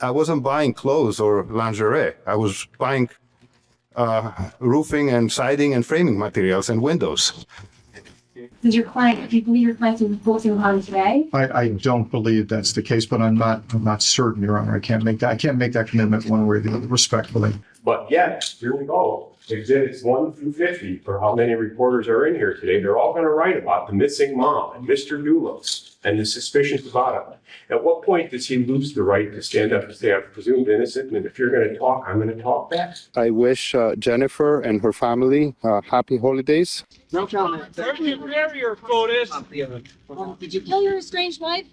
I wasn't buying clothes or lingerie. I was buying roofing and siding and framing materials and windows. Do you believe your client is closing on today? I don't believe that's the case, but I'm not certain, Your Honor. I can't make that commitment one way or the other, respectfully. But yet, here we go. Exhibits 1 through 50, for how many reporters are in here today, they're all going to write about the missing mom and Mr. Dulos and the suspicions about him. At what point does he lose the right to stand up and say, I'm presumed innocent, and if you're going to talk, I'm going to talk back? I wish Jennifer and her family happy holidays. No comment. Barrier, Fotis. Did you kill your estranged wife?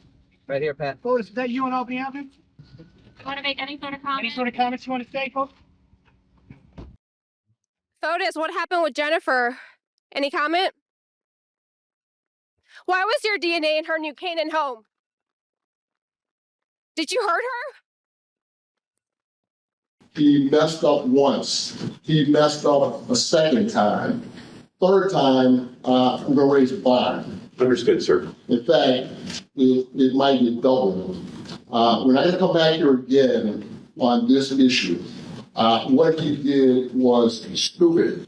Right here, Pat. Fotis, is that you on Albany Avenue? Want to make any sort of comment? Any sort of comments you want to say, folks? Fotis, what happened with Jennifer? Any comment? Why was your DNA in her New Canaan home? Did you hurt her? He messed up once. He messed up a second time. Third time, I'm gonna raise a bond. Understood, sir. In fact, it might be double. When I come back here again on this issue, what he did was stupid.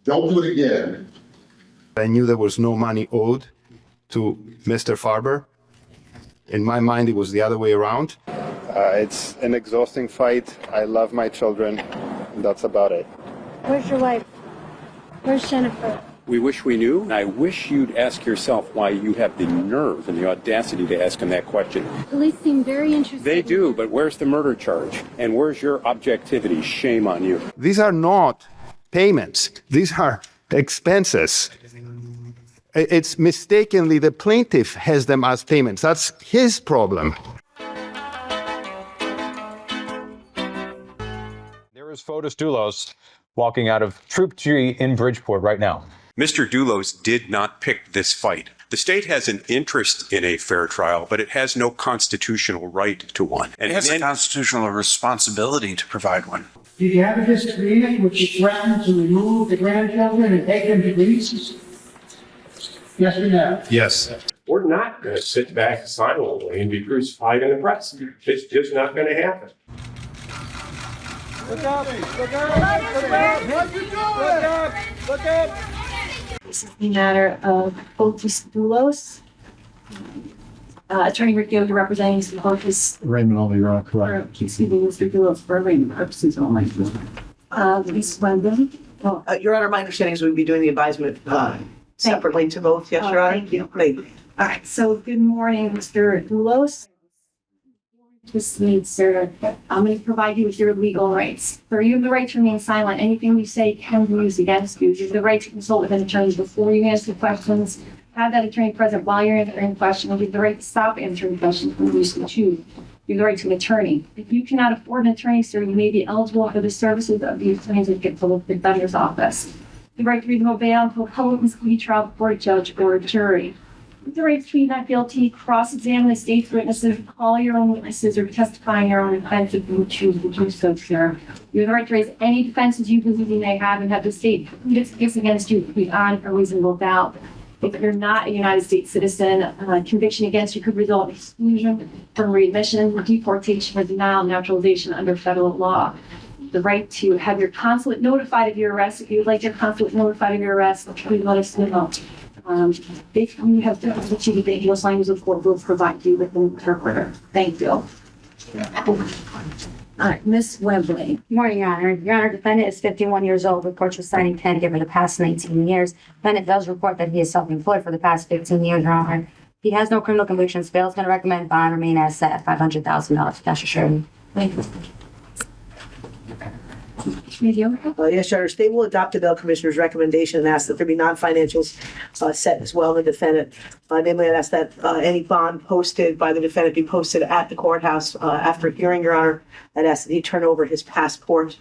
Don't do it again. I knew there was no money owed to Mr. Farber. In my mind, it was the other way around. It's an exhausting fight. I love my children. That's about it. Where's your wife? Where's Jennifer? We wish we knew. I wish you'd ask yourself why you have the nerve and the audacity to ask him that question. Police seem very interested. They do, but where's the murder charge? And where's your objectivity? Shame on you. These are not payments. These are expenses. It's mistakenly the plaintiff has them as payments. That's his problem. There is Fotis Dulos walking out of Troop G in Bridgeport right now. Mr. Dulos did not pick this fight. The state has an interest in a fair trial, but it has no constitutional right to one. And it has a constitutional responsibility to provide one. Did you have a disagreement which you threatened to remove the grandchildren and take them to Greece? Yes or no? Yes. We're not going to sit back silently and be crucified in the press. It's just not going to happen. Look up! Look up! Look up! What you doing? Look up! Look up! This is the matter of Fotis Dulos. Attorney Rick Yoder representing Mr. Fotis. Arraignment only, Your Honor, correct. Excuse me, Mr. Dulos, for arraignment purposes only. Ms. Wendell. Your Honor, my understanding is we'd be doing the advisement separately to both. Yes, Your Honor. Thank you. Thank you. All right, so good morning, Mr. Dulos. This means, sir, I'm going to provide you with your legal rights. So you have the right to remain silent. Anything you say can be used against you. You have the right to consult with an attorney before you answer questions. Have that attorney present while you're answering questions. You have the right to stop answering questions when you so choose. You have the right to an attorney. If you cannot afford an attorney, sir, you may be eligible for the services of the attorney's defender's office. The right to reasonable bail for public and speedy trial before a judge or a jury. The right to plead not guilty, cross-examine the state's witnesses, call your own witnesses, or testify in your own defense if you choose to do so, sir. You have the right to raise any defenses you believe you may have and have the state plead its case against you beyond a reasonable doubt. If you're not a United States citizen, conviction against you could result in exclusion from readmission, deportation, or denial of naturalization under federal law. The right to have your consulate notified of your arrest. If you would like your consulate notified of your arrest, please let us know. If you have difficulty with the English language, the court will provide you with an interpreter. Thank you. All right, Ms. Wembley. Good morning, Your Honor. Your Honor, defendant is 51 years old, reports residing caregiver the past 19 years. Defendant does report that he is self-employed for the past 15 years, Your Honor. He has no criminal convictions. Bail is going to recommend bond remain as set at $500,000. Cash assured. Thank you. Yes, Your Honor. State will adopt the bail commissioner's recommendation and ask that there be non-financials set as well in the defendant. Namely, I'd ask that any bond posted by the defendant be posted at the courthouse after hearing, Your Honor. I'd ask that he turn over his passport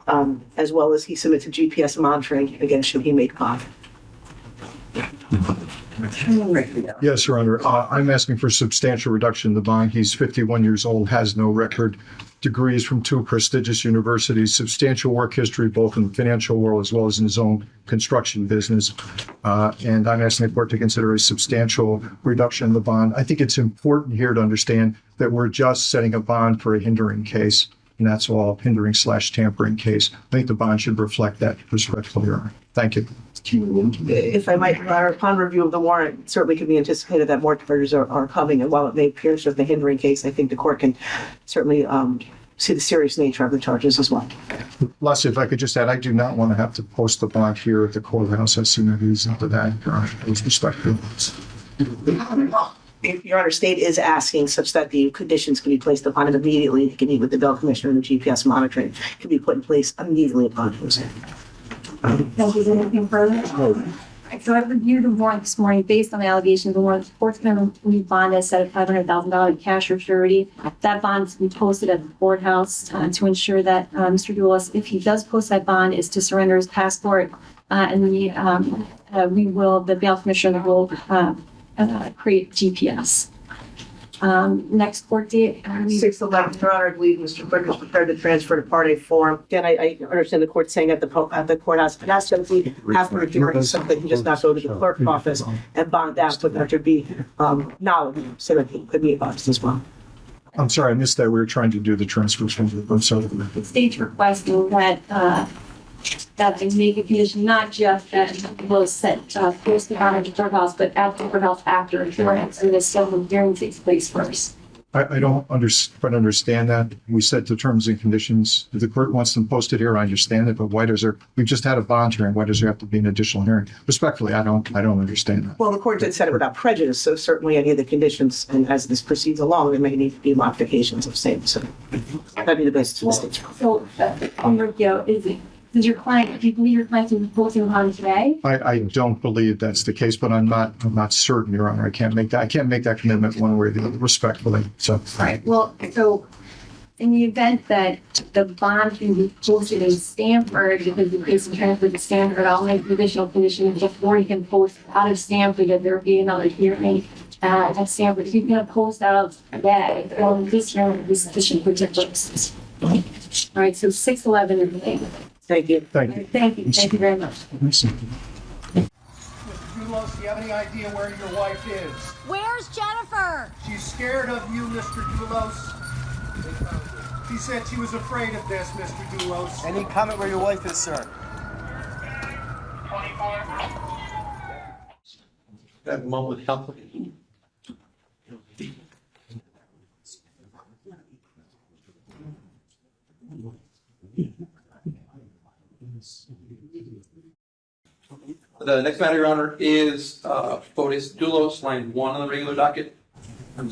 as well as he submits a GPS monitoring against should he make bond. Yes, Your Honor. I'm asking for substantial reduction in the bond. He's 51 years old, has no record, degrees from 2 prestigious universities, substantial work history, both in the financial world as well as in his own construction business. And I'm asking the court to consider a substantial reduction in the bond. I think it's important here to understand that we're just setting a bond for a hindering case, and that's all, hindering/tampering case. I think the bond should reflect that respectfully, Your Honor. Thank you. If I might, Your Honor, upon review of the warrant, it certainly can be anticipated that more charges are coming. And while it may appear as the hindering case, I think the court can certainly see the serious nature of the charges as well. Lastly, if I could just add, I do not want to have to post the bond here at the courthouse. I see no reason for that, Your Honor. With respect to If Your Honor, state is asking such that the conditions can be placed upon it immediately, it can meet with the bail commissioner and the GPS monitoring can be put in place immediately upon it. Thank you. Anything further? Right, so I've reviewed the warrant this morning based on the allegations. The warrant, the court's going to bond is set at $500,000 cash or surety. That bond is to be posted at the courthouse to ensure that Mr. Dulos, if he does post that bond, is to surrender his passport, and the bail commissioner will create GPS. Next court date. 6/11, Your Honor, I believe Mr. Quick is prepared to transfer to Part A form. Again, I understand the court saying at the courthouse, but that's simply after a hearing, so they can just not go to the clerk's office and bond that, but there should be knowledge so that he could be advised as well. I'm sorry, I missed that. We were trying to do the transfer. I'm sorry. The state's requesting that they make a condition, not just that it was set posted on the courthouse, but at the courthouse after a hearing, so this hearing takes place first. I don't understand that. We said the terms and conditions. If the court wants them posted here, I understand it, but why does there, we've just had a bond hearing. Why does there have to be an additional hearing? Respectfully, I don't understand that. Well, the court did set it without prejudice, so certainly any of the conditions, and as this proceeds along, there may need to be modifications of same, so that'd be the best for the state. So, does your client, do you believe your client will be posting the bond today? I don't believe that's the case, but I'm not certain, Your Honor. I can't make that commitment one way or the other, respectfully. So. Right. Well, so in the event that the bond can be posted in Stanford, because the case is transferred to Stanford, I'll make additional conditions before you can post out of Stanford that there be another hearing at Stanford. If you can post out of that, this hearing will be sufficient for different purposes. All right. So 6/11 is the date. Thank you. Thank you. Thank you. Thank you very much. Mr. Dulos, do you have any idea where your wife is? Where's Jennifer? She's scared of you, Mr. Dulos. She said she was afraid of this, Mr. Dulos. Any comment where your wife is, sir? 24. That moment, help. The next matter, Your Honor, is Fotis Dulos, line 1 on the regular docket. Good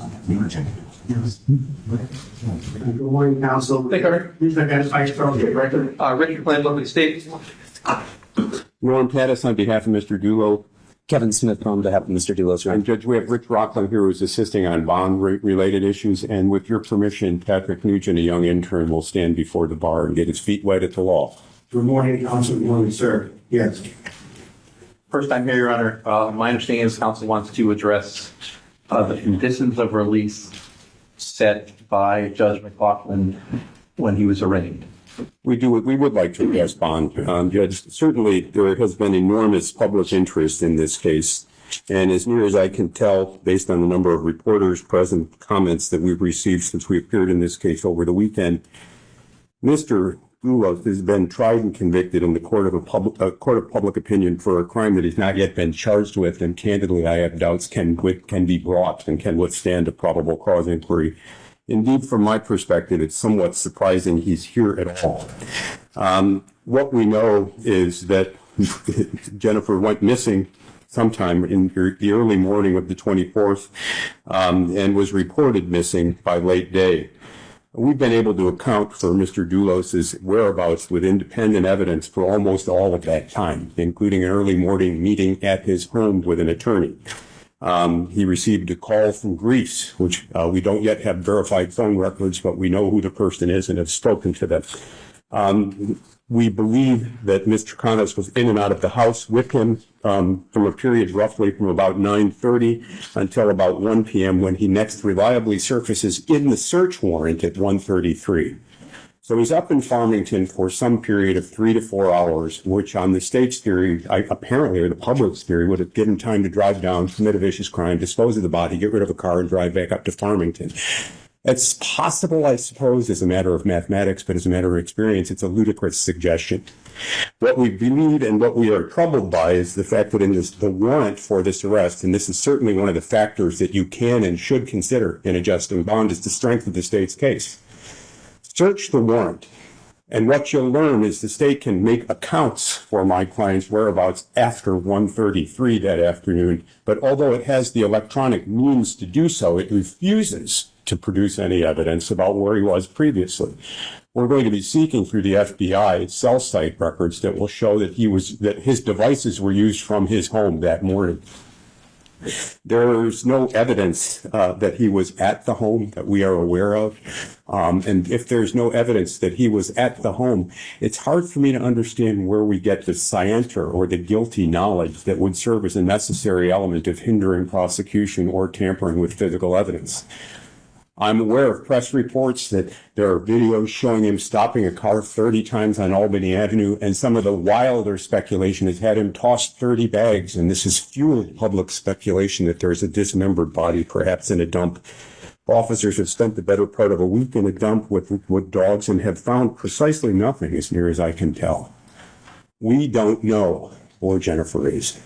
morning, counsel. Thank you. Please identify yourself for the record. Richard Plan, Lovely State. Norm Pattis on behalf of Mr. Dulos. Kevin Smith on behalf of Mr. Dulos. And Judge, we have Rich Rockland here who's assisting on bond-related issues. And with your permission, Patrick Nugent, a young intern, will stand before the bar and get his feet wet at the law. Good morning, counsel. Good morning, sir. Yes. First time here, Your Honor. My understanding is counsel wants to address the conditions of release set by Judge McLaughlin when he was arraigned. We would like to address bond. Judge, certainly there has been enormous public interest in this case. And as near as I can tell, based on the number of reporters present, comments that we've received since we appeared in this case over the weekend, Mr. Dulos has been tried and convicted in the court of public opinion for a crime that he's not yet been charged with, and candidly, I have doubts can be brought and can withstand a probable cause inquiry. Indeed, from my perspective, it's somewhat surprising he's here at all. What we know is that Jennifer went missing sometime in the early morning of the 24th and was reported missing by late day. We've been able to account for Mr. Dulos's whereabouts with independent evidence for almost all of that time, including an early morning meeting at his home with an attorney. He received a call from Greece, which we don't yet have verified phone records, but we know who the person is and have spoken to them. We believe that Mr. Troconis was in and out of the house with him from a period roughly from about 9:30 until about 1 p.m. when he next reliably surfaces in the search warrant at 1:33. So he's up in Farmington for some period of 3 to 4 hours, which on the state's theory, apparently, or the public's theory, would have given time to drive down, commit a vicious crime, dispose of the body, get rid of a car, and drive back up to Farmington. It's possible, I suppose, as a matter of mathematics, but as a matter of experience, it's a ludicrous suggestion. What we believe and what we are troubled by is the fact that in the warrant for this arrest, and this is certainly one of the factors that you can and should consider in adjusting bond, is the strength of the state's case. Search the warrant, and what you'll learn is the state can make accounts for my client's whereabouts after 1:33 that afternoon, but although it has the electronic means to do so, it refuses to produce any evidence about where he was previously. We're going to be seeking through the FBI cell site records that will show that his devices were used from his home that morning. There's no evidence that he was at the home that we are aware of. And if there's no evidence that he was at the home, it's hard for me to understand where we get the scienter or the guilty knowledge that would serve as a necessary element of hindering prosecution or tampering with physical evidence. I'm aware of press reports that there are videos showing him stopping a car 30 times on Albany Avenue, and some of the wilder speculation has had him toss 30 bags, and this has fueled public speculation that there's a dismembered body, perhaps in a dump. Officers have spent the better part of a week in a dump with dogs and have found precisely nothing, as near as I can tell. We don't know where Jennifer is.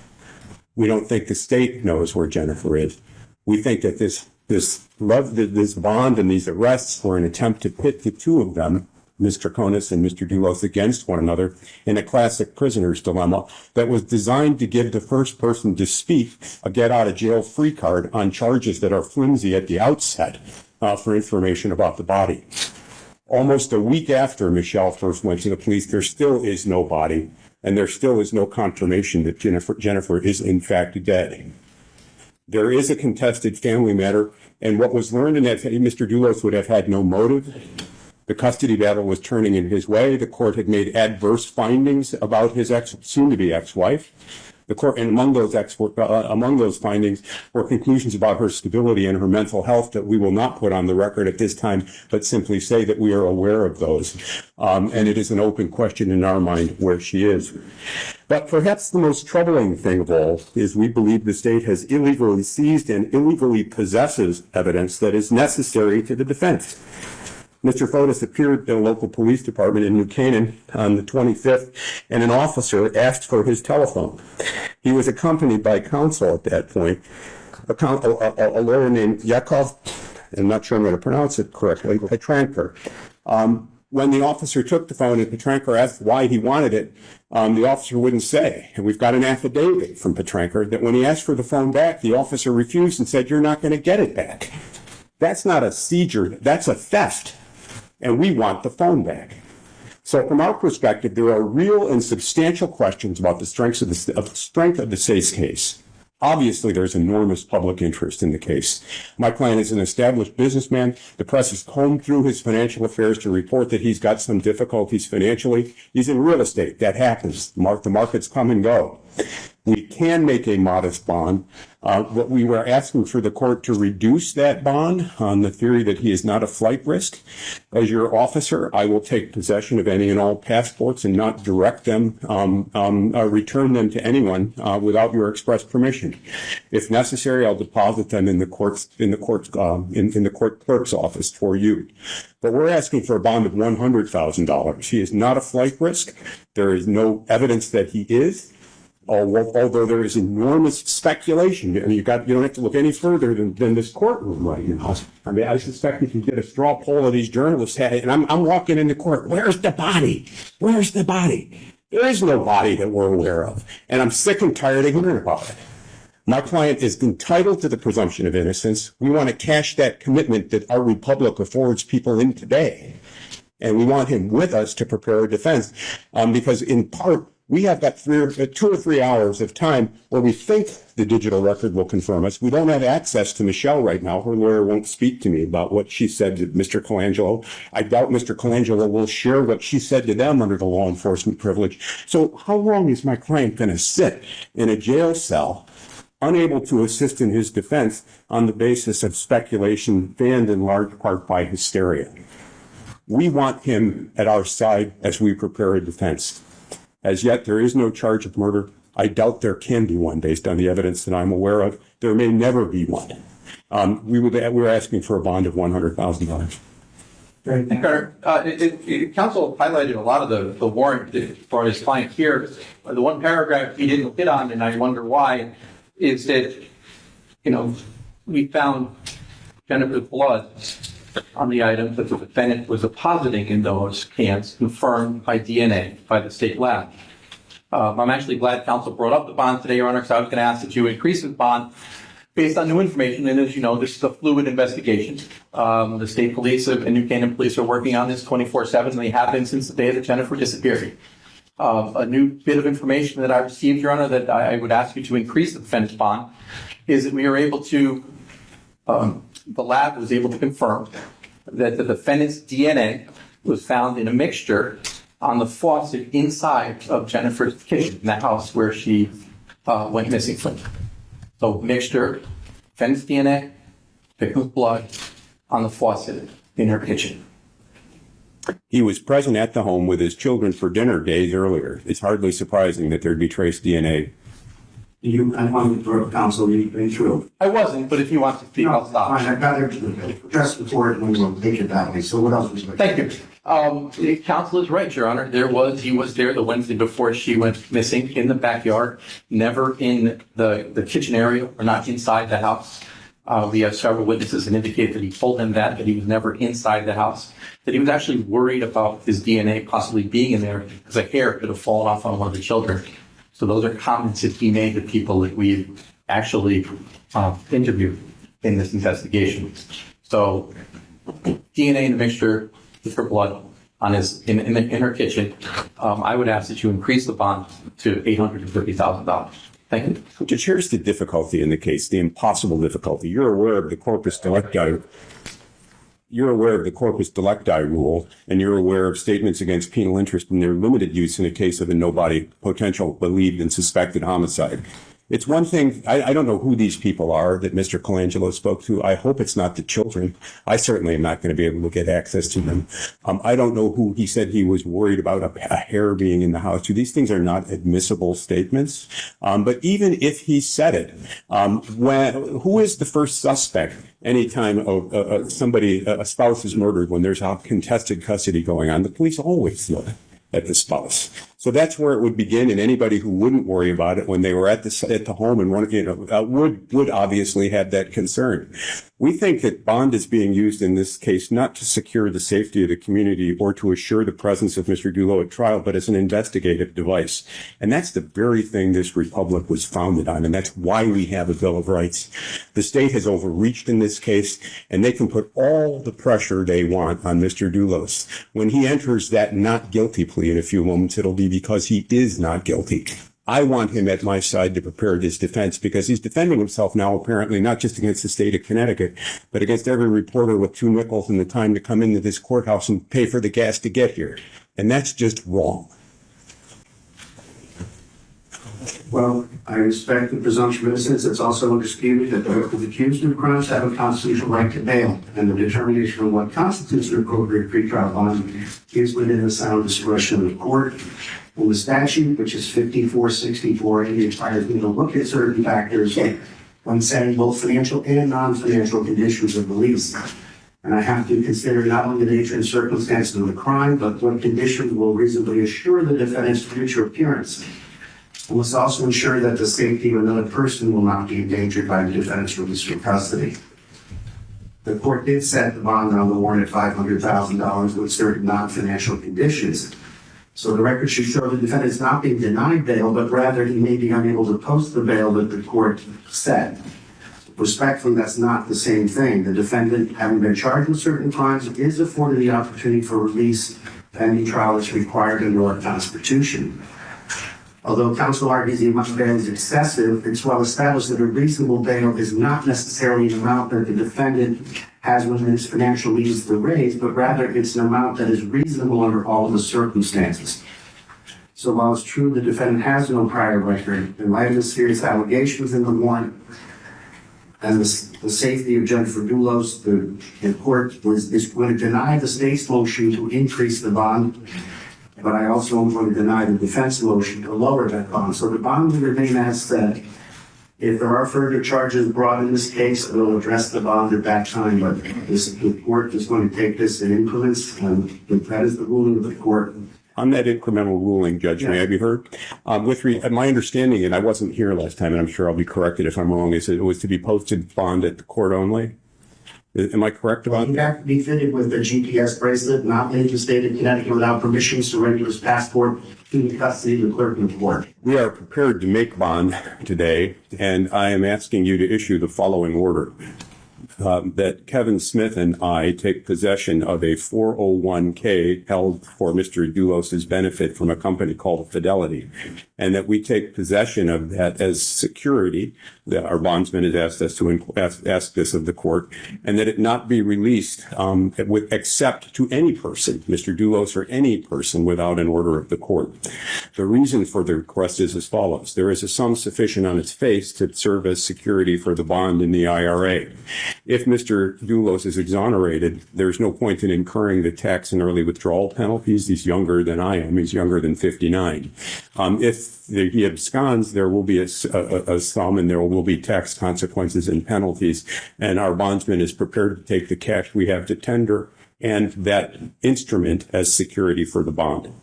We don't think the state knows where Jennifer is. We think that this bond and these arrests were an attempt to pit the two of them, Mr. Troconis and Mr. Dulos, against one another in a classic prisoner's dilemma that was designed to give the first person to speak a get-out-of-jail-free card on charges that are flimsy at the outset for information about the body. Almost a week after Michelle first went to the police, there still is no body, and there still is no confirmation that Jennifer is in fact dead. There is a contested family matter, and what was learned in that Mr. Dulos would have had no motive. The custody battle was turning in his way. The court had made adverse findings about his soon-to-be ex-wife. The court, and among those findings were conclusions about her stability and her mental health that we will not put on the record at this time, but simply say that we are aware of those. And it is an open question in our mind where she is. But perhaps the most troubling thing of all is we believe the state has illegally seized and illegally possesses evidence that is necessary to the defense. Mr. Fotis appeared in a local police department in New Canaan on the 25th, and an officer asked for his telephone. He was accompanied by counsel at that point, a lawyer named Yakov, I'm not sure I'm going to pronounce it correctly, Petranker. When the officer took the phone and Petranker asked why he wanted it, the officer wouldn't say. And we've got an affidavit from Petranker that when he asked for the phone back, the officer refused and said, "You're not going to get it back." That's not a seizure, that's a theft. And we want the phone back. So from our perspective, there are real and substantial questions about the strength of the state's case. Obviously, there's enormous public interest in the case. My client is an established businessman. The press has combed through his financial affairs to report that he's got some difficulties financially. He's in real estate. That happens. The markets come and go. We can make a modest bond. What we were asking for the court to reduce that bond on the theory that he is not a flight risk. As your officer, I will take possession of any and all passports and not direct them, return them to anyone without your express permission. If necessary, I'll deposit them in the court clerk's office for you. But we're asking for a bond of $100,000. He is not a flight risk. There is no evidence that he is. Although there is enormous speculation, and you don't have to look any further than this courtroom right now. I mean, I suspect if you did a straw poll of these journalists had it, and I'm walking into court, where's the body? Where's the body? There is no body that we're aware of, and I'm sick and tired of hearing about it. My client is entitled to the presumption of innocence. We want to cash that commitment that our republic affords people in today, and we want him with us to prepare a defense, because in part, We have got 2 or 3 hours of time where we think the digital record will confirm us. We don't have access to Michelle right now. Her lawyer won't speak to me about what she said to Mr. Colangelo. I doubt Mr. Colangelo will share what she said to them under the law enforcement privilege. So how long is my client going to sit in a jail cell, unable to assist in his defense on the basis of speculation fanned in large part by hysteria? We want him at our side as we prepare a defense. As yet, there is no charge of murder. I doubt there can be one based on the evidence that I'm aware of. There may never be one. We're asking for a bond of $100,000. Counsel highlighted a lot of the warrant for his client here. The one paragraph he didn't hit on, and I wonder why, is that, we found Jennifer's blood on the items that the defendant was depositing in those cans, confirmed by DNA by the state lab. I'm actually glad counsel brought up the bond today, Your Honor, because I was going to ask that you increase the bond based on new information. And as you know, this is a fluid investigation. The state police and New Canaan police are working on this 24/7, and they have been since the day that Jennifer disappeared. A new bit of information that I received, Your Honor, that I would ask you to increase the defendant's bond is that we are able to, the lab was able to confirm that the defendant's DNA was found in a mixture on the faucet inside of Jennifer's kitchen, in the house where she went missing from. So mixture, defendant's DNA, victim's blood on the faucet in her kitchen. He was present at the home with his children for dinner days earlier. It's hardly surprising that there'd be trace DNA. I want to throw counsel, you've been through. I wasn't, but if you want to speak, I'll stop. Fine, I'd rather address the court and we'll take it that way. So what else would you like? Thank you. The counsel is right, Your Honor. He was there the Wednesday before she went missing in the backyard, never in the kitchen area or not inside the house. We have several witnesses that indicate that he told them that he was never inside the house, that he was actually worried about his DNA possibly being in there because a hair could have fallen off on one of the children. So those are comments that he made to people that we actually interviewed in this investigation. So DNA in the mixture with her blood on in her kitchen. I would ask that you increase the bond to $850,000. Thank you. Judge, here's the difficulty in the case, the impossible difficulty. You're aware of the corpus delicti. You're aware of the corpus delicti rule, and you're aware of statements against penal interest and their limited use in a case of a nobody potential believed and suspected homicide. It's one thing, I don't know who these people are that Mr. Colangelo spoke to. I hope it's not the children. I certainly am not going to be able to get access to them. I don't know who he said he was worried about a hair being in the house. These things are not admissible statements. But even if he said it, who is the first suspect anytime a spouse is murdered when there's a contested custody going on? The police always look at the spouse. So that's where it would begin, and anybody who wouldn't worry about it when they were at the home and would obviously have that concern. We think that bond is being used in this case not to secure the safety of the community or to assure the presence of Mr. Dulos at trial, but as an investigative device. And that's the very thing this republic was founded on, and that's why we have a Bill of Rights. The state has overreached in this case, and they can put all the pressure they want on Mr. Dulos. When he enters that not guilty plea in a few moments, it'll be because he is not guilty. I want him at my side to prepare his defense because he's defending himself now apparently not just against the state of Connecticut, but against every reporter with 2 nickels and the time to come into this courthouse and pay for the gas to get here. And that's just wrong. Well, I respect the presumption of innocence. It's also undisputed that the accused of crimes have a constitutional right to bail, and the determination of what constitutes an appropriate pretrial bond is within the sound discretion of the court. Well, the statute, which is 5464A, requires me to look at certain factors when setting both financial and non-financial conditions of release. And I have to consider not only the nature and circumstances of the crime, but what conditions will reasonably assure the defendant's future appearance. We must also ensure that the safety of another person will not be endangered by the defendant's release from custody. The court did set the bond on the warrant at $500,000 with certain non-financial conditions. So the record should show the defendant is not being denied bail, but rather he may be unable to post the bail that the court set. Respectfully, that's not the same thing. The defendant, having been charged with certain crimes, is afforded the opportunity for release pending trial as required under our Constitution. Although counsel argues the amount bail is excessive, it's well established that a reasonable bail is not necessarily an amount that the defendant has within his financial means to raise, but rather it's an amount that is reasonable under all of the circumstances. So while it's true the defendant has no prior record, in light of the serious allegations in the warrant and the safety of Jennifer Dulos, the court is going to deny the state's motion to increase the bond, but I also am going to deny the defense motion to lower that bond. So the bond will remain as said. If there are further charges brought in this case, we'll address the bond at that time, but the court is going to take this in increments, and that is the ruling of the court. On that incremental ruling, Judge, may I be heard? With my understanding, and I wasn't here last time, and I'm sure I'll be corrected if I'm wrong, is that it was to be posted bond at the court only? Am I correct about that? You have to be fitted with a GPS bracelet, not leave the state of Connecticut without permission, surrender his passport to the custody of the clerk of the court. We are prepared to make bond today, and I am asking you to issue the following order. That Kevin Smith and I take possession of a 401k held for Mr. Dulos' benefit from a company called Fidelity, and that we take possession of that as security, that our bondsman has asked us to ask this of the court, and that it not be released except to any person, Mr. Dulos or any person, without an order of the court. The reason for the request is as follows. There is a sum sufficient on its face to serve as security for the bond in the IRA. If Mr. Dulos is exonerated, there's no point in incurring the tax and early withdrawal penalties. He's younger than I am. He's younger than 59. If he absconds, there will be a sum and there will be tax consequences and penalties. And our bondsman is prepared to take the cash we have to tender and that instrument as security for the bond.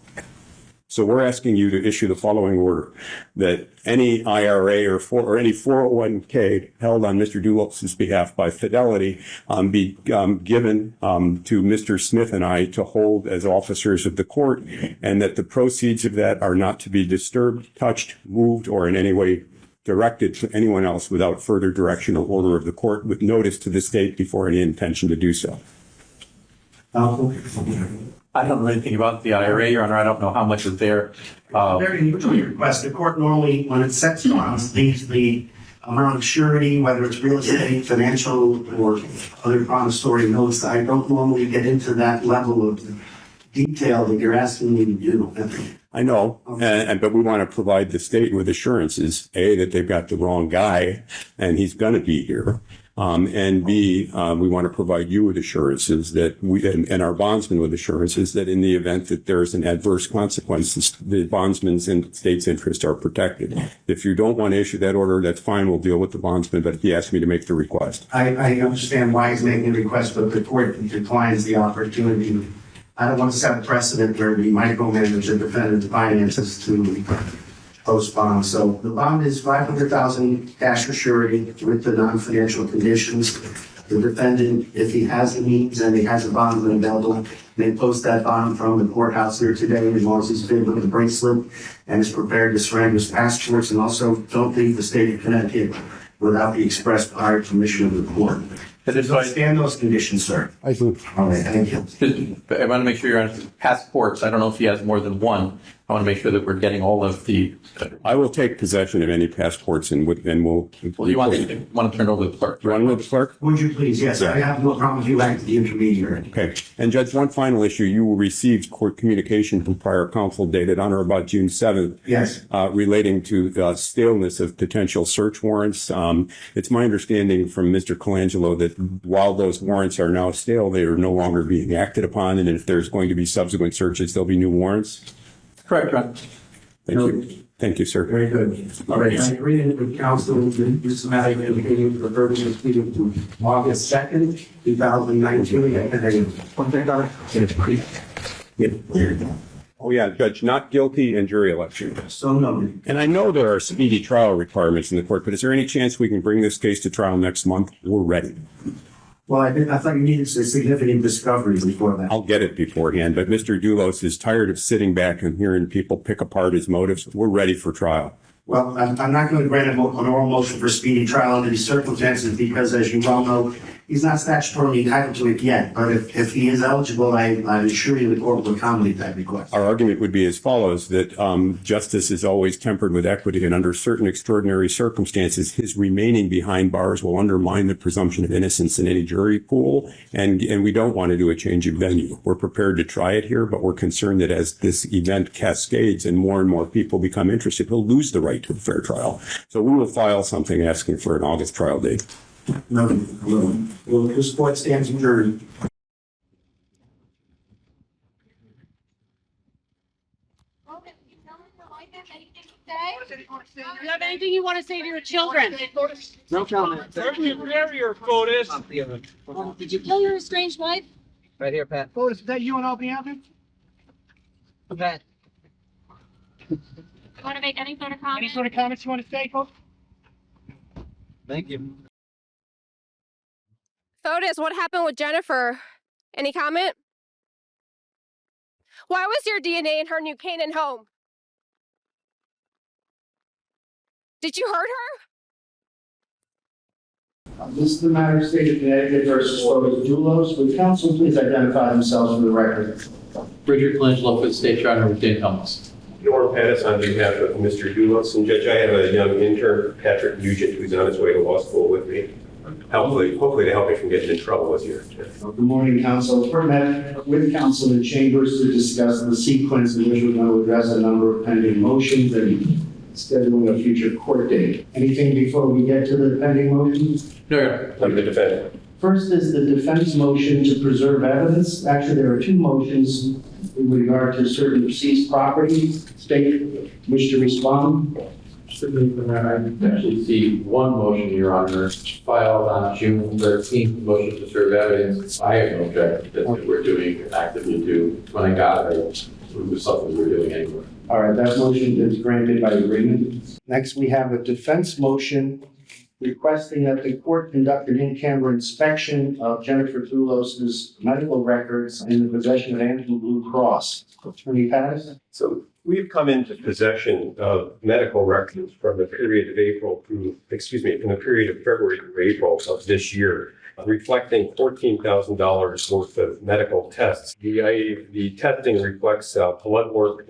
So we're asking you to issue the following order, that any IRA or any 401k held on Mr. Dulos' behalf by Fidelity be given to Mr. Smith and I to hold as officers of the court, and that the proceeds of that are not to be disturbed, touched, moved, or in any way directed to anyone else without further direction or order of the court, with notice to the state before any intention to do so. I don't know anything about the IRA, Your Honor. I don't know how much is there. Very usually request. The court normally, when it sets bonds, leaves the amount of surety, whether it's real estate, financial, or other promissory notes. I don't normally get into that level of detail that you're asking me to do. I know, but we want to provide the state with assurances, A, that they've got the wrong guy and he's going to be here. And B, we want to provide you with assurances that and our bondsman with assurances that in the event that there's an adverse consequence, the bondsman's and state's interests are protected. If you don't want to issue that order, that's fine. We'll deal with the bondsman, but he asked me to make the request. I understand why he's making the request, but the court declines the opportunity. I don't want to set a precedent where we micromanage the defendant's finances to post bond. So the bond is $500,000 cash surety with the non-financial conditions. The defendant, if he has the means and he has a bond available, may post that bond from the courthouse here today as long as he's fitted with the bracelet and is prepared to surrender his passports, and also don't leave the state of Connecticut without the express prior permission of the court. Does I understand those conditions, sir? I do. All right, thank you. I want to make sure you're on passports. I don't know if he has more than one. I want to make sure that we're getting all of the. I will take possession of any passports and we'll. Well, you want to turn it over to the clerk? You want to move the clerk? Would you please? Yes, I have no problem if you act as the intermediary. Okay. And Judge, one final issue. You received court communication from prior counsel dated on or about June 7th. Yes. Relating to the staleness of potential search warrants. It's my understanding from Mr. Colangelo that while those warrants are now stale, they are no longer being acted upon. And if there's going to be subsequent searches, there'll be new warrants. Correct, Ron. Thank you. Thank you, sir. Very good. All right. I agree with counsel. This matter indicating the verdict is leading to August 2nd, 2019. Oh, yeah, Judge, not guilty and jury election. So noted. And I know there are speedy trial requirements in the court, but is there any chance we can bring this case to trial next month? We're ready. Well, I thought you needed a significant discovery before that. I'll get it beforehand, but Mr. Dulos is tired of sitting back and hearing people pick apart his motives. We're ready for trial. Well, I'm not going to grant an oral motion for speedy trial under these circumstances because, as you well know, He's not statutorily entitled to it yet, but if he is eligible, I'm assure you the court will accommodate that request. Our argument would be as follows, that justice is always tempered with equity, and under certain extraordinary circumstances, his remaining behind bars will undermine the presumption of innocence in any jury pool, and we don't want to do a change of venue. We're prepared to try it here, but we're concerned that as this event cascades and more people become interested, he'll lose the right to a fair trial. So we will file something asking for an August trial date. No, this court stands adjourned. Do you have anything you want to say to your children? No comment. Barrier, Fotis. Did you kill your estranged wife? Right here, Pat. Fotis, is that you and all the others? Pat. You want to make any sort of comment? Any sort of comments you want to say, folks? Thank you. Fotis, what happened with Jennifer? Any comment? Why was your DNA in her New Canaan home? Did you hurt her? This is the matter of state of Connecticut versus Fotis Dulos. Would counsel please identify themselves for the record? Richard Colangelo for the State Charter with Dan Thomas. Norm Pattis on behalf of Mr. Dulos. And Judge, I have a young intern, Patrick Nugent, who's on his way to law school with me. Hopefully to help me from getting in trouble with you. Good morning, counsel. We're met with counsel in chambers to discuss the sequence in which we're going to address a number of pending motions and scheduling a future court date. Anything before we get to the pending motions? No, I'm the defendant. First is the defense motion to preserve evidence. Actually, there are two motions in regard to certain seized property. State, wish to respond? Certainly, I actually see one motion, Your Honor, filed on June 13th, motion to serve evidence. I have no objection that we're doing actively do. When I got it, it was something we were doing anyway. All right, that motion is granted by agreement. Next, we have a defense motion requesting that the court conduct an in-camera inspection of Jennifer Dulos' medical records in the possession of Anthem Blue Cross. Attorney Pattis? So we've come into possession of medical records from the period of from the period of February to April of this year, reflecting $14,000 worth of medical tests. The testing reflects blood work,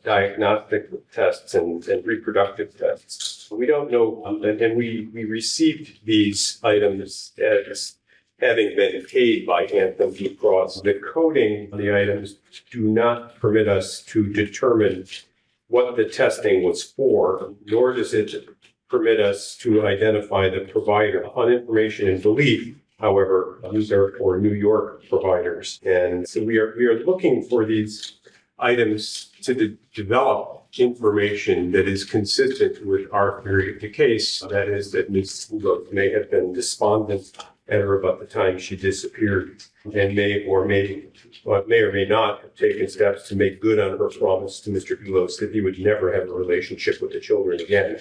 diagnostic tests, and reproductive tests. We don't know, and we received these items as having been paid by Anthem Blue Cross. The coding of the items do not permit us to determine what the testing was for, nor does it permit us to identify the provider. On information and belief, however, these are for New York providers. And so we are looking for these items to develop information that is consistent with our theory of the case. That is that Ms. Revoke may have been despondent at her about the time she disappeared and may or may not have taken steps to make good on her promise to Mr. Dulos that he would never have a relationship with the children again.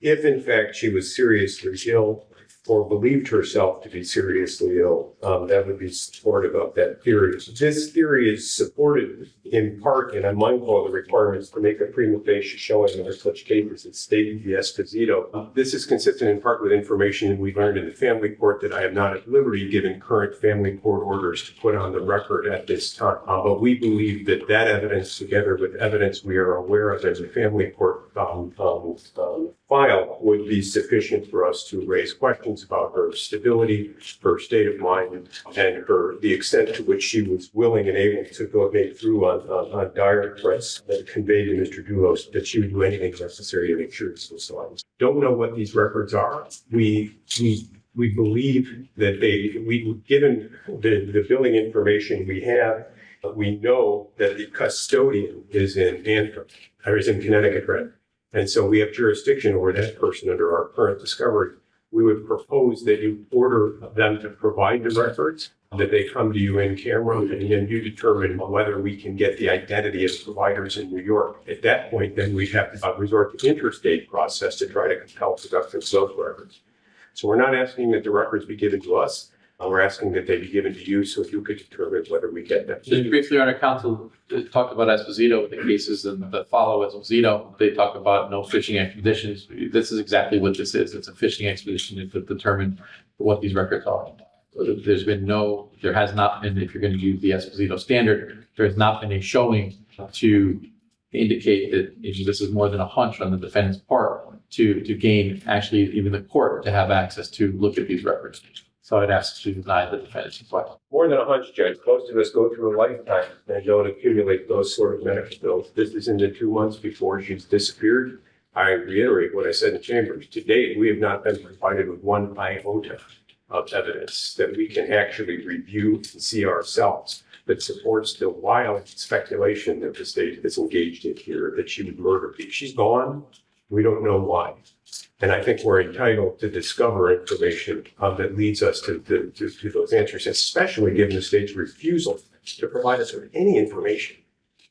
If in fact she was seriously ill or believed herself to be seriously ill, that would be supportive of that theory. This theory is supported in part, and I'm mindful of the requirements to make a prima facie showing under such cases as State v. Esposito. This is consistent in part with information we learned in the family court that I am not at liberty, given current family court orders, to put on the record at this time. But we believe that that evidence, together with evidence we are aware of as a family court file, would be sufficient for us to raise questions about her stability, her state of mind, and the extent to which she was willing and able to go through on dire threats that conveyed to Mr. Dulos that she would do anything necessary to make sure this was so. Don't know what these records are. We believe that given the billing information we have, we know that the custodian is in Connecticut, right? And so we have jurisdiction over that person under our current discovery. We would propose that you order them to provide the records, that they come to you in camera, and then you determine whether we can get the identity of providers in New York. At that point, then we'd have to resort to interstate process to try to compel production of those records. So we're not asking that the records be given to us. We're asking that they be given to you so you could determine whether we get them. Just briefly, Your Honor, counsel talked about Esposito with the cases and the follow Esposito. They talk about no fishing expeditions. This is exactly what this is. It's a fishing expedition to determine what these records are. There's been no, there has not been, if you're going to use the Esposito standard, there has not been a showing to indicate that this is more than a hunch on the defendant's part to gain actually even the court to have access to look at these records. So I'd ask to deny the defendant's request. More than a hunch, Judge. Most of us go through a lifetime and don't accumulate those sort of medical bills. This is in the 2 months before she's disappeared. I reiterate what I said in chambers. To date, we have not been provided with one iota of evidence that we can actually review and see ourselves that supports the wild speculation that the state is engaged in here, that she would murder people. She's gone. We don't know why. And I think we're entitled to discover information that leads us to those answers, especially given the state's refusal to provide us with any information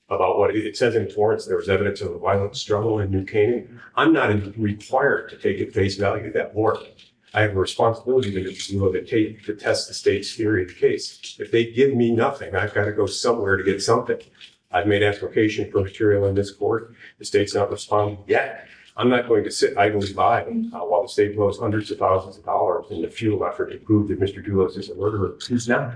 about what it says in its warrants. There was evidence of a violent struggle in New Canaan. I'm not required to take at face value that warrant. I have a responsibility to test the state's theory of the case. If they give me nothing, I've got to go somewhere to get something. I've made application for material in this court. The state's not responding yet. I'm not going to sit idly by while the state blows hundreds of thousands of dollars in the futile effort to prove that Mr. Dulos is a murderer. He's not.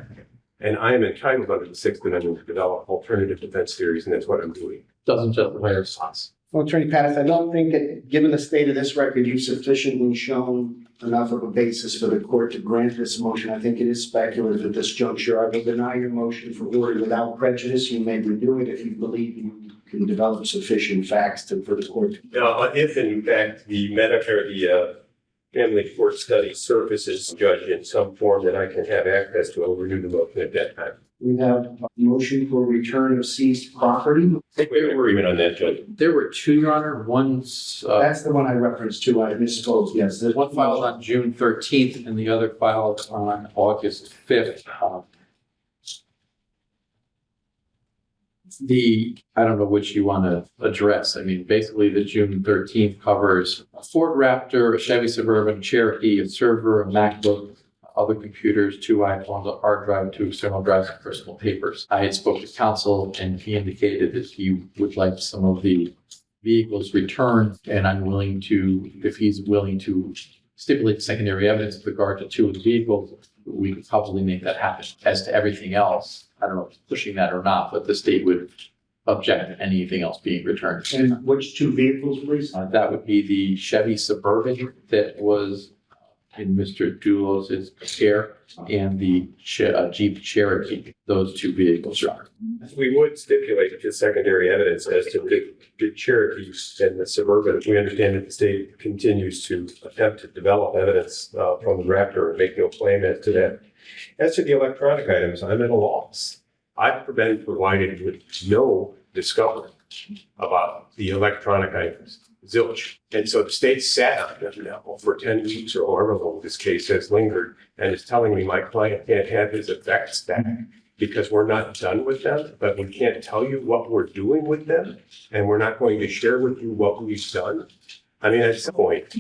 And I am entitled under the Sixth Amendment to develop alternative defense theories, and that's what I'm doing. Doesn't justify a response. Well, Attorney Pattis, I don't think that, given the state of this record, you've sufficiently shown enough of a basis for the court to grant this motion. I think it is speculative at this juncture. I will deny your motion for order without prejudice. You may renew it if you believe you can develop sufficient facts for the court. If in fact the family court study surfaces, Judge, in some form that I can have access to, I'll renew the motion at that time. We have a motion for return of seized property. We have an agreement on that, Judge. There were two, Your Honor. One's That's the one I referenced to. I misspoke. Yes. there's one filed on June 13th and the other filed on August 5th. I don't know which you want to address. I mean, basically the June 13th covers a Ford Raptor, a Chevy Suburban, Cherokee, a server, a MacBook, other computers, 2 iPhones, a hard drive, 2 external drives, and personal papers. I had spoken to counsel and he indicated that he would like some of the vehicles returned, and I'm willing to, if he's willing to stipulate secondary evidence with regard to 2 of the vehicles, we could probably make that happen. As to everything else, I don't know if it's pushing that or not, but the state would object to anything else being returned. And which 2 vehicles, please? That would be the Chevy Suburban that was in Mr. Dulos' care and the Jeep Cherokee. Those 2 vehicles are. We would stipulate the secondary evidence as to the Cherokee and the Suburban. We understand that the state continues to attempt to develop evidence from the Raptor and make no claim as to that. As to the electronic items, I'm at a loss. I've been provided with no discovery about the electronic items. Zilch. And so the state sat on them now for 10 weeks or however long this case has lingered and is telling me my client can't have his effects back because we're not done with them, but we can't tell you what we're doing with them, and we're not going to share with you what we've done. I mean, at some point,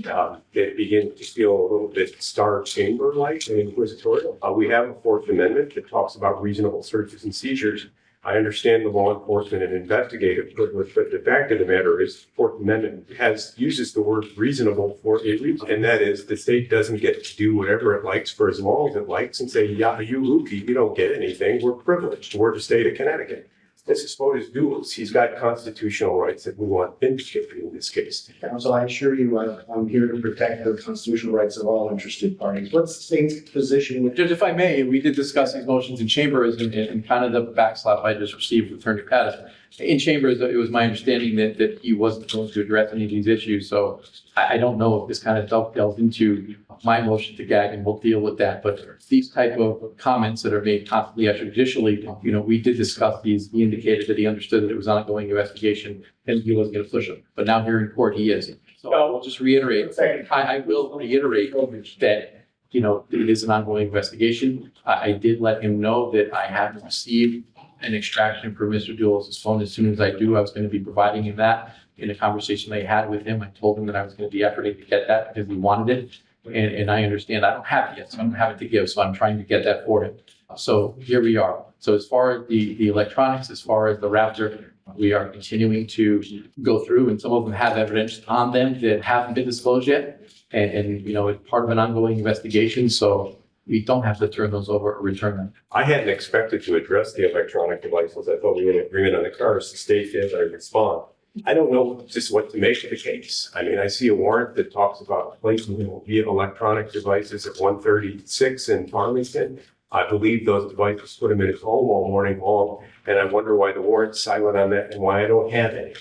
it begins to feel a little bit Star Chamber-like and inquisitorial. We have a Fourth Amendment that talks about reasonable searches and seizures. I understand the law enforcement and investigative privilege, but the fact of the matter is, the Fourth Amendment uses the word reasonable for a reason, and that is the state doesn't get to do whatever it likes for as long as it likes and say, yeah, you Lukey, you don't get anything. We're privileged. We're the state of Connecticut. This is Fotis Dulos. He's got constitutional rights that we want vindicated in this case. Counsel, I assure you, I'm here to protect the constitutional rights of all interested parties. What's the state's position with? Judge, if I may, we did discuss these motions in chambers and kind of the backslap I just received from Attorney Pattis. In chambers, it was my understanding that he wasn't going to address any of these issues. So I don't know if this kind of dovetails into my motion to gag, and we'll deal with that. But these type of comments that are made constantly extrajudicially, we did discuss these. He indicated that he understood that it was an ongoing investigation and he wasn't going to push them. But now here in court, he is. So I will just reiterate, I will reiterate that, it is an ongoing investigation. I did let him know that I haven't received an extraction from Mr. Dulos' phone. As soon as I do, I was going to be providing him that. In a conversation I had with him, I told him that I was going to be efforting to get that because he wanted it. And I understand I don't have it yet, so I don't have it to give. So I'm trying to get that for him. So here we are. So as far as the electronics, as far as the Raptor, we are continuing to go through, and some of them have evidence on them that haven't been disclosed yet. And it's part of an ongoing investigation. So we don't have to turn those over or return them. I hadn't expected to address the electronic devices. I thought we had an agreement on the cars. The state did, I respond. I don't know just what to make of the case. I mean, I see a warrant that talks about placement via electronic devices at 136 in Farmington. I believe those devices put him in his home all morning long, and I wonder why the warrant's silent on that and why I don't have any.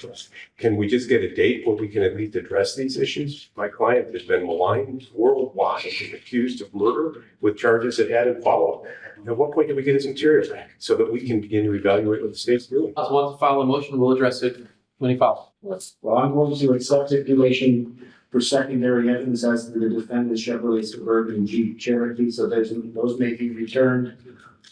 Can we just get a date where we can at least address these issues? My client has been maligned worldwide and accused of murder with charges that hadn't followed. At what point do we get his material back so that we can begin to evaluate what the state's doing? Council wants to file a motion, we'll address it when he files. Well, I'm going to accept stipulation for secondary evidence as to the defendant's Chevrolet Suburban and Jeep Cherokee, so those may be returned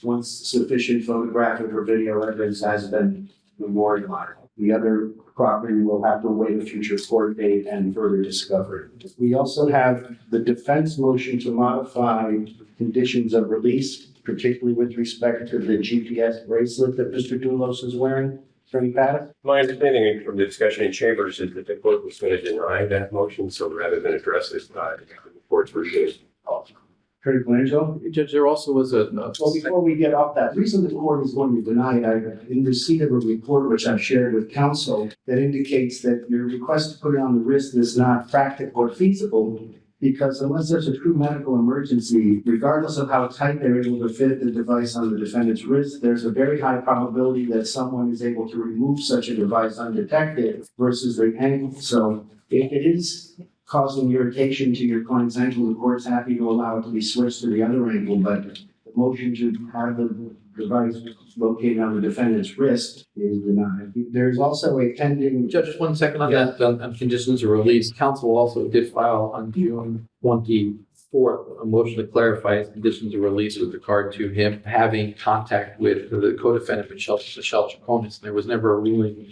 once sufficient photographic or video evidence has been memorialized. The other property will have to wait a future court date and further discovery. We also have the defense motion to modify conditions of release, particularly with respect to the GPS bracelet that Mr. Dulos is wearing. Attorney Pattis? My understanding from the discussion in chambers is that the court was going to deny that motion, so rather than address it, the court's reviewing. Attorney Blanchard? Judge, there also was a. Well, before we get off that, the reason the court is going to deny it, I'm in receipt of a report which I've shared with counsel that indicates that your request to put it on the wrist is not practical or feasible, because unless there's a true medical emergency, regardless of how tight they're able to fit the device on the defendant's wrist, there's a very high probability that someone is able to remove such a device undetected versus the ankle. So if it is causing irritation to your client's ankle, the court's happy to allow it to be switched to the other ankle, but the motion to have the device located on the defendant's wrist is denied. There's also a pending. Judge, just 1 second on that, on conditions of release. Counsel also did file on June 24th a motion to clarify his conditions of release with regard to him having contact with the co-defendant, Michelle Chaconis. There was never a ruling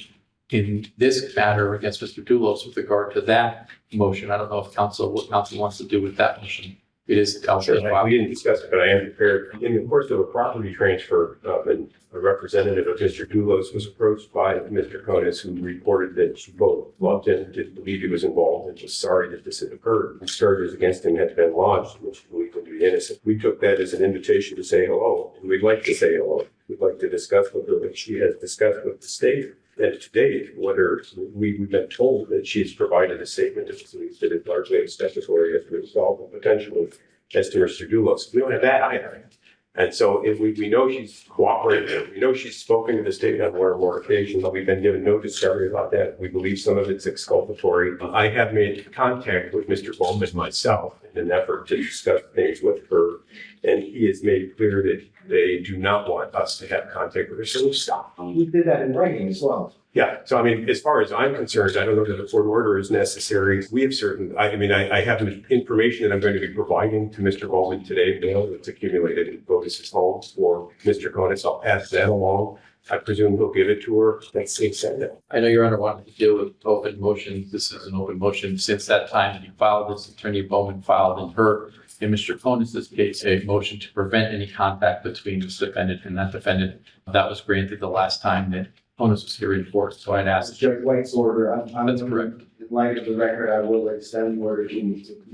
in this matter against Mr. Dulos with regard to that motion. I don't know if what counsel wants to do with that motion. It is. Sure, we didn't discuss it, but I am prepared. In the course of a property transfer, a representative of Mr. Dulos was approached by Mr. Konis, who reported that she both loved him, didn't believe he was involved, and was sorry that this had occurred. The charges against him had been lodged, and she believed him to be innocent. We took that as an invitation to say hello, and we'd like to say hello. We'd like to discuss with her what she has discussed with the state. And to date, whether we've been told that she's provided a statement that is largely exculpatory as to the result and potential as to Mr. Dulos. We don't have that either. And so if we know she's cooperated, we know she's spoken to the state on more and more occasions, but we've been given no discovery about that. We believe some of it's exculpatory. I have made contact with Mr. Bowman myself in an effort to discuss things with her, and he has made clear that they do not want us to have contact with her, so stop. We did that in writing as well. Yeah, so I mean, as far as I'm concerned, I don't know that a court order is necessary. We have I have information that I'm going to be providing to Mr. Bowman today, that's accumulated in Fotis' home for Mr. Konis. I'll pass that along. I presume he'll give it to her. That's the extent of it. I know Your Honor wanted to deal with open motions. This is an open motion. Since that time that you filed this, Attorney Bowman filed in Mr. Konis' case, a motion to prevent any contact between this defendant and that defendant. That was granted the last time that Konis was here in court. So I'd ask. Judge White's order. That's correct. In light of the record, I will extend the order to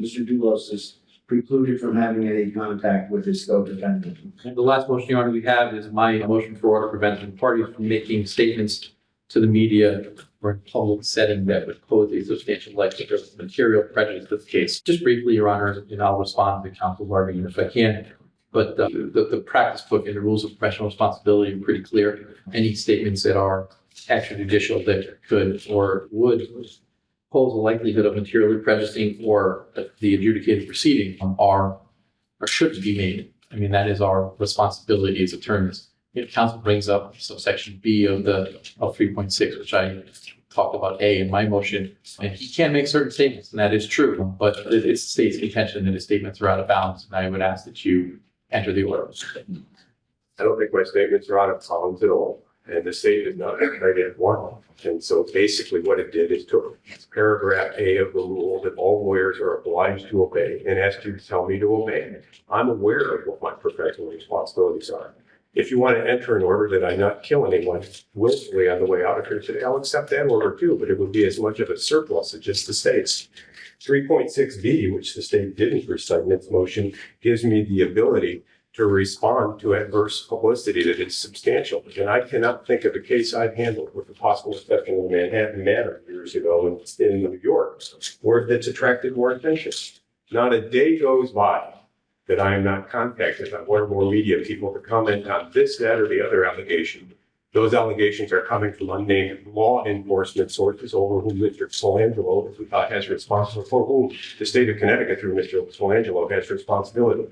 Mr. Dulos is precluded from having any contact with his co-defendant. And the last motion, Your Honor, we have is my motion for order preventing parties from making statements to the media or in public setting that would pose a substantial likelihood of material prejudice to the case. Just briefly, Your Honor, and I'll respond to the counsel's argument if I can. But the practice book and the rules of professional responsibility are pretty clear. Any statements that are extrajudicial that could or would pose a likelihood of materially prejudicing or the adjudicated proceeding are or should be made. I mean, that is our responsibility as attorneys. If counsel brings up subsection B of 3.6, which I talked about A in my motion, and he can make certain statements, and that is true, but it's the state's contention that his statements are out of bounds, and I would ask that you enter the order. I don't think my statements are out of bounds at all. And the state did not indicted one. And so basically what it did is took paragraph A of the rule that all lawyers are obliged to obey and asked you to tell me to obey. I'm aware of what my professional responsibilities are. If you want to enter an order that I not kill anyone willfully on the way out of here today, I'll accept that order too, but it would be as much of a surplus as just the state's. 3.6b, which the state didn't recite in its motion, gives me the ability to respond to adverse publicity that is substantial. And I cannot think of a case I've handled with a possible exception in the Manhattan Manor years ago in New York, where that's attracted more attention. Not a day goes by that I am not contacted by one or more media people to comment on this, that, or the other allegation. Those allegations are coming from unnamed law enforcement sources over whom Mr. Colangelo has responsibility, for whom the state of Connecticut through Mr. Colangelo has responsibility.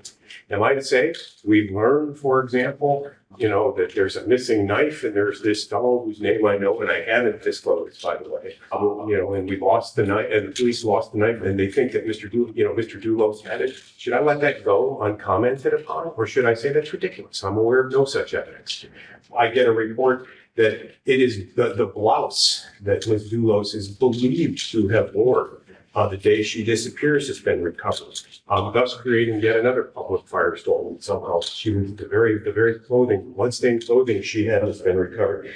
Am I to say we've learned, for example, that there's a missing knife and there's this fellow whose name I know and I haven't disclosed, by the way, and we lost the knife and the police lost the knife and they think that Mr. Dulos had it. Should I let that go uncommented upon, or should I say that's ridiculous? I'm aware of no such evidence. I get a report that it is the blouse that Ms. Dulos is believed to have worn the day she disappears has been recovered, thus creating yet another public firestorm. And somehow the very clothing, bloodstained clothing she had has been recovered.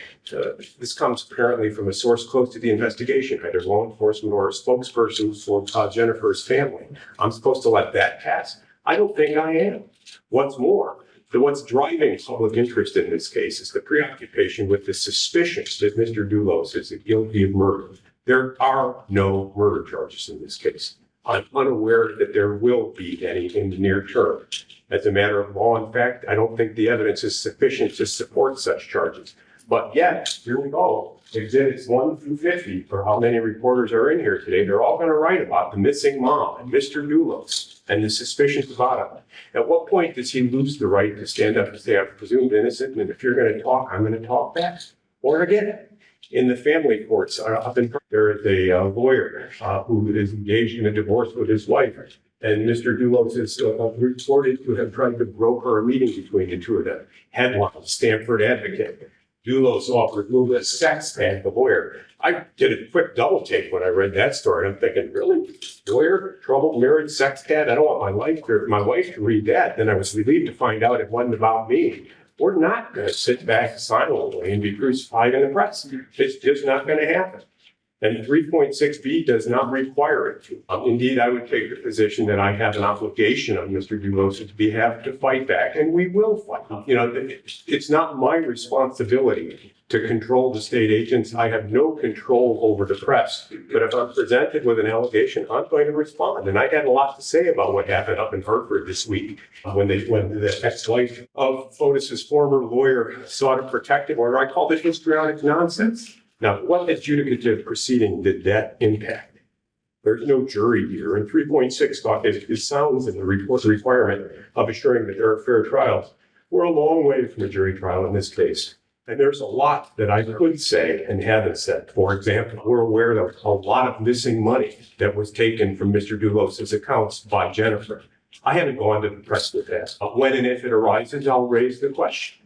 This comes apparently from a source close to the investigation, either law enforcement or a spokesperson for Jennifer's family. I'm supposed to let that pass? I don't think I am. What's more, what's driving public interest in this case is the preoccupation with the suspicion that Mr. Dulos is guilty of murder. There are no murder charges in this case. I'm unaware that there will be any in the near term. As a matter of law, in fact, I don't think the evidence is sufficient to support such charges. But yet, here we go. Exhibits 1 through 50, for how many reporters are in here today, they're all going to write about the missing mom and Mr. Dulos and the suspicions about him. At what point does he lose the right to stand up and say, I'm presumed innocent, and if you're going to talk, I'm going to talk back? Or again, in the family courts, there is a lawyer who is engaged in a divorce with his wife, and Mr. Dulos is reported to have tried to broker a meeting between the two of them. Headline, Stanford Advocate. Dulos offered Lula sex pad, the lawyer. I did a quick double take when I read that story. I'm thinking, really? Lawyer, troubled marriage, sex pad? I don't want my wife to read that. Then I was relieved to find out it wasn't about me. We're not going to sit back silently and be crucified in the press. It's just not going to happen. And 3.6b does not require it. Indeed, I would take the position that I have an obligation on Mr. Dulos' behalf to fight back, and we will fight. It's not my responsibility to control the state agents. I have no control over the press. But if I'm presented with an allegation, I'm going to respond. And I had a lot to say about what happened up in Hartford this week when the ex-wife of Fotis' former lawyer sought a protective order. I called it histrionic nonsense. Now, what adjudicative proceeding did that impact? There's no jury here, and 3.6 it sounds in the report the requirement of assuring that there are fair trials. We're a long way from a jury trial in this case. And there's a lot that I could say and haven't said. For example, we're aware of a lot of missing money that was taken from Mr. Dulos' accounts by Jennifer. I haven't gone to the press with that. When and if it arises, I'll raise the question.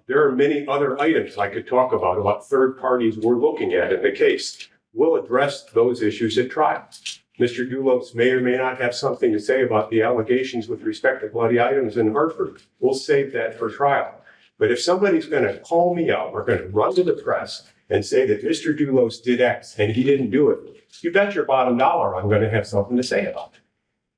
There are many other items I could talk about third parties we're looking at in the case. We'll address those issues at trial. Mr. Dulos may or may not have something to say about the allegations with respect to bloody items in Hartford. We'll save that for trial. But if somebody's going to call me out, we're going to run to the press and say that Mr. Dulos did X and he didn't do it, you bet your bottom dollar I'm going to have something to say about it.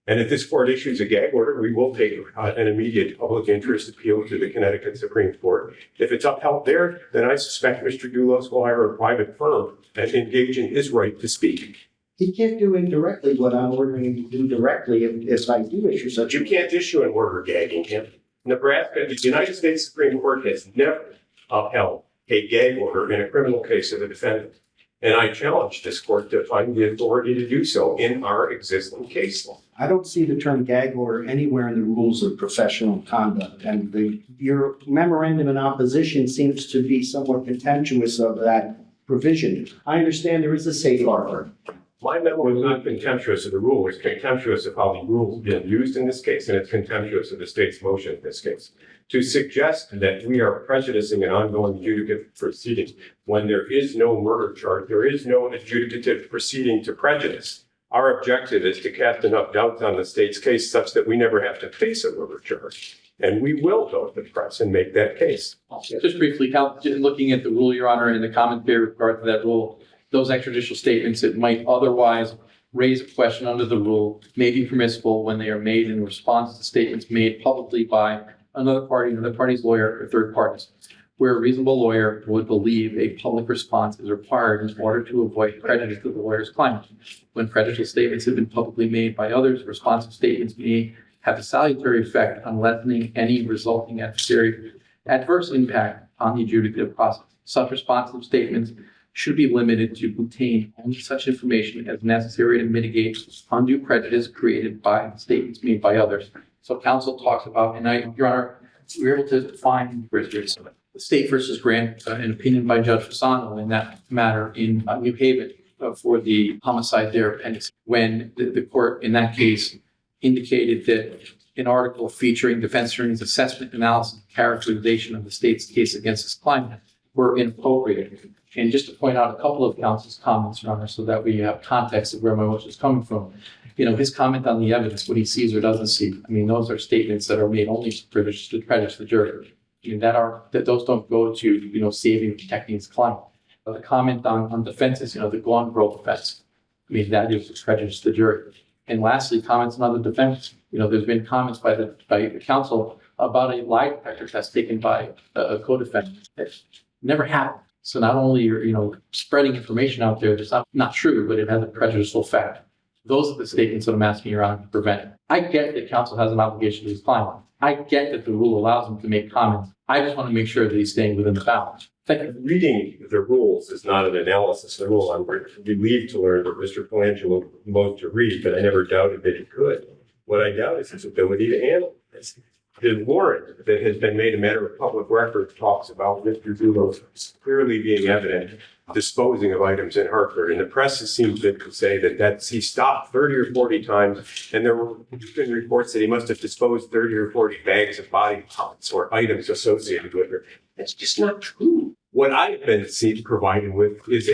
And if this court issues a gag order, we will take an immediate public interest appeal to the Connecticut Supreme Court. If it's upheld there, then I suspect Mr. Dulos will hire a private firm and engage in his right to speak. He can't do indirectly what I'm ordering him to do directly if I do issue such. You can't issue an order gagging him. Nebraska, the United States Supreme Court has never upheld a gag order in a criminal case of a defendant. And I challenge this court to find the authority to do so in our existing case law. I don't see the term gag order anywhere in the rules of professional conduct. And your memorandum in opposition seems to be somewhat contemptuous of that provision. I understand there is a safe harbor. My memo is not contemptuous of the rule. It's contemptuous of how the rule has been used in this case, and it's contemptuous of the state's motion in this case. To suggest that we are prejudicing an ongoing adjudicative proceeding when there is no murder charge, there is no adjudicative proceeding to prejudice. Our objective is to cast enough doubt on the state's case such that we never have to face a murder charge. And we will go to the press and make that case. Just briefly, looking at the rule, Your Honor, and the commentary with regard to that rule, those extrajudicial statements that might otherwise raise a question under the rule may be permissible when they are made in response to statements made publicly by another party's lawyer, or third parties, where a reasonable lawyer would believe a public response is required in order to avoid prejudice to the lawyer's client. When prejudicial statements have been publicly made by others, responsive statements may have a salutary effect on lessening any resulting adverse impact on the adjudicative process. Such responsive statements should be limited to contain only such information as necessary to mitigate undue prejudice created by statements made by others. So counsel talks about, and Your Honor, we were able to find the State versus Grant, an opinion by Judge Fasano in that matter in New Haven for the homicide there appendix, when the court in that case indicated that an article featuring defense attorney's assessment, analysis, and characterization of the state's case against his client were inappropriate. And just to point out a couple of counsel's comments, Your Honor, so that we have context of where my motion is coming from. You know, his comment on the evidence, what he sees or doesn't see. I mean, those are statements that are made only to prejudice the jury. I mean, that those don't go to, you know, saving and protecting his client. But the comment on defenses, you know, the gone girl defense. I mean, that is prejudice to the jury. And lastly, comments on other defense. You know, there's been comments by the counsel about a lie detector test taken by a co-defendant. It never happened. So not only you're, you know, spreading information out there that's not true, but it has a prejudicial effect. Those are the statements that I'm asking Your Honor to prevent. I get that counsel has an obligation to his client. I get that the rule allows him to make comments. I just want to make sure that he's staying within the bounds. Thank you. Reading the rules is not an analysis of the rule. I'm relieved to learn that Mr. Colangelo loved to read, but I never doubted that he could. What I doubt is his ability to analyze. The warrant that has been made a matter of public record talks about Mr. Dulos clearly being evident disposing of items in Hartford. And the press has seemed to say that he stopped 30 or 40 times, and there were been reports that he must have disposed 30 or 40 bags of body parts or items associated with her. That's just not true. What I've been provided with is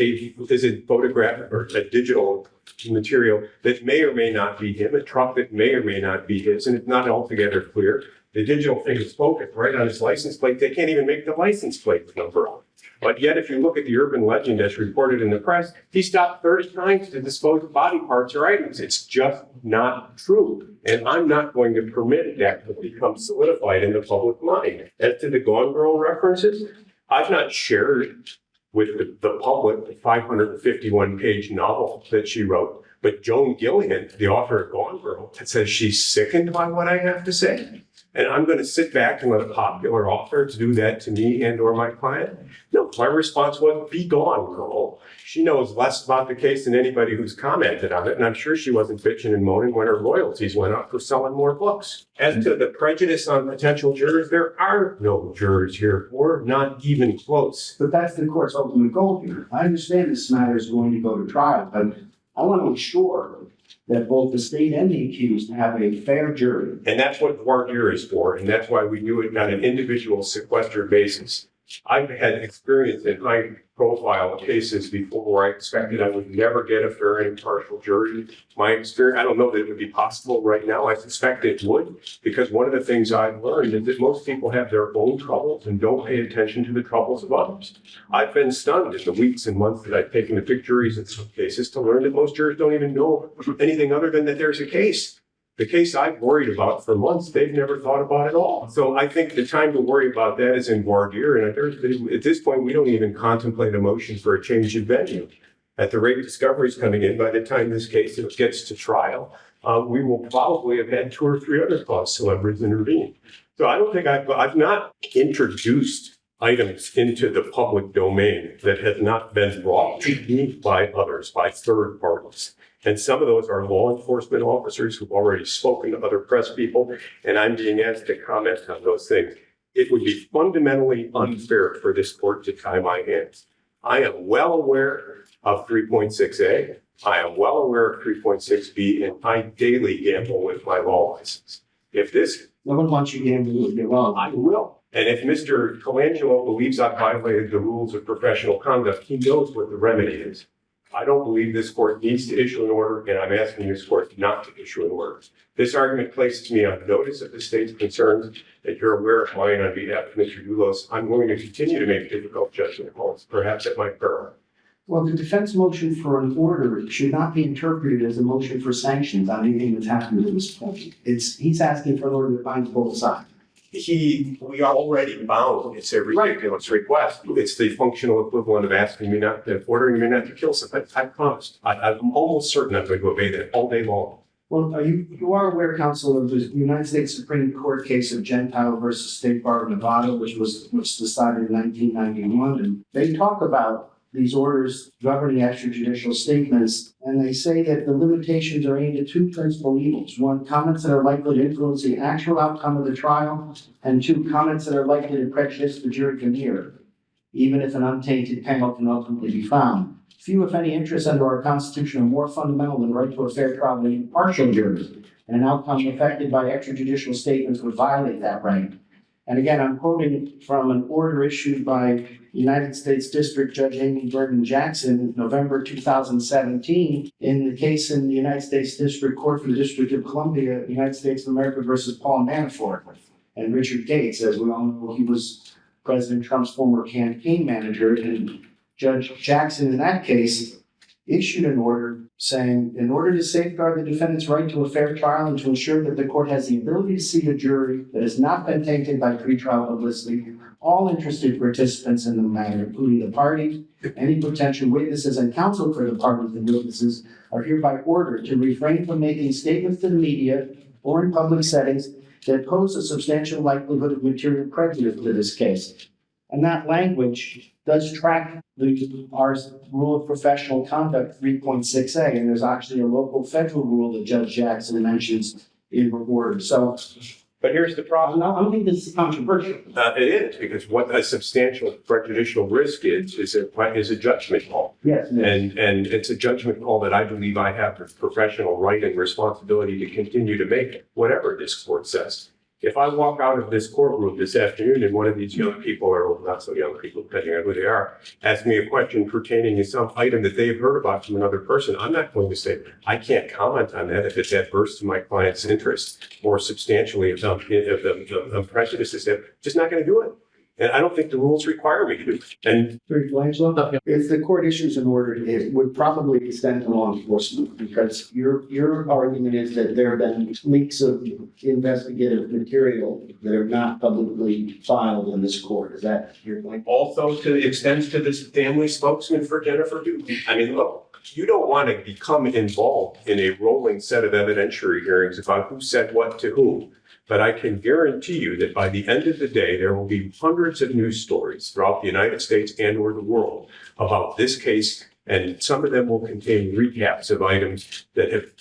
a photograph or a digital material that may or may not be him, a truck that may or may not be his, and it's not altogether clear. The digital thing is focused right on his license plate. They can't even make the license plate number on it. But yet, if you look at the urban legend as reported in the press, he stopped 30 times to dispose of body parts or items. It's just not true. And I'm not going to permit that to become solidified in the public mind. As to the Gone Girl references, I've not shared with the public the 551-page novel that she wrote. But Joan Gillian, the author of Gone Girl, says she's sickened by what I have to say. And I'm going to sit back and let a popular author do that to me and or my client? No, my response was, be gone, girl. She knows less about the case than anybody who's commented on it. And I'm sure she wasn't bitching and moaning when her royalties went up for selling more books. As to the prejudice on potential jurors, there are no jurors here, or not even close. But that's the court's ultimate goal here. I understand this matter is going to go to trial, but I want to ensure that both the state and the accused have a fair jury. And that's what voir dire is for, and that's why we do it on an individual sequestered basis. I've had experience in high-profile cases before where I expected I would never get a fair and impartial jury. My experience, I don't know that it would be possible right now. I suspect it would, because one of the things I've learned is that most people have their own troubles and don't pay attention to the troubles of others. I've been stunned in the weeks and months that I've taken to pick juries in some cases to learn that most jurors don't even know anything other than that there's a case. The case I've worried about for months, they've never thought about at all. So I think the time to worry about that is in voir dire. And at this point, we don't even contemplate a motion for a change in venue. At the rate discovery is coming in, by the time this case gets to trial, we will probably have had 2 or 3 other cause celebrities intervene. So I don't think I've not introduced items into the public domain that have not been brought to me by others, by third parties. And some of those are law enforcement officers who've already spoken to other press people, and I'm being asked to comment on those things. It would be fundamentally unfair for this court to tie my hands. I am well aware of 3.6A. I am well aware of 3.6B, and I daily gamble with my law license. If this... No one wants you gambling with your law. I will. And if Mr. Colangelo believes I've violated the rules of professional conduct, he knows what the remedy is. I don't believe this court needs to issue an order, and I'm asking this court not to issue an order. This argument places me on notice of the state's concerns, that you're aware of mine on behalf of Mr. Dulos. I'm going to continue to make difficult judgment calls, perhaps at my peril. Well, the defense motion for an order should not be interpreted as a motion for sanctions on anything that's happened at this point. He's asking for an order that binds both sides. We are already bound. It's a ridiculous request. It's the functional equivalent of ordering me not to kill somebody. I promised. I'm almost certain I'm going to obey that all day long. Well, you are aware, counsel, of the United States Supreme Court case of Gentile versus State Bar of Nevada, which decided in 1991, and they talk about these orders governing extrajudicial statements, and they say that the limitations are aimed at two principal evils. One, comments that are likely to influence the actual outcome of the trial, and two, comments that are likely to prejudice the jury can hear, even if an untainted panel can ultimately be found. Few, if any, interests under our Constitution are more fundamental than the right to a fair trial than impartial juries, and an outcome affected by extrajudicial statements would violate that right. And again, I'm quoting from an order issued by United States District Judge Amy Burton Jackson, November 2017, in the case in the United States District Court for the District of Columbia, United States of America versus Paul Manafort and Richard Gates. As we all know, he was President Trump's former campaign manager, and Judge Jackson in that case issued an order saying, in order to safeguard the defendant's right to a fair trial and to ensure that the court has the ability to seat a jury that has not been tainted by pretrial publicity, all interested participants in the matter, including the parties, any potential witnesses, and counsel for the parties and witnesses, are hereby ordered to refrain from making statements to the media or in public settings that pose a substantial likelihood of material prejudice to this case. And that language does track our rule of professional conduct 3.6a, and there's actually a local federal rule that Judge Jackson mentions in her order. So, but here's the problem. I don't think this is controversial. It is, because what a substantial prejudicial risk is a judgment call. Yes. And it's a judgment call that I believe I have the professional right and responsibility to continue to make, whatever this court says. If I walk out of this courtroom this afternoon and one of these young people, or not so young people, depending on who they are, ask me a question pertaining to some item that they've heard about from another person, I'm not going to say, I can't comment on that if it's adverse to my client's interest or substantially if I'm prejudiced. Just not going to do it. And I don't think the rules require me to do it. And if the court issues an order, it would probably extend to law enforcement, because your argument is that there have been leaks of investigative material that are not publicly filed in this court. Is that your point? also extends to this family spokesman for Jennifer Duke. I mean, look, you don't want to become involved in a rolling set of evidentiary hearings about who said what to whom. But I can guarantee you that by the end of the day, there will be hundreds of news stories throughout the United States and or the world about this case, and some of them will contain recaps of items that have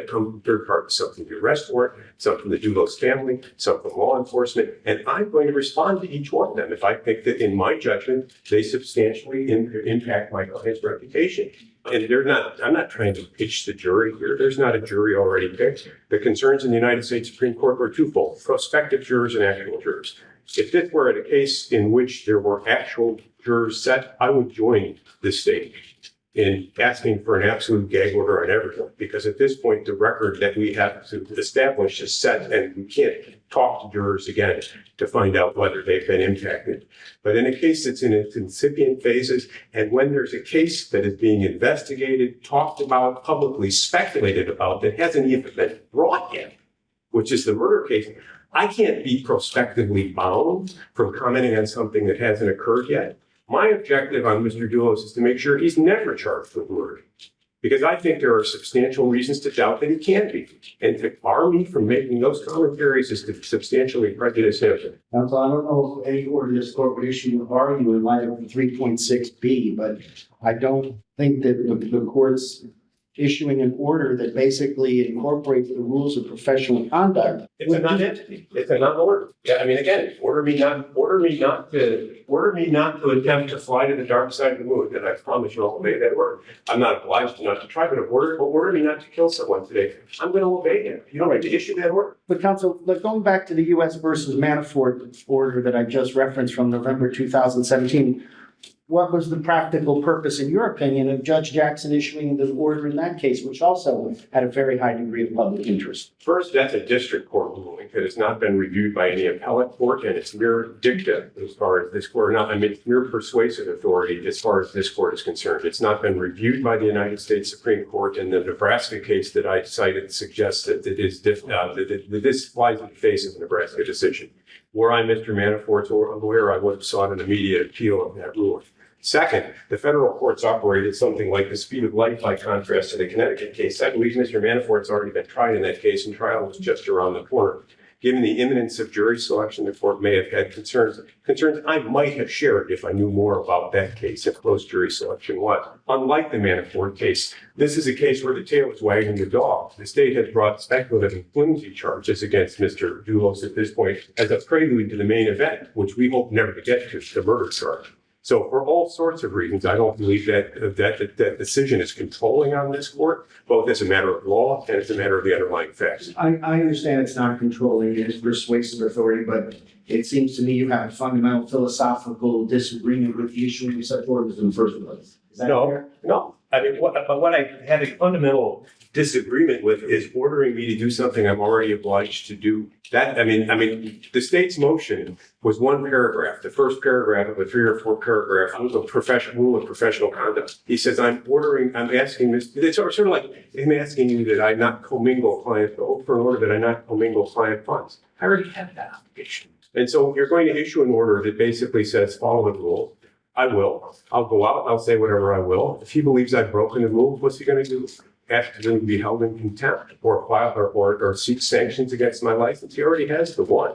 come from third parties, some from the arrest warrant, some from the Dulos family, some from law enforcement, and I'm going to respond to each one of them if I think that, in my judgment, they substantially impact my client's reputation. And I'm not trying to pitch the jury here. There's not a jury already picked. The concerns in the United States Supreme Court were twofold: prospective jurors and actual jurors. If this were a case in which there were actual jurors set, I would join this state in asking for an absolute gag order on everything, because at this point, the record that we have to establish is set, and we can't talk to jurors again to find out whether they've been impacted. But in a case that's in its incipient phases, and when there's a case that is being investigated, talked about, publicly speculated about, that hasn't even been brought yet, which is the murder case, I can't be prospectively bound from commenting on something that hasn't occurred yet. My objective on Mr. Dulos is to make sure he's never charged with murder, because I think there are substantial reasons to doubt that he can be. And to bar me from making those commentaries is to substantially prejudice him. Counsel, I don't know if any order this court would issue would bar you in light of 3.6b, but I don't think that the court's issuing an order that basically incorporates the rules of professional conduct. It's a non-entity. It's a non-order. Yeah, I mean, again, order me not to attempt to fly to the dark side of the moon, and I promise you I'll obey that order. I'm not obliged not to try, but order me not to kill someone today, I'm going to obey him. You don't have to issue that order. But counsel, going back to the U.S. versus Manafort order that I just referenced from November 2017, what was the practical purpose, in your opinion, of Judge Jackson issuing the order in that case, which also had a very high degree of public interest? First, that's a district court ruling that has not been reviewed by any appellate court, and it's mere dicta as far as this court, it's mere persuasive authority as far as this court is concerned. It's not been reviewed by the United States Supreme Court, and the Nebraska case that I cited suggests that that this flies in the face of the Nebraska decision. Were I Mr. Manafort's lawyer, I would have sought an immediate appeal of that ruling. Second, the federal courts operate at something like the speed of light by contrast to the Connecticut case. I believe Mr. Manafort's already been tried in that case, and trial was just around the corner. Given the imminence of jury selection, the court may have had concerns I might have shared if I knew more about that case if close jury selection was. Unlike the Manafort case, this is a case where the tail is wagging the dog. The state has brought speculative and flimsy charges against Mr. Dulos at this point as a prelude to the main event, which we hope never to get to, the murder charge. So for all sorts of reasons, I don't believe that decision is controlling on this court, both as a matter of law and as a matter of the underlying facts. I understand it's not controlling, it is persuasive authority, but it seems to me you have a fundamental philosophical disagreement with the issuing of such orders in the first place. Is that fair? No. I mean, what I have a fundamental disagreement with is ordering me to do something I'm already obliged to do. The state's motion was one paragraph, the first paragraph of a 3 or 4 paragraph rule of professional conduct. He says, I'm asking this, it's sort of like him asking you that I not commingle client, for an order that I not commingle client funds. I already have that obligation. And so you're going to issue an order that basically says, follow the rule. I will. I'll go out, I'll say whatever I will. If he believes I've broken the rules, what's he going to do? Ask him to be held in contempt or file or seek sanctions against my license? He already has the one.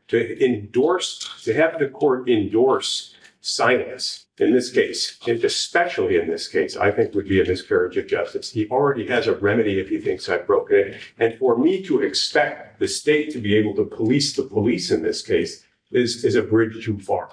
To have the court endorse silence in this case, and especially in this case, I think would be a miscarriage of justice. He already has a remedy if he thinks I've broken it. And for me to expect the state to be able to police the police in this case is a bridge too far.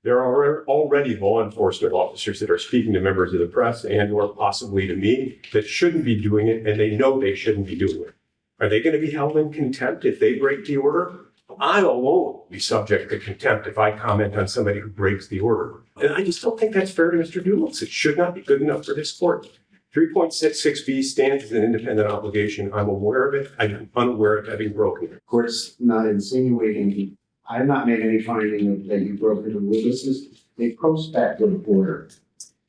There are already law enforcement officers that are speaking to members of the press and or possibly to me that shouldn't be doing it, and they know they shouldn't be doing it. Are they going to be held in contempt if they break the order? I alone will be subject to contempt if I comment on somebody who breaks the order. And I just don't think that's fair to Mr. Dulos. It should not be good enough for this court. 3.66B stands as an independent obligation. I'm aware of it. I'm unaware of having broken it. Of course, not insinuating. I have not made any finding that you've broken the rule. This is a prospective order.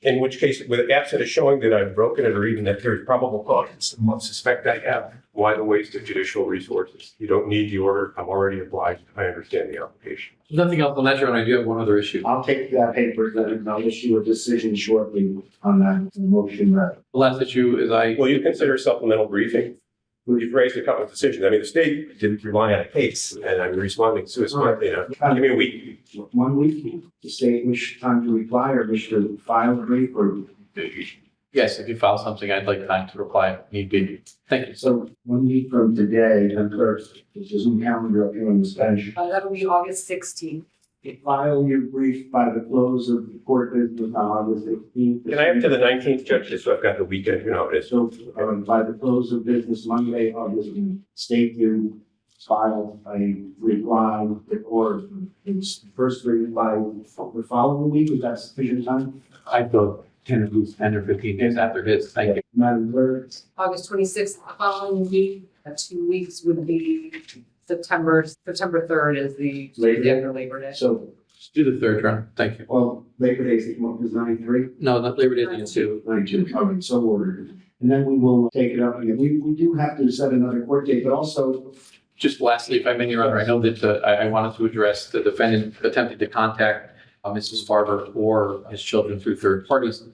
In which case, with absent of showing that I've broken it or even that there's probable cause to suspect I have, why the waste of judicial resources? You don't need the order. I'm already obliged. I understand the obligation. Nothing else on that, Your Honor. I do have one other issue. I'll take that paper then and I'll issue a decision shortly on that motion. The last issue is Will you consider supplemental briefing? You've raised a couple of decisions. I mean, the state didn't rely on a case, and I'm responding to it. Give me a week. 1 week. The state wish time to reply or wish to file a brief or? yes, if you file something, I'd like time to reply if need be. Thank you. So 1 week from today, and first, there's a Zoom calendar up here on this bench. That'll be August 16th. File your brief by the close of the court business on August 16th. Can I have to the 19th, Judge, so I've got the weekend, you know how it is. So by the close of business Monday, August, state to file a reply or its first brief by the following week. Is that sufficient time? I thought 10 or 15 days after his. Thank you. Madam Clerk. August 26th, the following week, 2 weeks would be September 3rd is the Tuesday after Labor Day. So do the 3rd, Your Honor. Thank you. Well, Labor Day is 9/3. No, not Labor Day, it's 2. 9/2. All right, so ordered. And then we will take it up again. We do have to set another court date, but also. Just lastly, if I may, Your Honor, I know that I wanted to address the defendant attempting to contact Mrs. Farber or his children through third parties.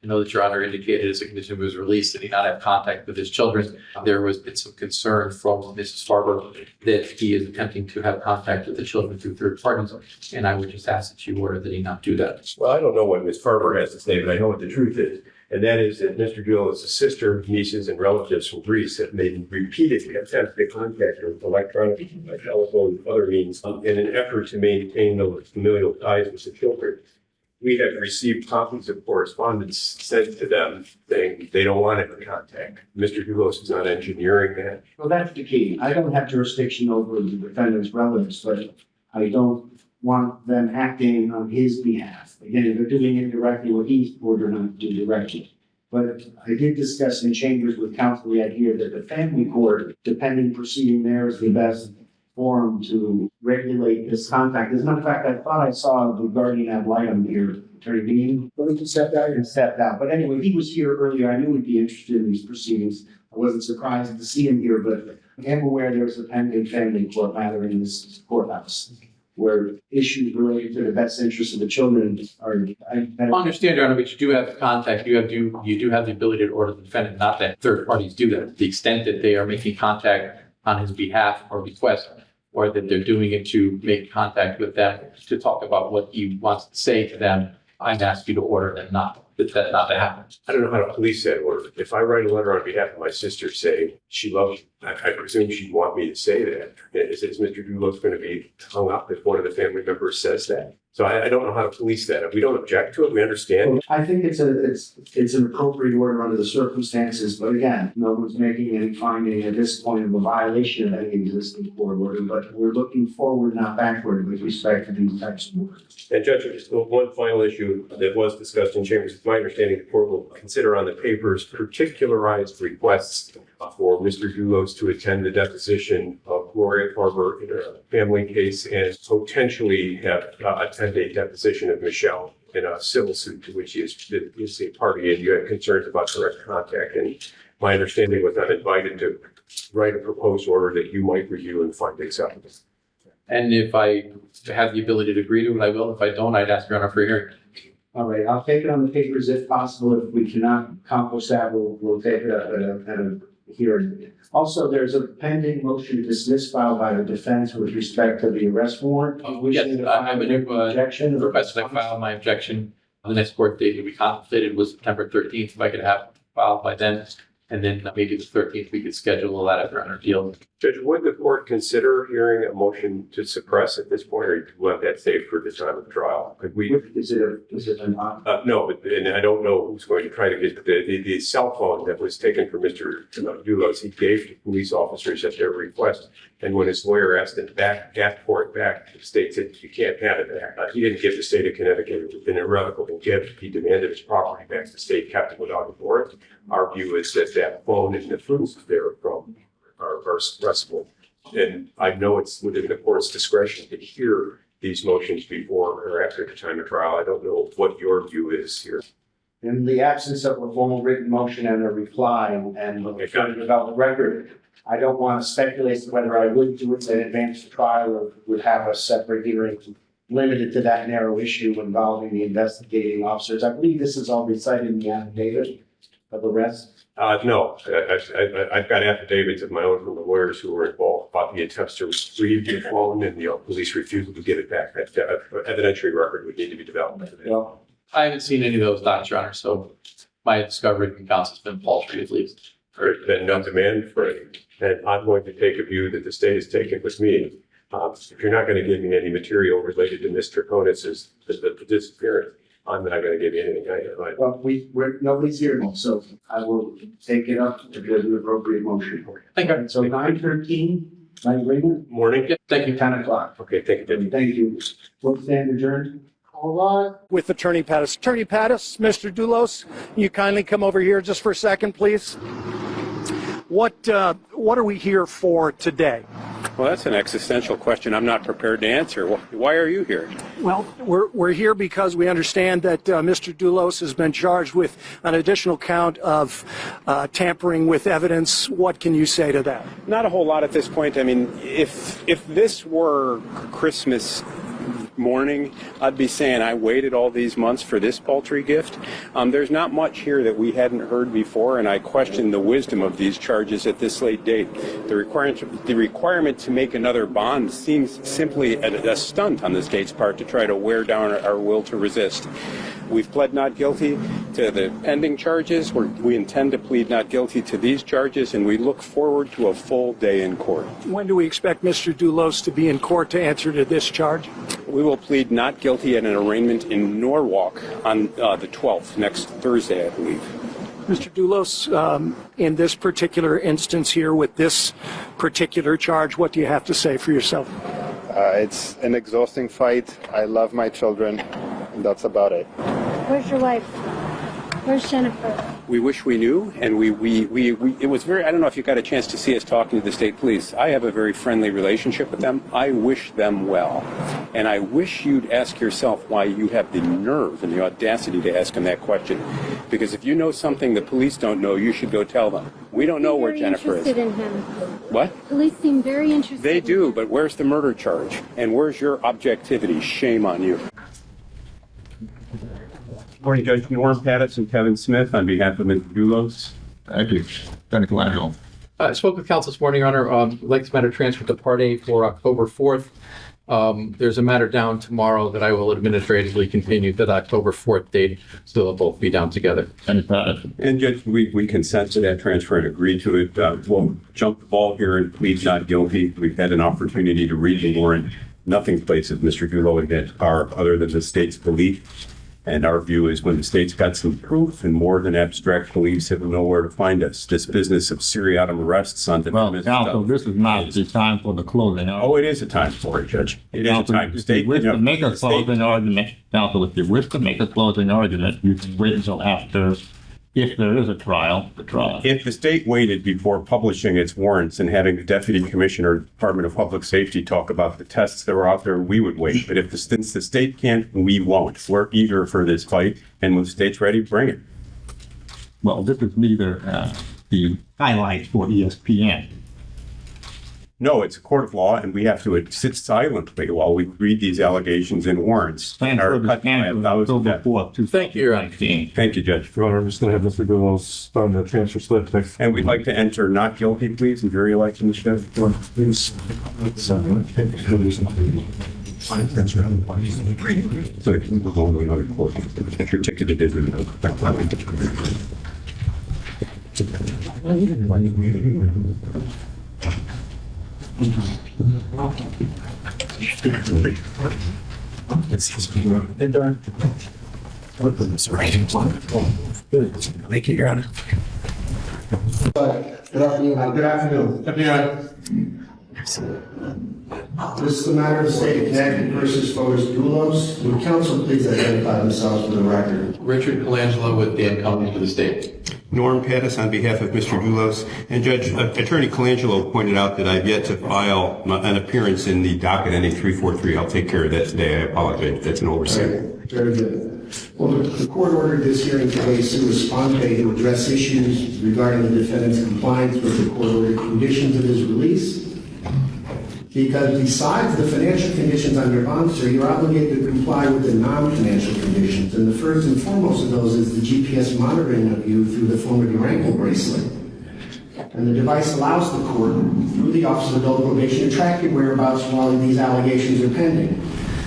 I know that Your Honor indicated as a condition of his release that he not have contact with his children. There was been some concern from Mrs. Farber that he is attempting to have contact with the children through third parties. And I would just ask that you order that he not do that. Well, I don't know what Ms. Farber has to say, but I know what the truth is. And that is that Mr. Dulos' sister, nieces, and relatives from Greece have made repeatedly attempts to contact her with electronic, by telephone, and other means in an effort to maintain those familial ties with the children. We have received copies of correspondence sent to them saying they don't want any contact. Mr. Dulos is not engineering that. Well, that's the key. I don't have jurisdiction over the defendant's relatives, but I don't want them acting on his behalf. Again, they're doing it directly what he's ordered them to do directly. But I did discuss in chambers with counsel we had here that the family court, depending proceeding there, is the best forum to regulate this contact. As a matter of fact, I thought I saw the guardian ad litem here, Attorney Bean. He stepped out. But anyway, he was here earlier. I knew he'd be interested in these proceedings. I wasn't surprised to see him here, but I am aware there's a pending family court matter in this courthouse where issues related to the best interest of the children are. I understand, Your Honor, but you do have the contact. You do have the ability to order the defendant, not that third parties do that. To the extent that they are making contact on his behalf or request, or that they're doing it to make contact with them to talk about what he wants to say to them, I'd ask you to order that not to happen. I don't know how to police that order. If I write a letter on behalf of my sister saying she loves you, I presume she'd want me to say that. Is Mr. Dulos going to be hung up if one of the family members says that? So I don't know how to police that. If we don't object to it, we understand. I think it's an appropriate order under the circumstances, but again, no one's making any finding at this point of a violation of any existing court order, but we're looking forward, not backward, with respect to these types of orders. And Judge, just one final issue that was discussed in chambers. It's my understanding the court will consider on the papers particularized requests for Mr. Dulos to attend the deposition of Gloria Farber in a family case and potentially attend a deposition of Michelle in a civil suit to which he is a party, and you had concerns about direct contact. And my understanding was I'm invited to write a proposed order that you might review and find acceptable. And if I have the ability to agree to it, I will. If I don't, I'd ask Your Honor for a hearing. All right, I'll take it on the papers if possible. If we cannot accomplish that, we'll take it at a hearing. Also, there's a pending motion to dismiss filed by the defense with respect to the arrest warrant. Yes, I have a objection. Request that I file my objection. The next court date to be contemplated was September 13th. If I could have it filed by then, and then maybe the 13th, we could schedule that after our deal. Judge, would the court consider hearing a motion to suppress at this point, or do you want that saved for the time of trial? Could we? Is it an no, but and I don't know who's going to try to get the cell phone that was taken from Mr. Dulos. He gave to police officers at their request, and when his lawyer asked for it back, the state said you can't have it back. He didn't give the state of Connecticut an irrevocable gift. He demanded his property back. The state kept it without a warrant. Our view is that phone and the fruits therefrom are suppressible. And I know it's within the court's discretion to hear these motions before or after the time of trial. I don't know what your view is here. In the absence of a formal written motion and a reply and trying to develop a record, I don't want to speculate as to whether I would do it in advance of trial or would have a separate hearing limited to that narrow issue involving the investigating officers. I believe this is all recited in the affidavit of arrest. No, I've got affidavits of my own from the lawyers who were involved about the attempts to retrieve the phone and the police refusal to give it back. That evidentiary record would need to be developed. Well, I haven't seen any of those docs, Your Honor, so my discovery from counsel has been paltry, at least. There's been no demand for it, and I'm going to take a view that the state has taken with me. If you're not going to give me any material related to Mr. Konis's the disappearance, I'm not going to give you anything. Well, nobody's here, so I will take it up if there's an appropriate motion. Thank you. So 9:13, my agreement? Morning. Yeah, thank you. 10 o'clock. Okay, thank you. Thank you. We'll stand adjourned. All right. With Attorney Pattis. Attorney Pattis, Mr. Dulos, you kindly come over here just for a second, please. What are we here for today? Well, that's an existential question I'm not prepared to answer. Why are you here? Well, we're here because we understand that Mr. Dulos has been charged with an additional count of tampering with evidence. What can you say to that? Not a whole lot at this point. I mean, if this were Christmas morning, I'd be saying I waited all these months for this paltry gift. There's not much here that we hadn't heard before, and I question the wisdom of these charges at this late date. The requirement to make another bond seems simply a stunt on the state's part to try to wear down our will to resist. We've pled not guilty to the pending charges. We intend to plead not guilty to these charges, and we look forward to a full day in court. When do we expect Mr. Dulos to be in court to answer to this charge? We will plead not guilty at an arraignment in Norwalk on the 12th, next Thursday, I believe. Mr. Dulos, in this particular instance here with this particular charge, what do you have to say for yourself? It's an exhausting fight. I love my children, and that's about it. Where's your wife? Where's Jennifer? We wish we knew, and it was very, I don't know if you got a chance to see us talking to the state police. I have a very friendly relationship with them. I wish them well. And I wish you'd ask yourself why you have the nerve and the audacity to ask them that question. Because if you know something the police don't know, you should go tell them. We don't know where Jennifer is. Interested in him. What? Police seem very interested. They do, but where's the murder charge? And where's your objectivity? Shame on you. Morning, Judge Norm Pattis and Kevin Smith on behalf of Mr. Dulos. Thank you. Attorney Colangelo. I spoke with counsel this morning, Your Honor. We'd like this matter transferred to Part A for October 4th. There's a matter down tomorrow that I will administratively continue to the October 4th date, so they'll both be down together. Attorney Pattis. And Judge, we consent to that transfer and agree to it. We'll jump the ball here and plead not guilty. We've had an opportunity to read the warrant. Nothing places Mr. Dulos in that car other than the state's belief. And our view is when the state's got some proof and more than abstract beliefs, it will know where to find us. This business of seriatim arrests on Well, counsel, this is not the time for the closing. Oh, it is a time for it, Judge. It is a time. If you wish to make a closing argument, counsel, if you wish to make a closing argument, you can wait until after, if there is a trial, the trial. If the state waited before publishing its warrants and having the Deputy Commissioner, Department of Public Safety, talk about the tests that were out there, we would wait. But since the state can't, we won't. We're eager for this fight, and when the state's ready, bring it. Well, this is neither the highlights for ESPN. No, it's a court of law, and we have to sit silently while we read these allegations and warrants. Thank you, Your Honor. Thank you, Judge. Your Honor, I'm just going to have Mr. Dulos sign the transfer slip. And we'd like to enter not guilty, please, and jury election, Judge. Please. So we'll go to another court. If you're ticketed, it is. Thank you, Your Honor. Good afternoon. This is the matter of the state of Connecticut versus Fotis Dulos. Would counsel please identify themselves for the record? Richard Colangelo with Dan Company for the state. Norm Pattis on behalf of Mr. Dulos. And Judge, Attorney Colangelo pointed out that I've yet to file an appearance in the docket ending 343. I'll take care of that today. I apologize. That's an oversight. Very good. Well, the court ordered this hearing today sua sponte to address issues regarding the defendant's compliance with the court-ordered conditions of his release. Because besides the financial conditions on your bond, sir, you're obligated to comply with the non-financial conditions. And the first and foremost of those is the GPS monitoring of you through the form of your ankle bracelet. And the device allows the court, through the Office of Adult Probation, to track your whereabouts while these allegations are pending.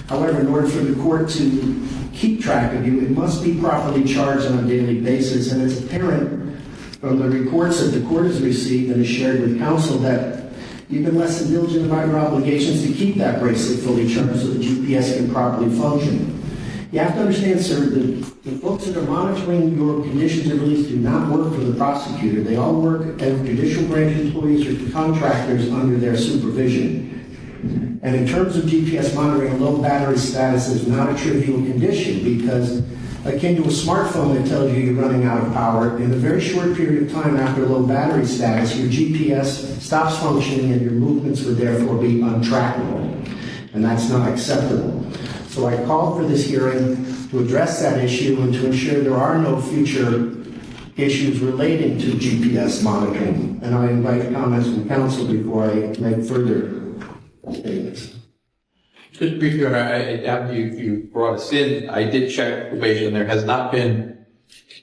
However, in order for the court to keep track of you, it must be properly charged on a daily basis. And it's apparent from the reports that the court has received and has shared with counsel that you've been less than diligent about your obligations to keep that bracelet fully charged so the GPS can properly function. You have to understand, sir, the folks that are monitoring your conditions of release do not work for the prosecutor. They all work as judicial branch employees or contractors under their supervision. And in terms of GPS monitoring, a low battery status is not a trivial condition because, akin to a smartphone that tells you you're running out of power, in a very short period of time after low battery status, your GPS stops functioning and your movements would therefore be untrackable. And that's not acceptable. So I called for this hearing to address that issue and to ensure there are no future issues relating to GPS monitoring. And I invite comments from counsel before I make further statements. Just briefly, Your Honor, after you brought us in, I did check probation. There has not been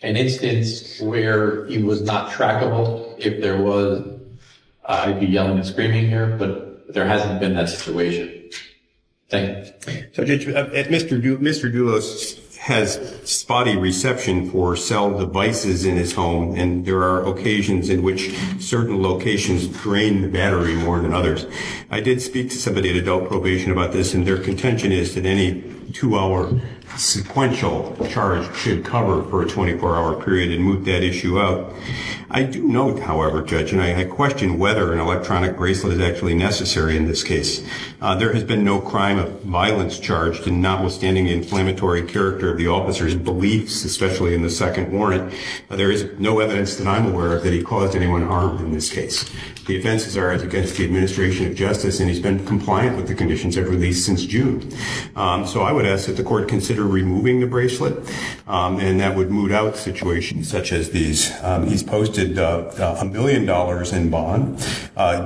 an instance where he was not trackable. If there was, I'd be yelling and screaming here, but there hasn't been that situation. Thank you. So, Judge, Mr. Dulos has spotty reception for cell devices in his home, and there are occasions in which certain locations drain the battery more than others. I did speak to somebody at adult probation about this, and their contention is that any 2-hour sequential charge should cover for a 24-hour period and moot that issue out. I do note, however, Judge, and I question whether an electronic bracelet is actually necessary in this case. There has been no crime of violence charged, and notwithstanding the inflammatory character of the officer's beliefs, especially in the second warrant, there is no evidence that I'm aware of that he caused anyone harm in this case. The offenses are against the administration of justice, and he's been compliant with the conditions of release since June. So I would ask that the court consider removing the bracelet, and that would moot out situations such as these. He's posted $1 million in bond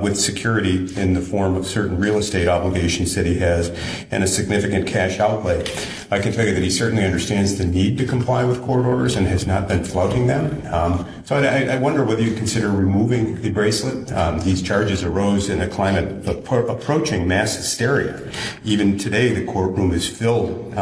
with security in the form of certain real estate obligations that he has and a significant cash outlay. I can tell you that he certainly understands the need to comply with court orders and has not been flouting them. So I wonder whether you consider removing the bracelet. These charges arose in a climate approaching mass hysteria. Even today, the courtroom is filled.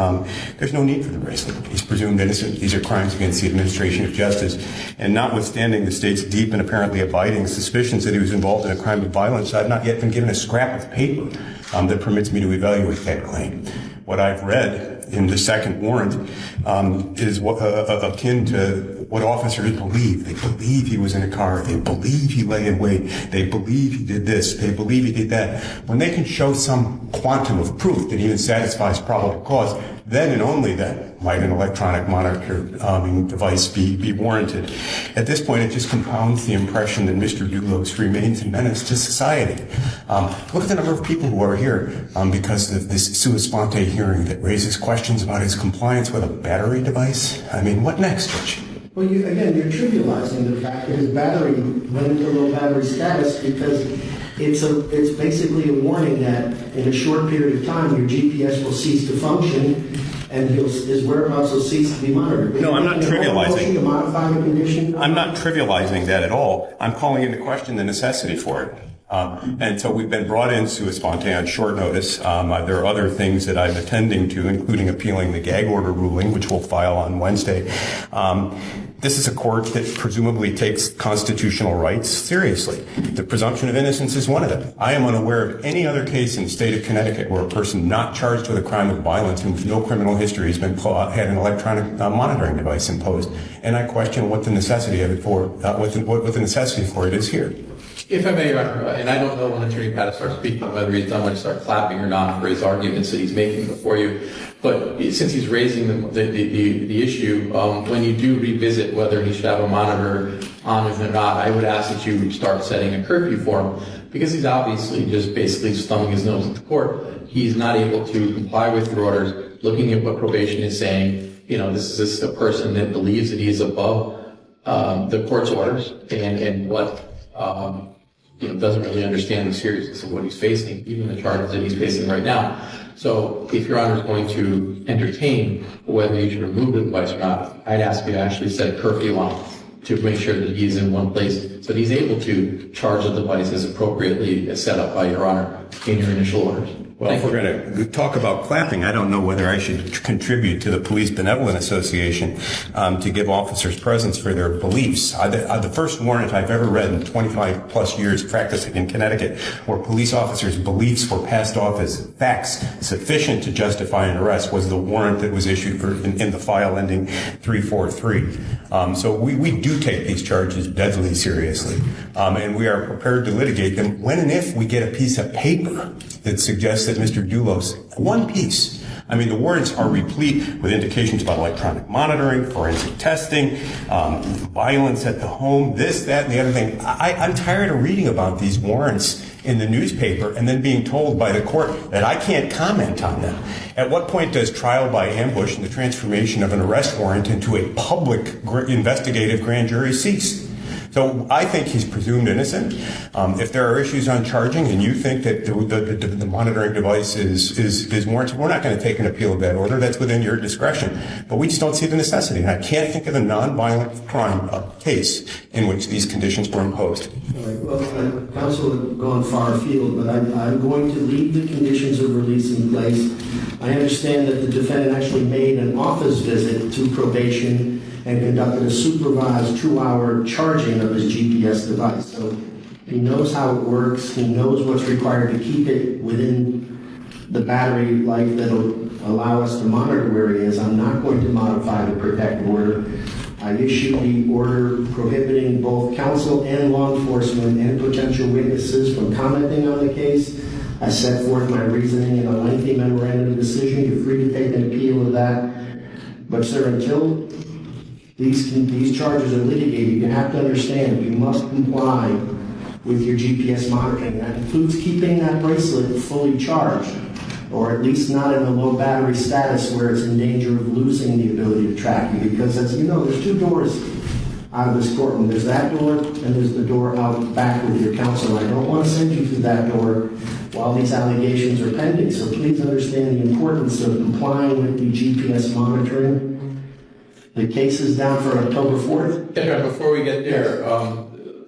There's no need for the bracelet. He's presumed innocent. These are crimes against the administration of justice. And notwithstanding the state's deep and apparently abiding suspicions that he was involved in a crime of violence, I've not yet been given a scrap of paper that permits me to evaluate that claim. What I've read in the second warrant is akin to what officers believe. They believe he was in a car. They believe he lay in wait. They believe he did this. They believe he did that. When they can show some quantum of proof that even satisfies probable cause, then and only then might an electronic monitoring device be warranted. At this point, it just compounds the impression that Mr. Dulos remains a menace to society. Look at the number of people who are here because of this sua sponte hearing that raises questions about his compliance with a battery device. I mean, what next, Judge? Well, you're trivializing the fact that his battery went into low battery status because it's basically a warning that in a short period of time your GPS will cease to function and his whereabouts will cease to be monitored. No, I'm not trivializing. To modify the condition? I'm not trivializing that at all. I'm calling into question the necessity for it. And so we've been brought in sua sponte on short notice. There are other things that I'm attending to, including appealing the gag order ruling, which we'll file on Wednesday. This is a court that presumably takes constitutional rights seriously. The presumption of innocence is one of them. I am unaware of any other case in the state of Connecticut where a person not charged with a crime of violence and with no criminal history has been had an electronic monitoring device imposed. And I question what the necessity of it for, what the necessity for it is here. If I may, and I don't know when Attorney Pattis starts speaking whether he's done when to start clapping or not for his arguments that he's making before you, but since he's raising the issue, when you do revisit whether he should have a monitor on him or not, I would ask that you start setting a curfew for him because he's obviously just basically thumbing his nose at the court. He's not able to comply with your orders, looking at what probation is saying. You know, this is a person that believes that he's above the court's orders and what doesn't really understand the seriousness of what he's facing, even the charges that he's facing right now. So if Your Honor is going to entertain whether you should remove the device or not, I'd ask you to actually set a curfew on to make sure that he's in one place so that he's able to charge the device as appropriately as set up by Your Honor in your initial orders. Well, if we're going to talk about clapping, I don't know whether I should contribute to the Police Benevolent Association to give officers presents for their beliefs. The first warrant I've ever read in 25 plus years practicing in Connecticut where police officers' beliefs were passed off as facts sufficient to justify an arrest was the warrant that was issued in the file ending 343. So we do take these charges deadly seriously, and we are prepared to litigate them when and if we get a piece of paper that suggests that Mr. Dulos, one piece. I mean, the warrants are replete with indications about electronic monitoring, forensic testing, violence at the home, this, that, and the other thing. I'm tired of reading about these warrants in the newspaper and then being told by the court that I can't comment on them. At what point does trial by ambush and the transformation of an arrest warrant into a public investigative grand jury cease? So I think he's presumed innocent. If there are issues on charging and you think that the monitoring device is warranted, we're not going to take an appeal of that order. That's within your discretion. But we just don't see the necessity. And I can't think of a nonviolent crime case in which these conditions were imposed. All right. Well, counsel have gone far afield, but I'm going to leave the conditions of release in place. I understand that the defendant actually made an office visit to probation and conducted a supervised 2-hour charging of his GPS device. So he knows how it works. He knows what's required to keep it within the battery life that'll allow us to monitor where he is, I'm not going to modify the protective order. I issued the order prohibiting both counsel and law enforcement and potential witnesses from commenting on the case. I set forth my reasoning in a lengthy memorandum of decision. You're free to take an appeal of that. But sir, until these charges are litigated, you have to understand you must comply with your GPS monitoring. That includes keeping that bracelet fully charged, or at least not in a low battery status where it's in danger of losing the ability to track you. Because as you know, there's two doors out of this courtroom. There's that door and there's the door out back with your counsel. I don't want to send you through that door while these allegations are pending. So please understand the importance of complying with the GPS monitoring. The case is down for October 4th. Yeah, before we get there,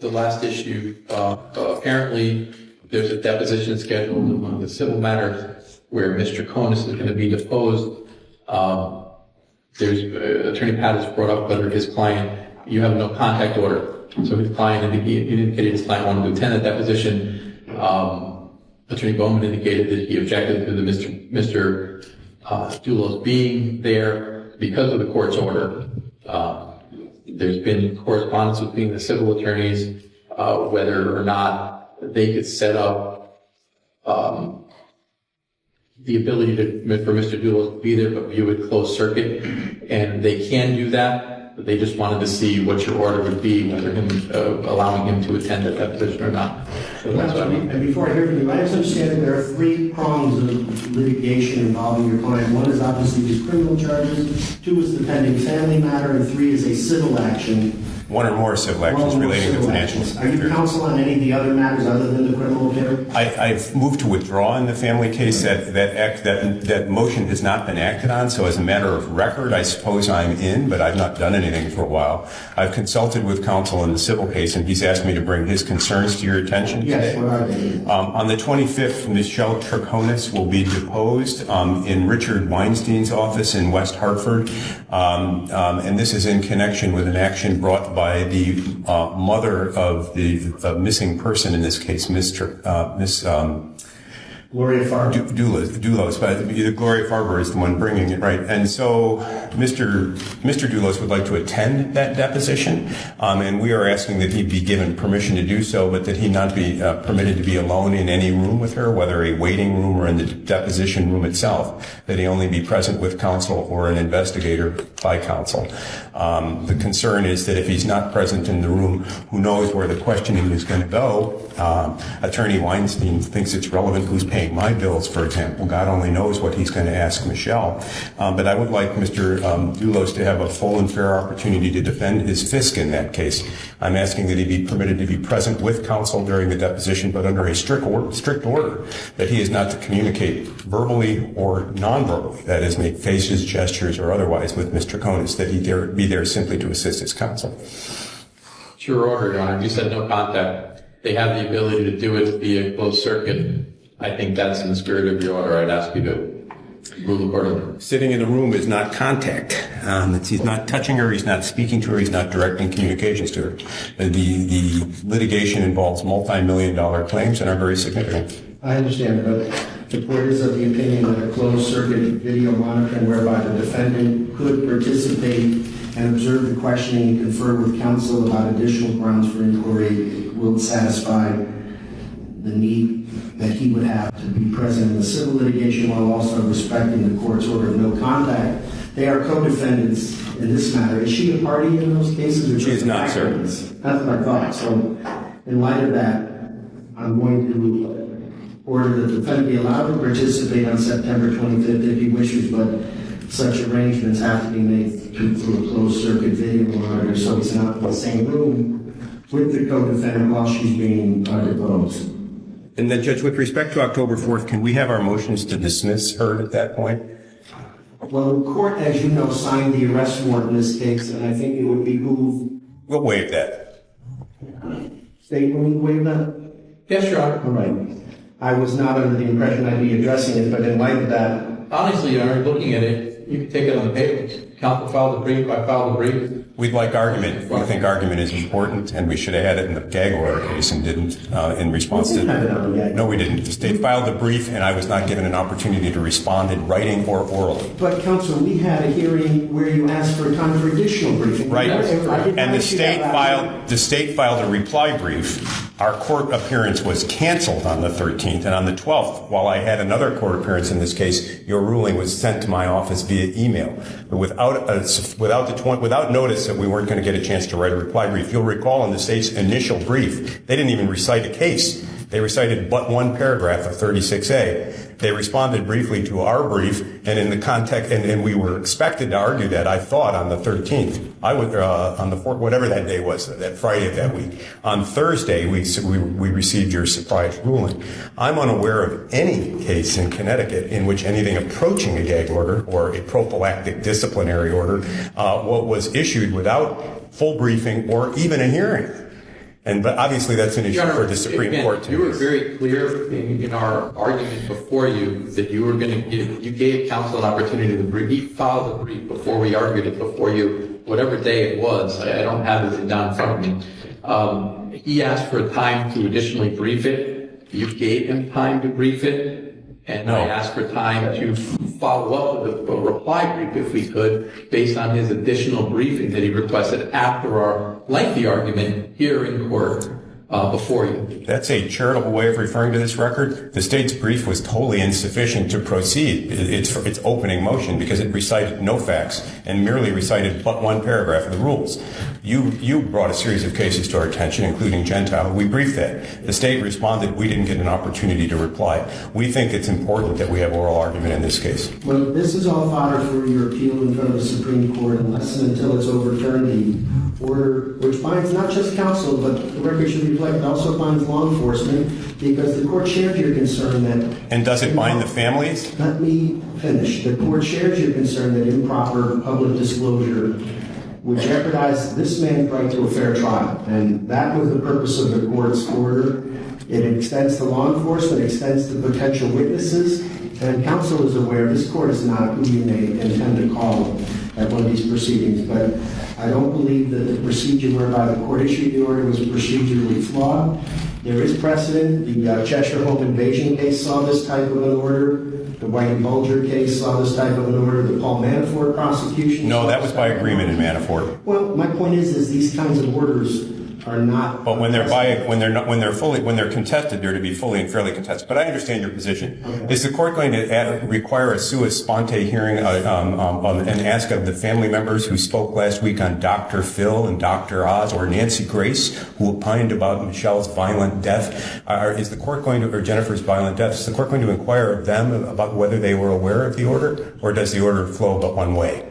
the last issue, apparently there's a deposition scheduled among the civil matters where Mr. Konis is going to be deposed. There's Attorney Pattis brought up whether his client, you have no contact order. So his client indicated his client wanted to attend that deposition. Attorney Bowman indicated that he objected to the Mr. Dulos being there because of the court's order. There's been correspondence between the civil attorneys whether or not they could set up the ability for Mr. Dulos to be there but view it closed circuit, and they can do that. But they just wanted to see what your order would be, whether allowing him to attend that deposition or not. So that's what I mean. And before I hear from you, I understand that there are three prongs of litigation involving your client. One is obviously these criminal charges, two is the pending family matter, and three is a civil action. One or more civil actions relating to financial. Are you counsel on any of the other matters other than the criminal affair? I've moved to withdraw in the family case. That motion has not been acted on, so as a matter of record, I suppose I'm in, but I've not done anything for a while. I've consulted with counsel in the civil case, and he's asked me to bring his concerns to your attention today. Yes, what are they? On the 25th, Michelle Triconis will be deposed in Richard Weinstein's office in West Hartford, and this is in connection with an action brought by the mother of the missing person in this case, Miss Gloria Farber. Dulos, but Gloria Farber is the one bringing it, right? And so Mr. Dulos would like to attend that deposition, and we are asking that he be given permission to do so, but that he not be permitted to be alone in any room with her, whether a waiting room or in the deposition room itself, that he only be present with counsel or an investigator by counsel. The concern is that if he's not present in the room, who knows where the questioning is going to go. Attorney Weinstein thinks it's relevant who's paying my bills, for example. God only knows what he's going to ask Michelle. But I would like Mr. Dulos to have a full and fair opportunity to defend his fisc in that case. I'm asking that he be permitted to be present with counsel during the deposition, but under a strict order that he is not to communicate verbally or non-verbally, that is, make faces, gestures, or otherwise with Mr. Konis, that he be there simply to assist his counsel. It's your order, Your Honor. You said no contact. They have the ability to do it via closed circuit. I think that's in the spirit of your order. I'd ask you to rule accordingly. Sitting in a room is not contact. He's not touching her. He's not speaking to her. He's not directing communications to her. The litigation involves multi-million-dollar claims and are very significant. I understand, but the court is of the opinion that a closed-circuit video monitoring whereby the defendant could participate and observe the questioning and confer with counsel about additional grounds for inquiry will satisfy the need that he would have to be present in the civil litigation while also respecting the court's order of no contact. They are co-defendants in this matter. Is she a party in those cases? Or she is not, sir. That's what I thought. So in light of that, I'm going to order that the defendant be allowed to participate on September 25th if he wishes, but such arrangements have to be made through a closed-circuit video monitor so he's not in the same room with the co-defendant while she's being deposed. And then, Judge, with respect to October 4th, can we have our motions to dismiss heard at that point? Well, the court, as you know, signed the arrest warrant in this case, and I think it would behoove... We'll waive that. State, will you waive that? Yes, Your Honor. All right. I was not under the impression I'd be addressing it, but in light of that... Honestly, Your Honor, looking at it, you can take it on the paper. Counsel filed a brief, I filed a brief. We'd like argument. We think argument is important, and we should have had it in the gag order case and didn't in response to. No, we didn't. The state filed a brief, and I was not given an opportunity to respond in writing or orally. But counsel, we had a hearing where you asked for time for additional briefing. Right. And the state filed a reply brief. Our court appearance was canceled on the 13th, and on the 12th, while I had another court appearance in this case, your ruling was sent to my office via email. But without notice that we weren't going to get a chance to write a reply brief. You'll recall in the state's initial brief, they didn't even recite a case. They recited but one paragraph of 36A. They responded briefly to our brief, and in the context, and we were expected to argue that, I thought, on the 13th. I would, on the 4th, whatever that day was, that Friday of that week. On Thursday, we received your surprise ruling. I'm unaware of any case in Connecticut in which anything approaching a gag order or a prophylactic disciplinary order was issued without full briefing or even a hearing. But obviously that's an issue for the Supreme Court to. You were very clear in our argument before you that you were going to you gave counsel an opportunity to brief. He filed a brief before we argued it before you, whatever day it was. I don't have it down in front of me. He asked for time to additionally brief it. You gave him time to brief it. And I asked for time to follow up with a reply brief, if we could, based on his additional briefing that he requested after our lengthy argument here in court before you. That's a charitable way of referring to this record. The state's brief was totally insufficient to proceed its opening motion because it recited no facts and merely recited but one paragraph of the rules. You brought a series of cases to our attention, including Gentile. We briefed that. The state responded. We didn't get an opportunity to reply. We think it's important that we have oral argument in this case. Well, this is all fodder for your appeal in front of the Supreme Court unless and until it's overturned. The order, which binds not just counsel, but the record should reflect, also binds law enforcement, because the court shared your concern that... And does it bind the families? Let me finish. The court shares your concern that improper public disclosure would jeopardize this man's right to a fair trial. And that was the purpose of the court's order. It extends to law enforcement, extends to potential witnesses, and counsel is aware this court is not who you may intend to call at one of these proceedings. But I don't believe that the procedure whereby the court issued the order was procedurally flawed. There is precedent. The Cheshire Home Invasion case saw this type of an order. The White and Bulger case saw this type of an order. The Paul Manafort prosecution. No, that was by agreement in Manafort. Well, my point is these kinds of orders are not. But when they're contested, they're to be fully and fairly contested. But I understand your position. Okay. Is the court going to require a sua sponte hearing and ask of the family members who spoke last week on Dr. Phil and Dr. Oz or Nancy Grace, who opined about Michelle's violent death? Is the court going to, or Jennifer's violent death, is the court going to inquire of them about whether they were aware of the order, or does the order flow but one way?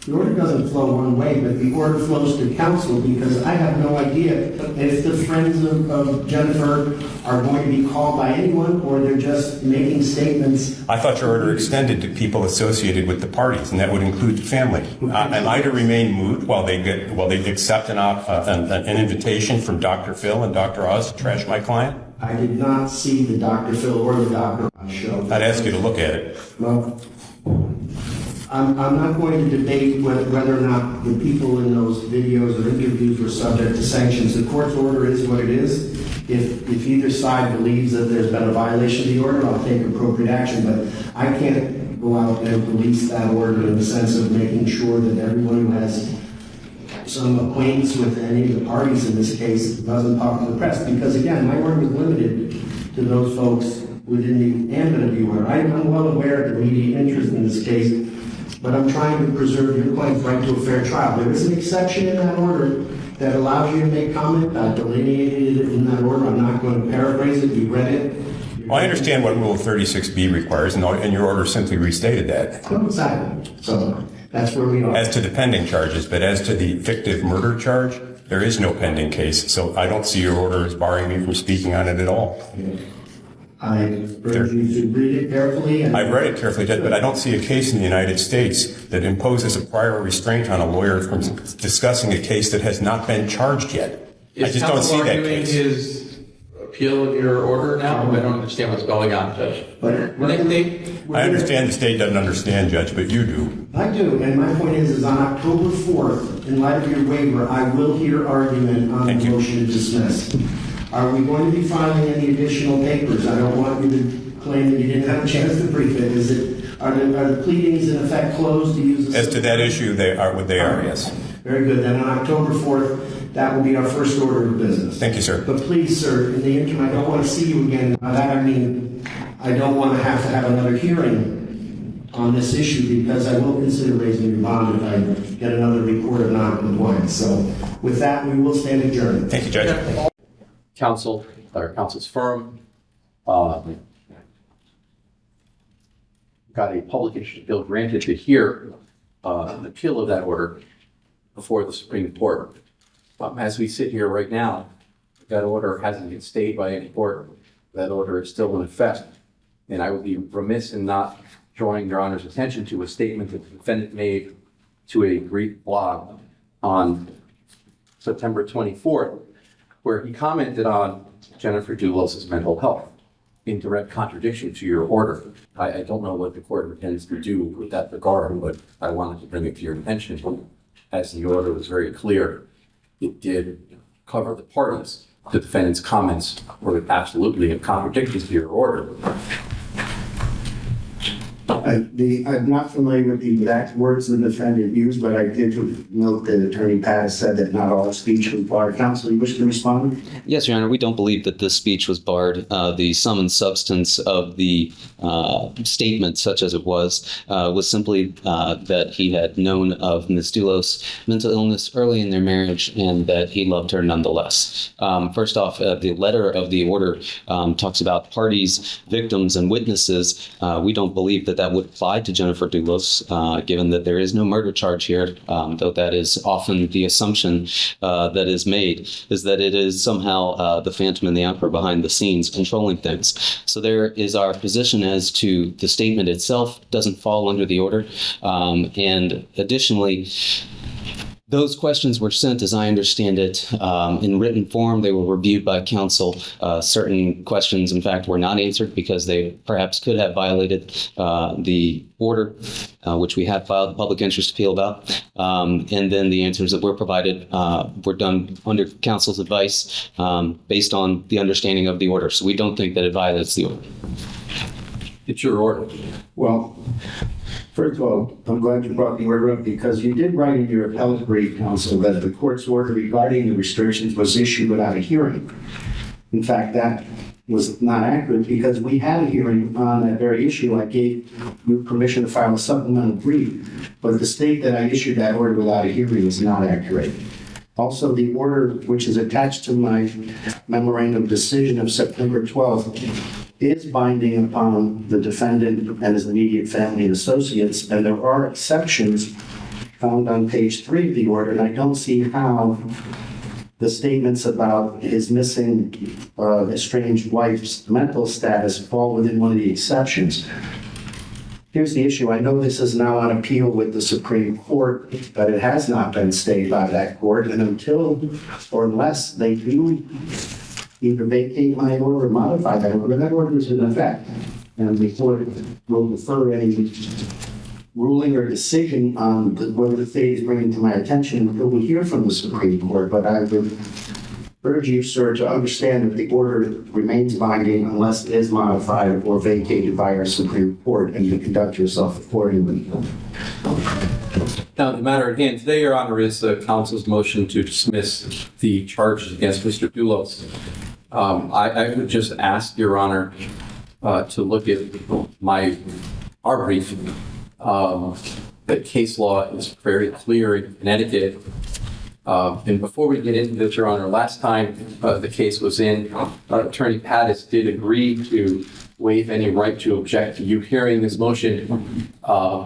The order doesn't flow one way, but the order flows to counsel because I have no idea if the friends of Jennifer are going to be called by anyone or they're just making statements. I thought your order extended to people associated with the parties, and that would include the family. Am I to remain mute while they accept an invitation from Dr. Phil and Dr. Oz to trash my client? I did not see the Dr. Phil or the Dr. Oz show. I'd ask you to look at it. Well, I'm not going to debate whether or not the people in those videos or interviews were subject to sanctions. The court's order is what it is. If either side believes that there's been a violation of the order, I'll take appropriate action. But I can't go out and police that order in the sense of making sure that everyone who has some acquaintance with any of the parties in this case doesn't talk to the press. Because again, my work is limited to those folks within the ambit of the order. I'm well aware of the media interest in this case, but I'm trying to preserve your client's right to a fair trial. There is an exception in that order that allows you to make comment. I delineated it in that order. I'm not going to paraphrase it. You read it. Well, I understand what Rule 36B requires, and your order simply restated that. Exactly. So that's where we are. As to the pending charges, but as to the fictive murder charge, there is no pending case, so I don't see your order as barring me from speaking on it at all. I urge you to read it carefully. I've read it carefully, but I don't see a case in the United States that imposes a prior restraint on a lawyer from discussing a case that has not been charged yet. I just don't see that case. His appeal of your order now? I don't understand what's going on, Judge. But Next date? I understand the state doesn't understand, Judge, but you do. I do, and my point is on October 4th, in light of your waiver, I will hear argument on the motion to dismiss. Are we going to be filing any additional papers? I don't want you to claim that you didn't have a chance to brief it. Are the pleadings in effect closed to use? As to that issue, they are what they are, yes. Very good. Then on October 4th, that will be our first order of business. Thank you, sir. But please, sir, in the interim, I don't want to see you again. By that I mean, I don't want to have another hearing on this issue because I will consider raising your bond if I get another report of non-compliance. So with that, we will stand adjourned. Thank you, Judge. Counsel's firm, got a public interest appeal granted to hear an appeal of that order before the Supreme Court. As we sit here right now, that order hasn't been stayed by any court. That order is still in effect. And I would be remiss in not drawing Your Honor's attention to a statement that the defendant made to a Greek blog on September 24th, where he commented on Jennifer Dulos' mental health in direct contradiction to your order. I don't know what the court intends to do with that regard, but I wanted to bring it to your attention. As the order was very clear, it did cover the parties. The defendant's comments were absolutely in contradiction to your order. I'm not familiar with the exact words the defendant used, but I did note that Attorney Pattis said that not all speech was barred. Counsel, you wish to respond? Yes, Your Honor, we don't believe that this speech was barred. The sum and substance of the statement, such as it was simply that he had known of Ms. Dulos' mental illness early in their marriage and that he loved her nonetheless. First off, the letter of the order talks about parties, victims, and witnesses. We don't believe that would apply to Jennifer Dulos, given that there is no murder charge here, though that is often the assumption that is made, is that it is somehow the Phantom and the Opera behind the scenes controlling things. So there is our position as to the statement itself doesn't fall under the order. And additionally, those questions were sent, as I understand it, in written form. They were reviewed by counsel. Certain questions, in fact, were not answered because they perhaps could have violated the order, which we had filed a public interest appeal about. And then the answers that were provided were done under counsel's advice based on the understanding of the order. So we don't think that it violates the order. It's your order. Well, first of all, I'm glad you brought the order up because you did write in your appellate brief, counsel, that the court's order regarding the restrictions was issued without a hearing. In fact, that was not accurate because we had a hearing on that very issue. I gave you permission to file a supplemental brief, but the state that I issued that order without a hearing is not accurate. Also, the order, which is attached to my memorandum decision of September 12th, is binding upon the defendant and his immediate family and associates, and there are exceptions found on page 3 of the order, and I don't see how the statements about his missing estranged wife's mental status fall within one of the exceptions. Here's the issue. I know this is now on appeal with the Supreme Court, but it has not been stayed by that court, and until or unless they do either vacate my order or modify that order is in effect. And the court will defer any ruling or decision on whether the state is bringing to my attention until we hear from the Supreme Court. But I would urge you, sir, to understand that the order remains binding unless it is modified or vacated by our Supreme Court, and you conduct yourself accordingly. Now, the matter at hand today, Your Honor, is the counsel's motion to dismiss the charges against Mr. Dulos. I would just ask, Your Honor, to look at our brief. The case law is very clear in Connecticut. And before we get into this, Your Honor, last time the case was in, Attorney Pattis did agree to waive any right to object to you hearing this motion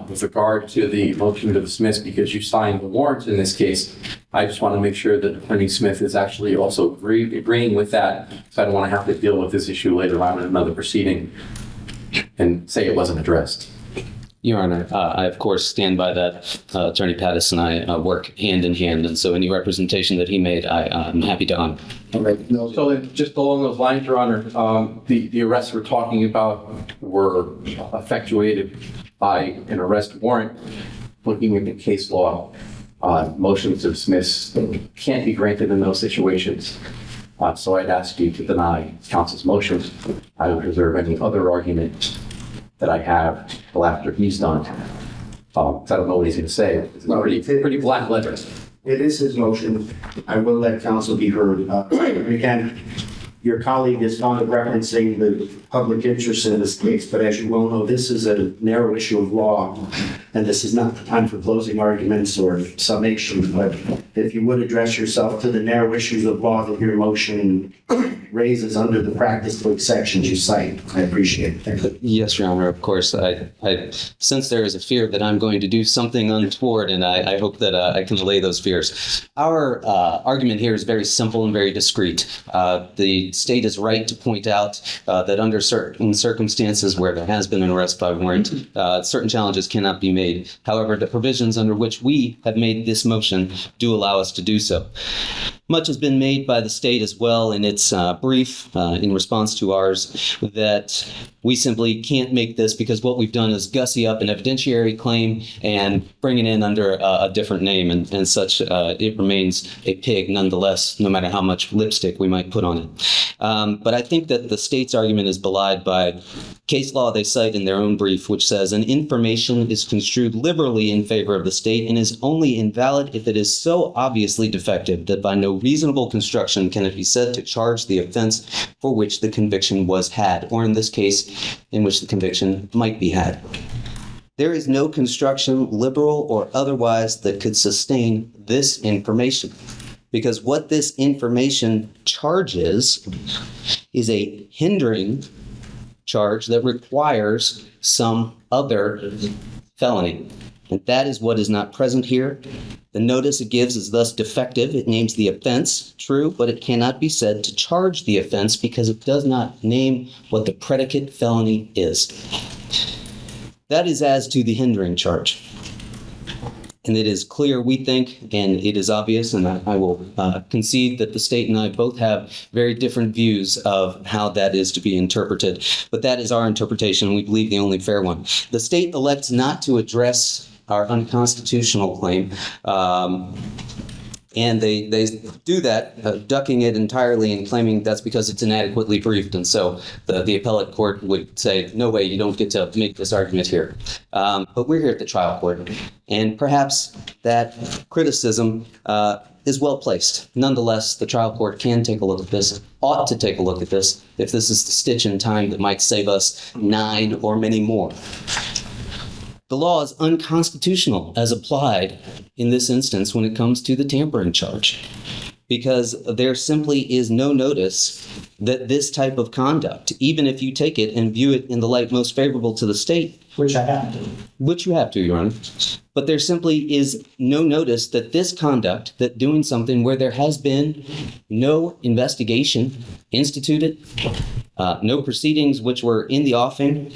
with regard to the motion to dismiss because you signed the warrant in this case. I just want to make sure that Attorney Smith is actually also agreeing with that, so I don't want to have to deal with this issue later on in another proceeding and say it wasn't addressed. Your Honor, I of course stand by that. Attorney Pattis and I work hand in hand, and so any representation that he made, I'm happy to honor. So just along those lines, Your Honor, the arrests we're talking about were effectuated by an arrest warrant. Looking at the case law, motions to dismiss can't be granted in those situations. So I'd ask you to deny counsel's motion. I would reserve any other argument that I have till after he's done. I don't know what he's going to say. It's pretty black letters. It is his motion. I will let counsel be heard. Again, your colleague is not referencing the public interest in this case, but as you well know, this is a narrow issue of law, and this is not the time for closing arguments or summation. But if you would address yourself to the narrow issues of law that your motion raises under the practice book sections you cite, I appreciate it. Thank you. Yes, Your Honor, of course. I sense there is a fear that I'm going to do something untoward, and I hope that I can allay those fears. Our argument here is very simple and very discreet. The state is right to point out that under certain circumstances where there has been an arrest by warrant, certain challenges cannot be made. However, the provisions under which we have made this motion do allow us to do so. Much has been made by the state as well in its brief in response to ours that we simply can't make this because what we've done is gussy up an evidentiary claim and bring it in under a different name and such. It remains a pig nonetheless, no matter how much lipstick we might put on it. But I think that the state's argument is belied by case law they cite in their own brief, which says an information is construed liberally in favor of the state and is only invalid if it is so obviously defective that by no reasonable construction can it be said to charge the offense for which the conviction was had, or in this case, in which the conviction might be had. There is no construction, liberal or otherwise, that could sustain this information, because what this information charges is a hindering charge that requires some other felony. And that is what is not present here. The notice it gives is thus defective. It names the offense, true, but it cannot be said to charge the offense because it does not name what the predicate felony is. That is as to the hindering charge. And it is clear, we think, and it is obvious, and I will concede that the state and I both have very different views of how that is to be interpreted. But that is our interpretation, and we believe the only fair one. The state elects not to address our unconstitutional claim, and they do that, ducking it entirely and claiming that's because it's inadequately briefed. And so the appellate court would say, no way, you don't get to make this argument here. But we're here at the trial court, and perhaps that criticism is well placed. Nonetheless, the trial court can take a look at this, ought to take a look at this, if this is the stitch in time that might save us 9 or many more. The law is unconstitutional as applied in this instance when it comes to the tampering charge, because there simply is no notice that this type of conduct, even if you take it and view it in the light most favorable to the state, Which I have to. which you have to, Your Honor, but there simply is no notice that this conduct, that doing something where there has been no investigation instituted, no proceedings which were in the offing,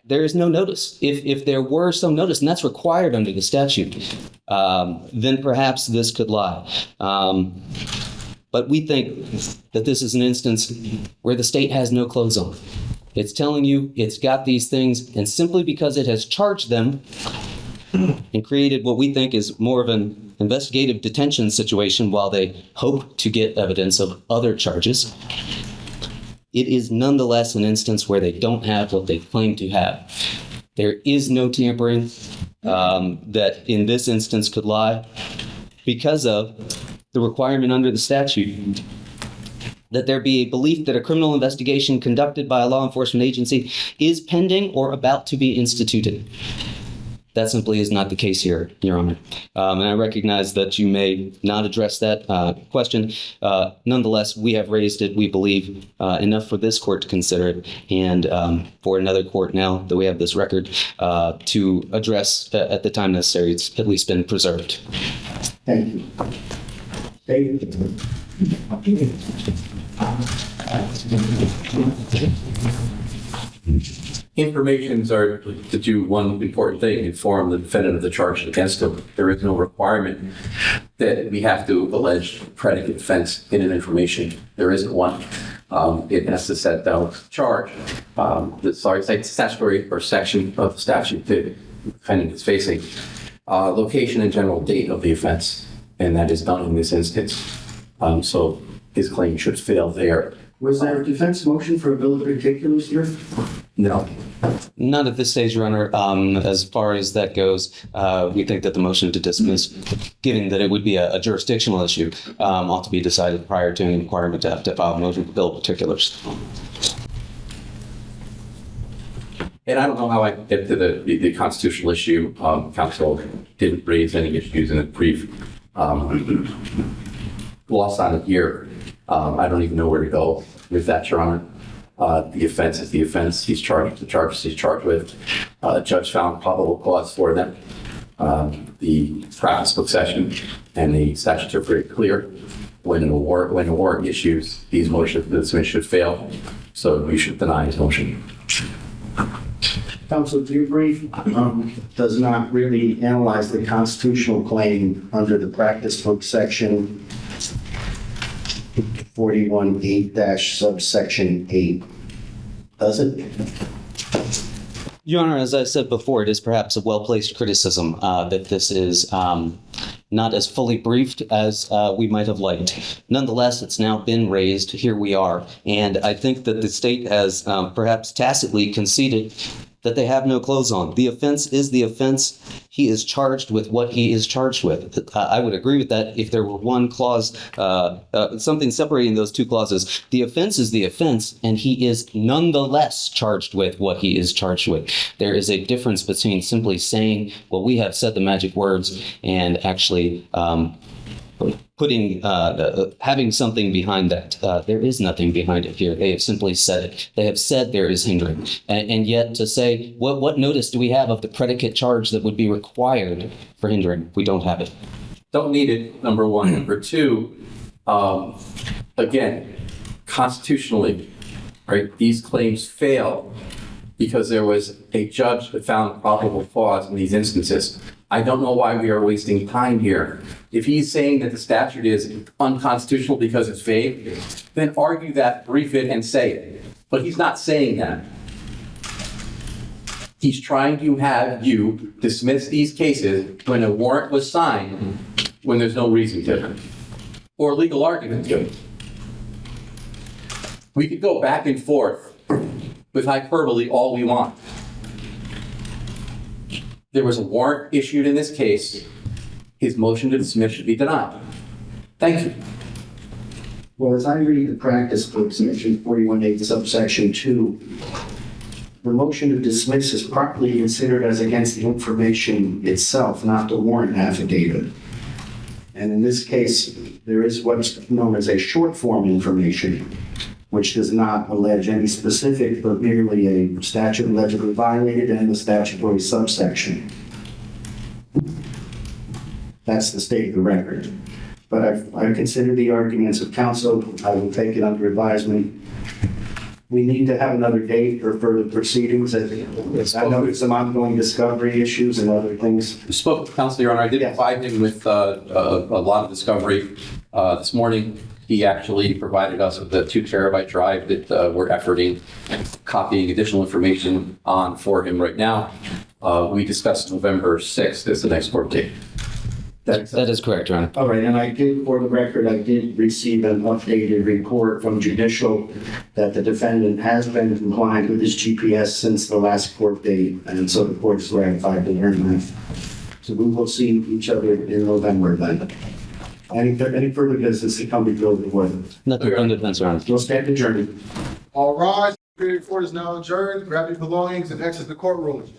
there is no notice. If there were some notice, and that's required under the statute, then perhaps this could lie. But we think that this is an instance where the state has no clothes on. It's telling you it's got these things, and simply because it has charged them and created what we think is more of an investigative detention situation while they hope to get evidence of other charges, it is nonetheless an instance where they don't have what they claim to have. There is no tampering that in this instance could lie because of the requirement under the statute that there be a belief that a criminal investigation conducted by a law enforcement agency is pending or about to be instituted. That simply is not the case here, Your Honor. And I recognize that you may not address that question. Nonetheless, we have raised it, we believe, enough for this court to consider it, and for another court now that we have this record to address at the time necessary. It's at least been preserved. Thank you. David. Informations are to do one important thing, inform the defendant of the charge against him. There is no requirement that we have to allege predicate offense in an information. There isn't one. It has to set down charge. Cite statutory or section of the statute that the defendant is facing, location and general date of the offense, and that is done in this instance. So his claim should fail there. Was there a defense motion for a bill of particulars here? No. Not at this stage, Your Honor. As far as that goes, we think that the motion to dismiss, given that it would be a jurisdictional issue, ought to be decided prior to any requirement to have to file a motion for bill of particulars. And I don't know how I get to the constitutional issue. Counsel didn't raise any issues in the brief. Lost on it here. I don't even know where to go with that, Your Honor. The offense is the offense. He's charged, the charges he's charged with. The judge found probable cause for them. The practice book session and the statutes are very clear. When a warrant issues, these motions to dismiss should fail. So we should deny his motion. Counsel, your brief does not really analyze the constitutional claim under the practice book section 41(8) (8), does it? Your Honor, as I said before, it is perhaps a well-placed criticism that this is not as fully briefed as we might have liked. Nonetheless, it's now been raised. Here we are. And I think that the state has perhaps tacitly conceded that they have no clothes on. The offense is the offense. He is charged with what he is charged with. I would agree with that if there were one clause, something separating those two clauses. The offense is the offense, and he is nonetheless charged with what he is charged with. There is a difference between simply saying, well, we have said the magic words, and actually putting having something behind that. There is nothing behind it here. They have simply said it. They have said there is hindering, and yet to say what notice do we have of the predicate charge that would be required for hindering? We don't have it. Don't need it, number one. Number two, again, constitutionally, right? These claims fail because there was a judge that found probable cause in these instances. I don't know why we are wasting time here. If he's saying that the statute is unconstitutional because it's vague, then argue that, brief it, and say it. But he's not saying that. He's trying to have you dismiss these cases when a warrant was signed, when there's no reason to, or legal argument to. We could go back and forth with hyperbole all we want. There was a warrant issued in this case. His motion to dismiss should be denied. Thank you. Well, as I read the practice book, section 41(8) subsection 2, the motion to dismiss is properly considered as against the information itself, not the warrant affidavit. And in this case, there is what's known as a short form information, which does not allege any specific, but merely a statute allegedly violated and the statutory subsection. That's the state of the record. But I consider the arguments of counsel. I will take it under advisement. We need to have another date for further proceedings. I know there's some ongoing discovery issues and other things. I spoke with counsel, Your Honor. I did provide him with a lot of discovery this morning. He actually provided us with the 2 terabyte drive that we're efforting copying additional information on for him right now. We discussed November 6th as the next court date. That is correct, Your Honor. All right, and I did, for the record, I did receive an updated report from judicial that the defendant has been compliant with his GPS since the last court date, and so the court is ratified to learn that. So we will see each other in November then. Any further business to come before the board? Nothing on defense, Your Honor. We'll stand adjourned. All rise. The court is now adjourned. Grab your belongings and exit the courtroom.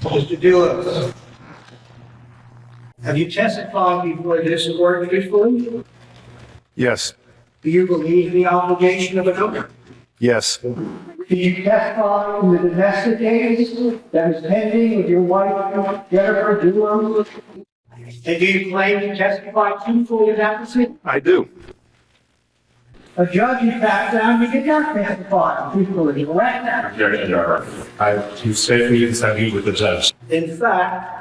Mr. Dulos, have you testified before this court before? Yes. Do you believe the obligation of an oath? Yes. Did you testify in the domestic case that was pending with your wife, Jennifer Dulos? And do you claim to testify truthfully in that proceeding? I do. A judge, in fact, found you did not testify truthfully, correct? I respectfully disagree with the judge. In fact,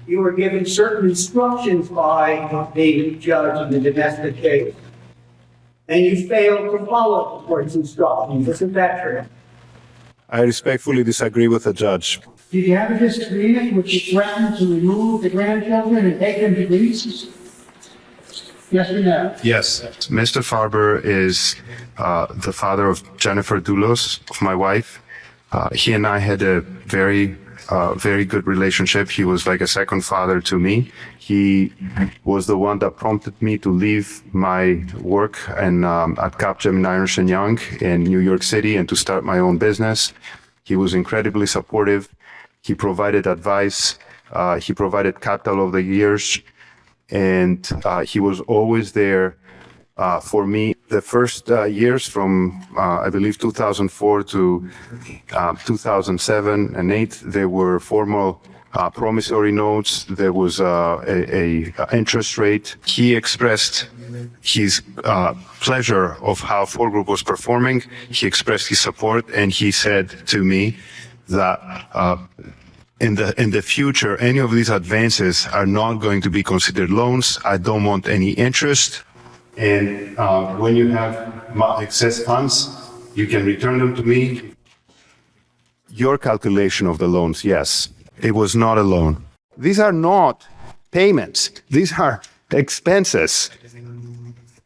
you were given certain instructions by the judge in the domestic case, and you failed to follow the court's instructions. Isn't that true? I respectfully disagree with the judge. Did you have a disagreement which you threatened to remove the grandchildren and take them to Greece? Yes or no? Yes. Mr. Farber is the father of Jennifer Dulos, of my wife. He and I had a very good relationship. He was like a second father to me. He was the one that prompted me to leave my work and at Capgemini Ernst & Young in New York City and to start my own business. He was incredibly supportive. He provided advice. He provided capital over the years. And he was always there for me. The first years from, I believe, 2004 to 2007 and 8, there were formal promissory notes. There was a interest rate. He expressed his pleasure of how Ford Group was performing. He expressed his support, and he said to me that in the future, any of these advances are not going to be considered loans. I don't want any interest. And when you have excess funds, you can return them to me. Your calculation of the loans, yes, it was not a loan. These are not payments. These are expenses.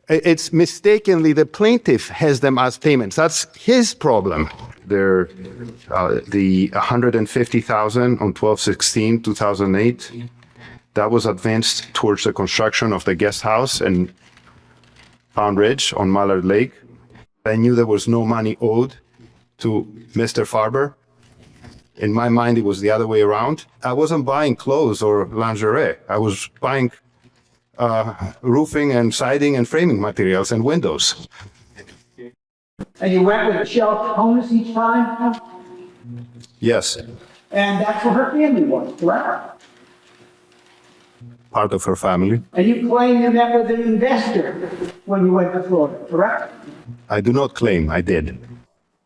It's mistakenly the plaintiff has them as payments. That's his problem. They're the $150,000 on 12/16/2008. That was advanced towards the construction of the guest house in Pound Ridge on Mallard Lake. I knew there was no money owed to Mr. Farber. In my mind, it was the other way around. I wasn't buying clothes or lingerie. I was buying roofing and siding and framing materials and windows. And you went with a shelf bonus each time? Yes, And that's where her family was, correct? part of her family. And you claim you met with an investor when you went to Florida, correct? I do not claim I did.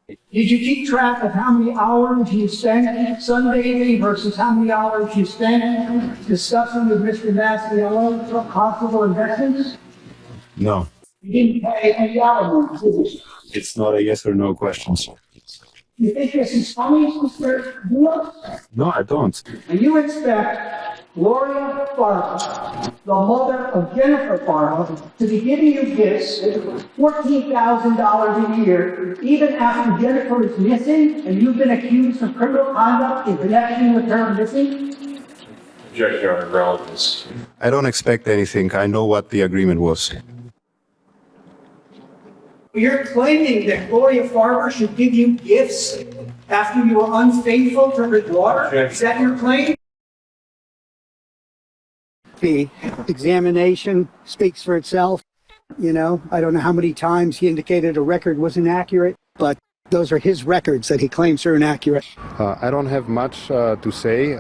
Did you keep track of how many hours you spent sunbathing versus how many hours you spent discussing with Mr. Massiello possible investments? No, You didn't pay any alimony, did you? it's not a yes or no question. You think this is funny, Mr. Dulos? No, I don't. And you expect Gloria Farber, the mother of Jennifer Farber, to be giving you gifts, $14,000 a year, even after Jennifer is missing and you've been accused of criminal conduct in connection with her missing? Objection, Your Honor, relevance. I don't expect anything. I know what the agreement was. You're claiming that Gloria Farber should give you gifts after you were unfaithful to her daughter? Is that your claim? The examination speaks for itself. You know, I don't know how many times he indicated a record was inaccurate, but those are his records that he claims are inaccurate. I don't have much to say.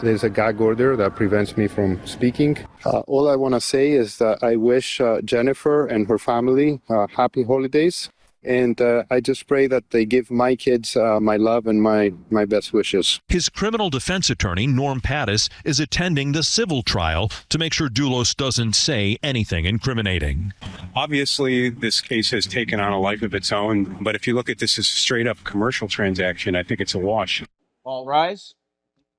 There's a gag order that prevents me from speaking. All I want to say is that I wish Jennifer and her family happy holidays. And I just pray that they give my kids my love and my best wishes. His criminal defense attorney, Norm Pattis, is attending the civil trial to make sure Dulos doesn't say anything incriminating. Obviously, this case has taken on a life of its own, but if you look at this as a straight-up commercial transaction, I think it's a wash. All rise.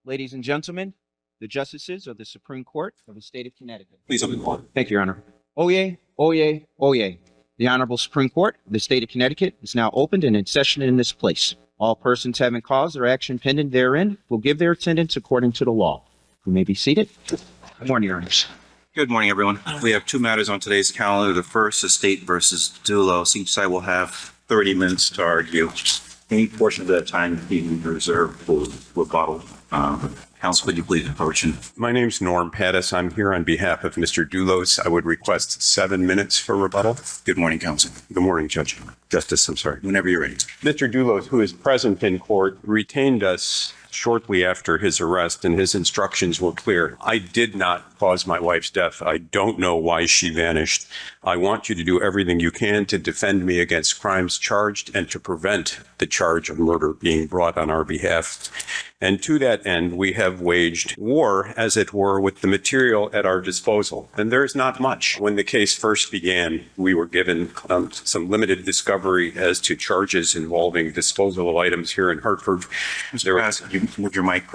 Ladies and gentlemen, the justices of the Supreme Court of the state of Connecticut. Please open the court. Thank you, Your Honor. Oyez, oyez, oyez. The Honorable Supreme Court of the state of Connecticut is now opened and in session in this place. All persons having cause or action pending therein will give their attendance according to the law. You may be seated. Good morning, Your Honors. Good morning, everyone. We have two matters on today's calendar. The first is State versus Dulos. Each side will have 30 minutes to argue. Any portion of that time being reserved for rebuttal. Counsel, would you please approach? My name's Norm Pattis. I'm here on behalf of Mr. Dulos. I would request 7 minutes for rebuttal. Good morning, Counsel. Good morning, Judge. Justice, I'm sorry. Whenever you're ready. Mr. Dulos, who is present in court, retained us shortly after his arrest, and his instructions were clear. I did not cause my wife's death. I don't know why she vanished. I want you to do everything you can to defend me against crimes charged and to prevent the charge of murder being brought on our behalf. And to that end, we have waged war, as it were, with the material at our disposal. And there's not much. When the case first began, we were given some limited discovery as to charges involving disposal of items here in Hartford. Mr. Pattis, with your mic.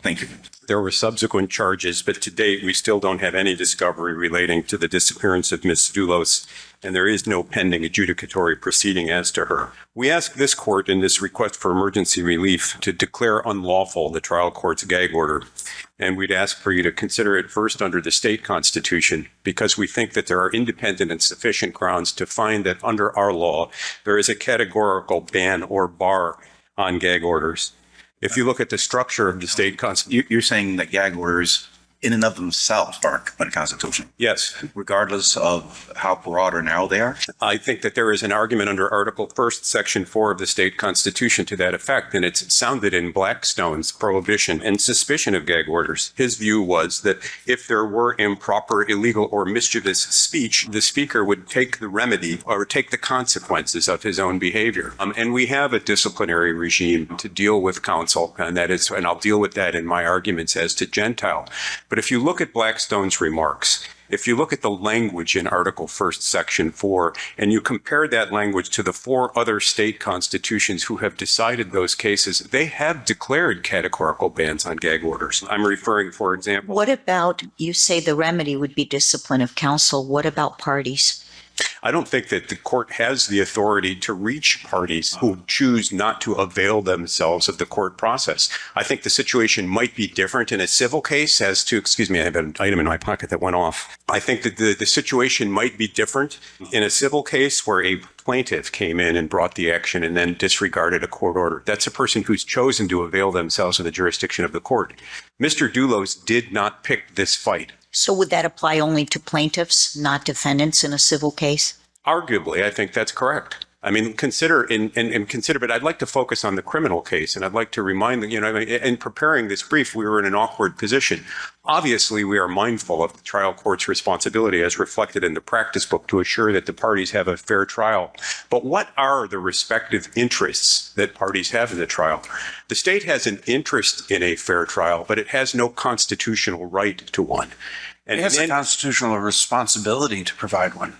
Thank you. There were subsequent charges, but to date, we still don't have any discovery relating to the disappearance of Ms. Dulos, and there is no pending adjudicatory proceeding as to her. We ask this court in this request for emergency relief to declare unlawful the trial court's gag order. And we'd ask for you to consider it first under the state constitution, because we think that there are independent and sufficient grounds to find that under our law, there is a categorical ban or bar on gag orders. If you look at the structure of the state constitution. You're saying that gag orders in and of themselves are unconstitutional? Yes. Regardless of how broad or narrow they are? I think that there is an argument under Article 1st, Section 4 of the state constitution to that effect, and it's sounded in Blackstone's prohibition and suspicion of gag orders. His view was that if there were improper, illegal, or mischievous speech, the speaker would take the remedy or take the consequences of his own behavior. And we have a disciplinary regime to deal with counsel, and I'll deal with that in my arguments as to Gentile. But if you look at Blackstone's remarks, if you look at the language in Article 1st, Section 4, and you compare that language to the 4 other state constitutions who have decided those cases, they have declared categorical bans on gag orders. I'm referring, for example. What about, you say the remedy would be discipline of counsel. What about parties? I don't think that the court has the authority to reach parties who choose not to avail themselves of the court process. I think the situation might be different in a civil case as to, excuse me, I have an item in my pocket that went off. I think that the situation might be different in a civil case where a plaintiff came in and brought the action and then disregarded a court order. That's a person who's chosen to avail themselves of the jurisdiction of the court. Mr. Dulos did not pick this fight. So would that apply only to plaintiffs, not defendants in a civil case? Arguably, I think that's correct. I mean, consider, but I'd like to focus on the criminal case, and I'd like to remind in preparing this brief, we were in an awkward position. Obviously, we are mindful of the trial court's responsibility as reflected in the practice book to assure that the parties have a fair trial. But what are the respective interests that parties have in the trial? The state has an interest in a fair trial, but it has no constitutional right to one. And it has a constitutional responsibility to provide one.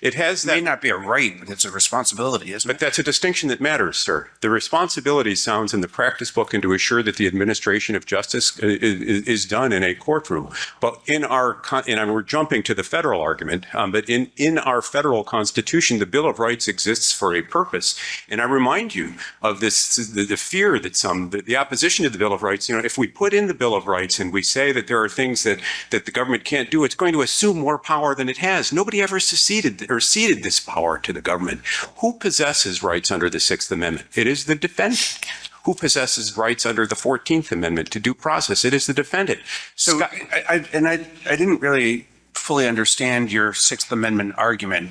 It has that. It may not be a right, but it's a responsibility, isn't it? But that's a distinction that matters, sir. The responsibility sounds in the practice book and to assure that the administration of justice is done in a courtroom. But and we're jumping to the federal argument, but in our federal constitution, the Bill of Rights exists for a purpose. And I remind you of this, the fear that the opposition to the Bill of Rights, if we put in the Bill of Rights and we say that there are things that the government can't do, it's going to assume more power than it has. Nobody ever ceded this power to the government. Who possesses rights under the 6th Amendment? It is the defendant. Who possesses rights under the 14th Amendment to due process? It is the defendant. So I didn't really fully understand your 6th Amendment argument.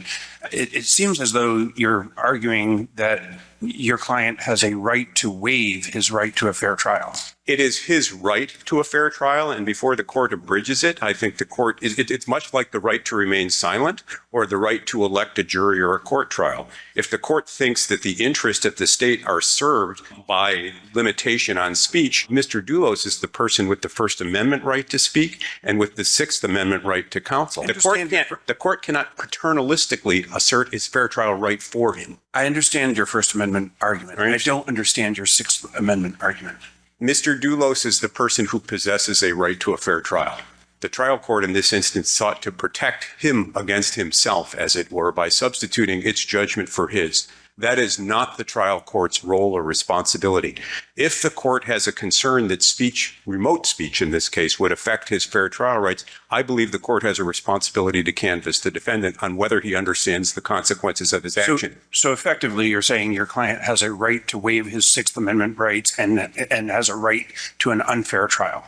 It seems as though you're arguing that your client has a right to waive his right to a fair trial. It is his right to a fair trial, and before the court abridges it, I think the court, it's much like the right to remain silent or the right to elect a jury or a court trial. If the court thinks that the interests of the state are served by limitation on speech, Mr. Dulos is the person with the First Amendment right to speak and with the 6th Amendment right to counsel. The court cannot paternalistically assert his fair trial right for him. I understand your First Amendment argument. I don't understand your 6th Amendment argument. Mr. Dulos is the person who possesses a right to a fair trial. The trial court in this instance sought to protect him against himself, as it were, by substituting its judgment for his. That is not the trial court's role or responsibility. If the court has a concern that speech, remote speech in this case, would affect his fair trial rights, I believe the court has a responsibility to canvass the defendant on whether he understands the consequences of his action. So effectively, you're saying your client has a right to waive his 6th Amendment rights and has a right to an unfair trial.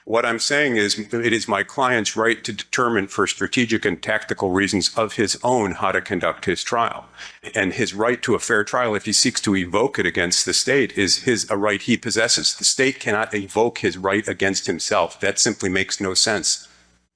What I'm saying is it is my client's right to determine for strategic and tactical reasons of his own how to conduct his trial. And his right to to a fair trial if he seeks to evoke it against the state is a right he possesses. The state cannot evoke his right against himself. That simply makes no sense.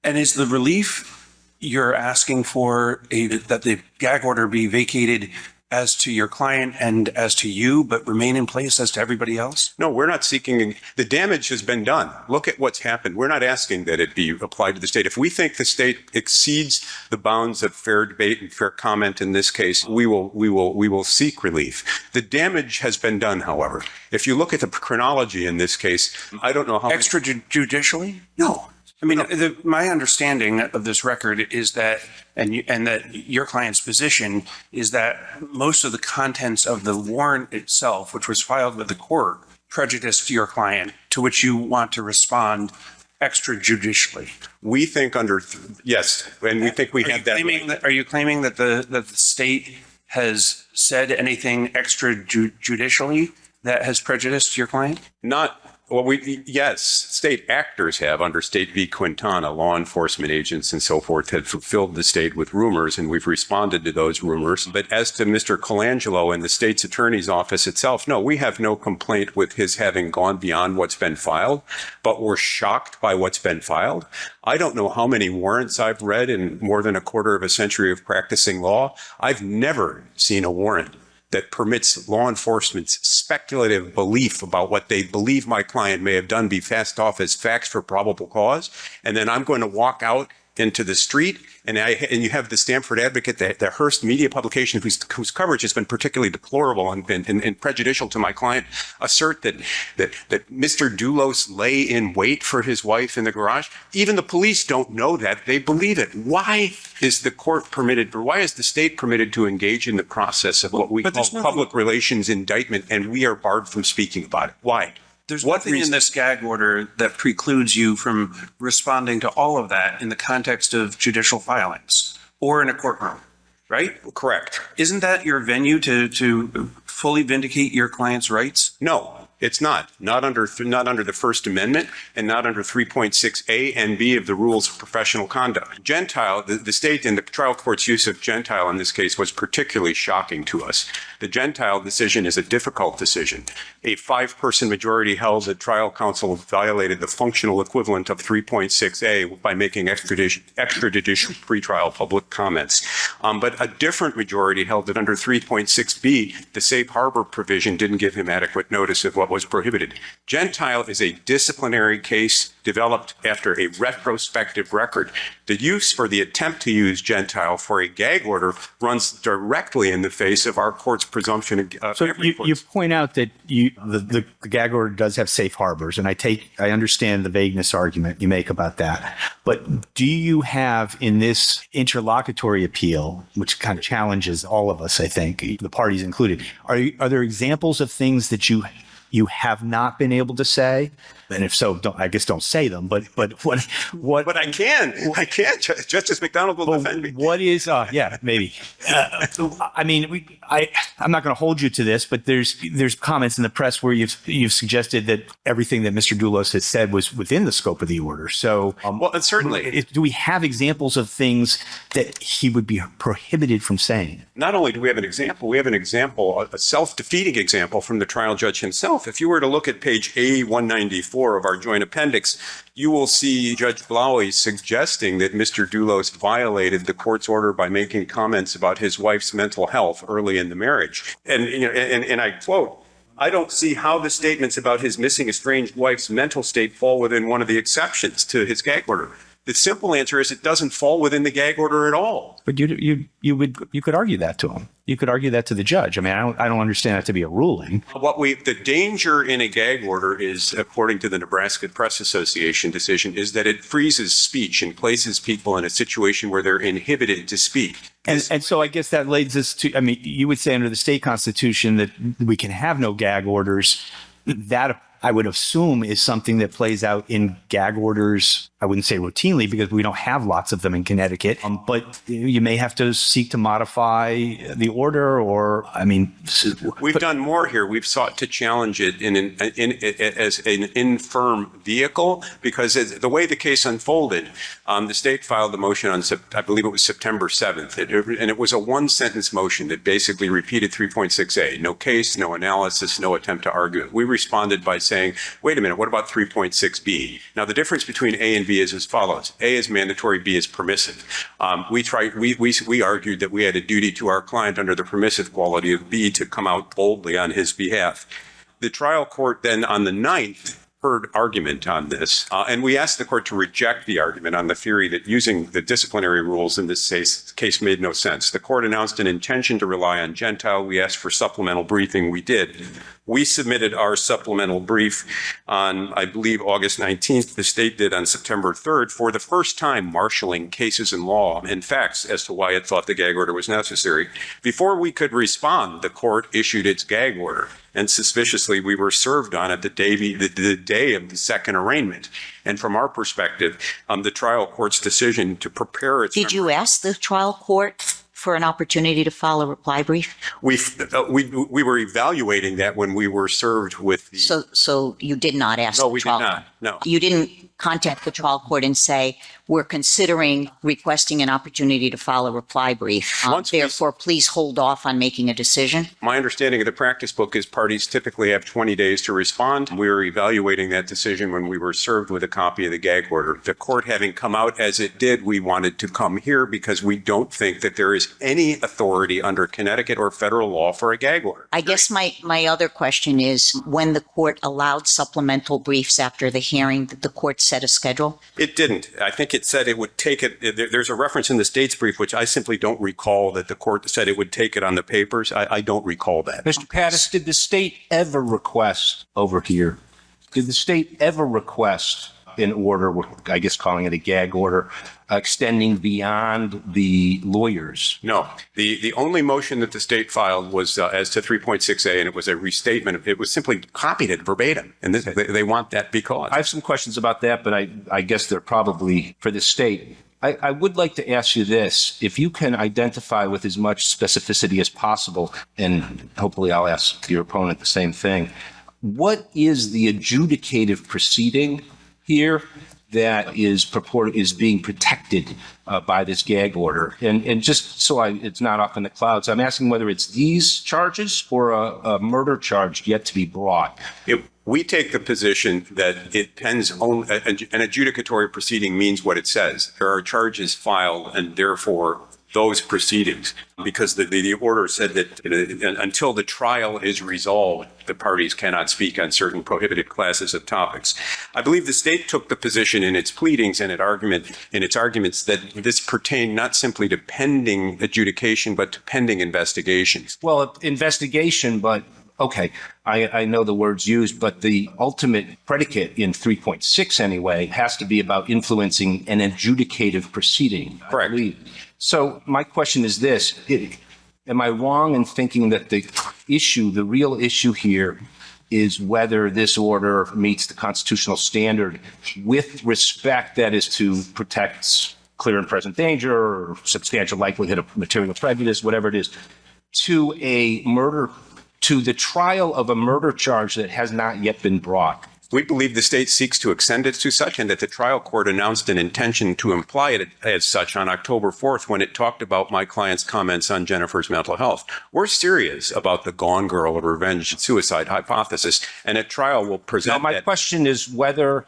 And is the relief you're asking for that the gag order be vacated as to your client and as to you, but remain in place as to everybody else? No, we're not seeking. The damage has been done. Look at what's happened. We're not asking that it be applied to the state. If we think the state exceeds the bounds of fair debate and fair comment in this case, we will seek relief. The damage has been done, however. If you look at the chronology in this case, I don't know how extrajudicially? No. I mean, my understanding of this record is that, and that your client's position is that most of the contents of the warrant itself, which was filed with the court, prejudiced your client, to which you want to respond extrajudicially. We think yes, and we think we have that. Are you claiming that the state has said anything extrajudicially that has prejudiced your client? Yes, state actors have under State v. Quintana, law enforcement agents and so forth had fulfilled the state with rumors, and we've responded to those rumors. But as to Mr. Colangelo and the state's attorney's office itself, no, we have no complaint with his having gone beyond what's been filed, but we're shocked by what's been filed. I don't know how many warrants I've read in more than a quarter of a century of practicing law. I've never seen a warrant that permits law enforcement's speculative belief about what they believe my client may have done be passed off as facts for probable cause. And then I'm going to walk out into the street, and you have the Stanford Advocate, the Hearst media publication, whose coverage has been particularly deplorable and prejudicial to my client, assert that Mr. Dulos lay in wait for his wife in the garage. Even the police don't know that. They believe it. Why is the court permitted, or why is the state permitted to engage in the process of what we call public relations indictment, and we are barred from speaking about it? Why? There's nothing in this gag order that precludes you from responding to all of that in the context of judicial filings or in a courtroom, right? Correct. Isn't that your venue to fully vindicate your client's rights? No. It's not. Not under the First Amendment and not under 3.6A and B of the Rules of Professional Conduct. Gentile, the state and the trial court's use of Gentile in this case was particularly shocking to us. The Gentile decision is a difficult decision. A 5-person majority held that trial counsel violated the functional equivalent of 3.6A by making extrajudicial pretrial public comments. But a different majority held that under 3.6B, the safe harbor provision didn't give him adequate notice of what was prohibited. Gentile is a disciplinary case developed after a retrospective record. The use or the attempt to use Gentile for a gag order runs directly in the face of our court's presumption. So you point out that the gag order does have safe harbors, and I understand the vagueness argument you make about that. But do you have in this interlocutory appeal, which kind of challenges all of us, I think, the parties included, are there examples of things that you have not been able to say? And if so, don't say them. But what? But I can. Justice McDonald will defend me. What is? Maybe. I mean, I'm not going to hold you to this, but there's comments in the press where you've suggested that everything that Mr. Dulos has said was within the scope of the order. So, and certainly, do we have examples of things that he would be prohibited from saying? Not only do we have an example, we have an example, a self-defeating example from the trial judge himself. If you were to look at page A194 of our joint appendix, you will see Judge Blowy suggesting that Mr. Dulos violated the court's order by making comments about his wife's mental health early in the marriage. And I quote, "I don't see how the statements about his missing estranged wife's mental state fall within one of the exceptions to his gag order." The simple answer is it doesn't fall within the gag order at all. But you could argue that to him. You could argue that to the judge. I mean, I don't understand that to be a ruling. The danger in a gag order is, according to the Nebraska Press Association decision, is that it freezes speech and places people in a situation where they're inhibited to speak. And so I guess that leads us to, I mean, you would say under the state constitution that we can have no gag orders. That I would assume is something that plays out in gag orders I wouldn't say routinely because we don't have lots of them in Connecticut, but you may have to seek to modify the order We've done more here. We've sought to challenge it as an infirm vehicle because the way the case unfolded, the state filed the motion on, I believe it was September 7th, and it was a one-sentence motion that basically repeated 3.6a, no case, no analysis, no attempt to argue it. We responded by saying, wait a minute, what about 3.6b? Now, the difference between A and B is as follows. A is mandatory, B is permissive. We argued that we had a duty to our client under the permissive quality of B to come out boldly on his behalf. The trial court then on the 9th heard argument on this, and we asked the court to reject the argument on the theory that using the disciplinary rules in this case made no sense. The court announced an intention to rely on Gentile. We asked for supplemental briefing. We did. We submitted our supplemental brief on, I believe, August 19th. The state did on September 3rd, for the first time marshaling cases in law and facts as to why it thought the gag order was necessary. Before we could respond, the court issued its gag order. And suspiciously, we were served on it the day of the second arraignment. And from our perspective, the trial court's decision to prepare its... Did you ask the trial court for an opportunity to file a reply brief? We were evaluating that when we were served with the... So you did not ask No, the we trial did not. No. You didn't contact the trial court and say, we're considering requesting an opportunity to file a reply brief. Therefore, please hold off on making a decision. My understanding of the practice book is parties typically have 20 days to respond. We were evaluating that decision when we were served with a copy of the gag order. The court having come out as it did, we wanted to come here because we don't think that there is any authority under Connecticut or federal law for a gag order. I guess my other question is, when the court allowed supplemental briefs after the hearing, did the court set a schedule? It didn't. I think it said it would take it. There's a reference in the state's brief, which I simply don't recall, that the court said it would take it on the papers. I don't recall that. Mr. Pattis, did the state ever request over here? Did the state ever request an order, I guess calling it a gag order, extending beyond the lawyers? No. The only motion that the state filed was as to 3.6a, and it was a restatement. It was simply copied it verbatim, and they want that because. I have some questions about that, but I guess they're probably for the state. I would like to ask you this. If you can identify with as much specificity as possible, and hopefully I'll ask your opponent the same thing, what is the adjudicative proceeding here that is being protected by this gag order? And just so it's not up in the clouds, I'm asking whether it's these charges or a murder charge yet to be brought. We take the position that it depends on an adjudicatory proceeding means what it says. There are charges filed, and therefore those proceedings, because the order said that until the trial is resolved, the parties cannot speak on certain prohibited classes of topics. I believe the state took the position in its pleadings and in its arguments that this pertained not simply to pending adjudication, but to pending investigations. Well, investigation, but okay, I know the words used, but the ultimate predicate in 3.6 anyway has to be about influencing an adjudicative proceeding. Correct. So my question is this. Am I wrong in thinking that the real issue here is whether this order meets the constitutional standard with respect, that is, to protect clear and present danger or substantial likelihood of material prejudice, whatever it is, to the trial of a murder charge that has not yet been brought? We believe the state seeks to extend it to such, and that the trial court announced an intention to imply it as such on October 4th when it talked about my client's comments on Jennifer's mental health. We're serious about the Gone Girl revenge suicide hypothesis, and at trial we'll present that. Now, my question is whether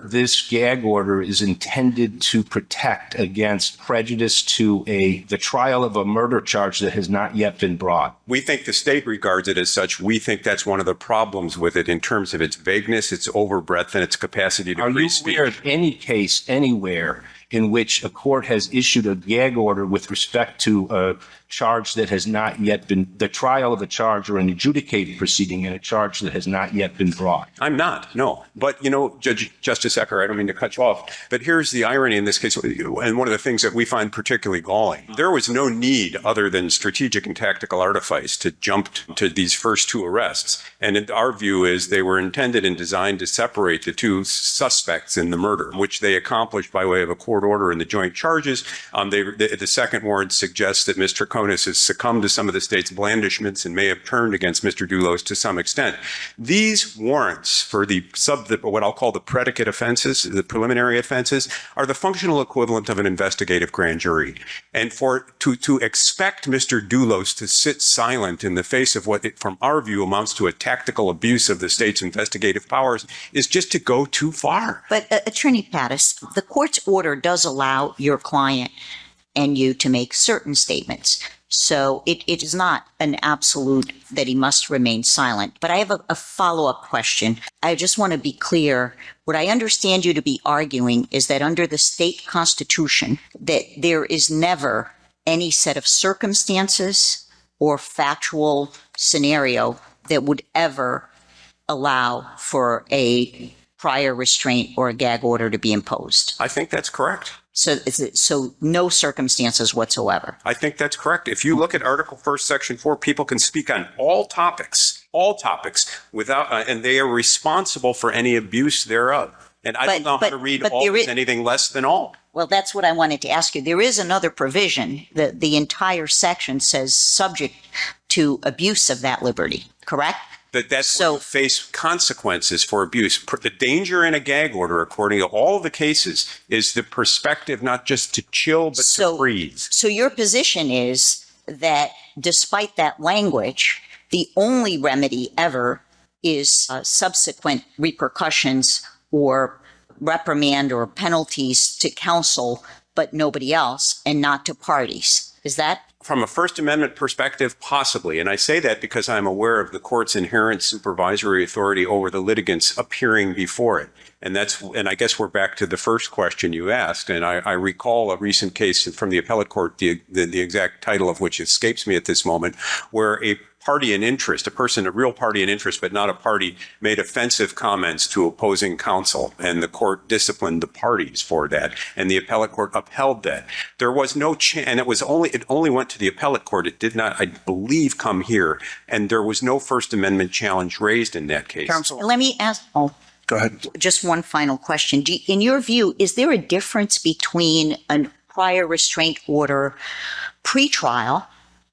this gag order is intended to protect against prejudice to the trial of a murder charge that has not yet been brought. We think the state regards it as such. We think that's one of the problems with it in terms of its vagueness, its overbreadth, and its capacity to free speech. Are you aware of any case anywhere in which a court has issued a gag order with respect to a charge that has not yet been, the trial of a charge or an adjudicated proceeding in a charge that has not yet been brought. I'm not, no. But, Justice Ecker, I don't mean to cut you off, but here's the irony in this case, and one of the things that we find particularly galling. There was no need other than strategic and tactical artifice to jump to these first two arrests. And our view is they were intended and designed to separate the two suspects in the murder, which they accomplished by way of a court order in the joint charges. The second warrant suggests that Mr. Konis has succumbed to some of the state's blandishments and may have turned against Mr. Dulos to some extent. These warrants for what I'll call the predicate offenses, the preliminary offenses, are the functional equivalent of an investigative grand jury. And to expect Mr. Dulos to sit silent in the face of what, from our view, amounts to a tactical abuse of the state's investigative powers is just to go too far. But Attorney Pattis, the court's order does allow your client and you to make certain statements. So it is not an absolute that he must remain silent. But I have a follow-up question. I just want to be clear. What I understand you to be arguing is that under the state constitution, that there is never any set of circumstances or factual scenario that would ever allow for a prior restraint or a gag order to be imposed. I think that's correct. So no circumstances whatsoever. I think that's correct. If you look at Article 1, Section 4, people can speak on all topics, without, and they are responsible for any abuse thereof. And I don't know how to read all as anything less than all. Well, that's what I wanted to ask you. There is another provision that the entire section says subject to abuse of that liberty, correct? That's where you face consequences for abuse. The danger in a gag order, according to all the cases, is the perspective not just to chill, but to freeze. So your position is that despite that language, the only remedy ever is subsequent repercussions or reprimand or penalties to counsel, but nobody else, and not to parties. Is that? From a First Amendment perspective, possibly. And I say that because I'm aware of the court's inherent supervisory authority over the litigants appearing before it. And I guess we're back to the first question you asked. And I recall a recent case from the appellate court, the exact title of which escapes me at this moment, where a party in interest, a real party in interest, but not a party, made offensive comments to opposing counsel, and the court disciplined the parties for that, and the appellate court upheld that. There was no and it only went to the appellate court. It did not, I believe, come here, and there was no First Amendment challenge raised in that case. Counsel, let me ask. Go ahead. Just one final question. In your view, is there a difference between a prior restraint order pre-trial,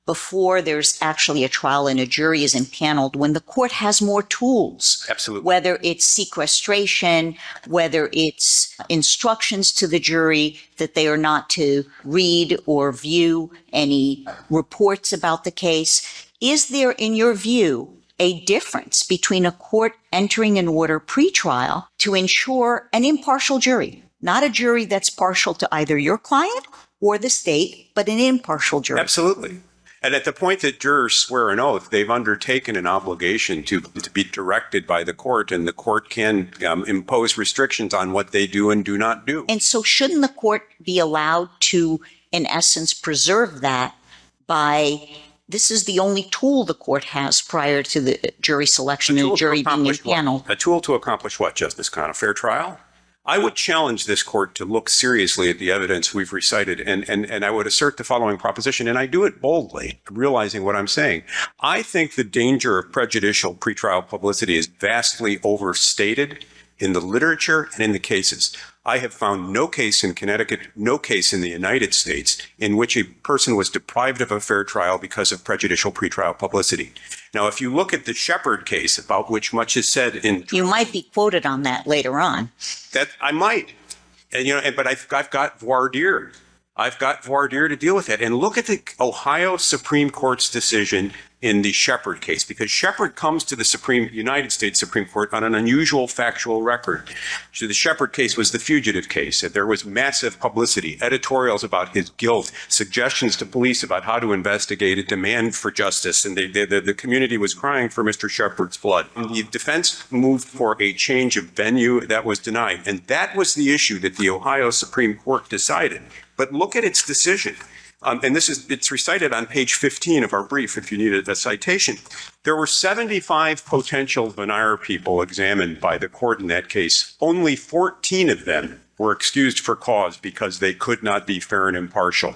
before there's actually a trial and a jury is impaneled, when the court has more tools? Absolutely. Whether it's sequestration, whether it's instructions to the jury that they are not to read or view any reports about the case. Is there, in your view, a difference between a court entering an order pre-trial to ensure an impartial jury, not a jury that's partial to either your client or the state, but an impartial jury? Absolutely. And at the point that jurors swear an oath, they've undertaken an obligation to be directed by the court, and the court can impose restrictions on what they do and do not do. And so shouldn't the court be allowed to, in essence, preserve that by, this is the only tool the court has prior to the jury selection and jury being impaneled? A tool to accomplish what, Justice Kahn? A fair trial? I would challenge this court to look seriously at the evidence we've recited, and I would assert the following proposition, and I do it boldly, realizing what I'm saying. I think the danger of prejudicial pretrial publicity is vastly overstated in the literature and in the cases. I have found no case in Connecticut, no case in the United States in which a person was deprived of a fair trial because of prejudicial pretrial publicity. Now, if you look at the Shepard case, about which much is said in... You might be quoted on that later on. That I might. And, but I've got voir dire. I've got voir dire to deal with that. And look at the Ohio Supreme Court's decision in the Shepard case, because Shepard comes to the United States Supreme Court on an unusual factual record. So the Shepard case was the fugitive case. There was massive publicity, editorials about his guilt, suggestions to police about how to investigate, a demand for justice, and the community was crying for Mr. Shepard's blood. And the defense moved for a change of venue that was denied, and that was the issue that the Ohio Supreme Court decided. But look at its decision. And it's recited on page 15 of our brief if you need a citation. There were 75 potential veneer people examined by the court in that case. Only 14 of them were excused for cause because they could not be fair and impartial.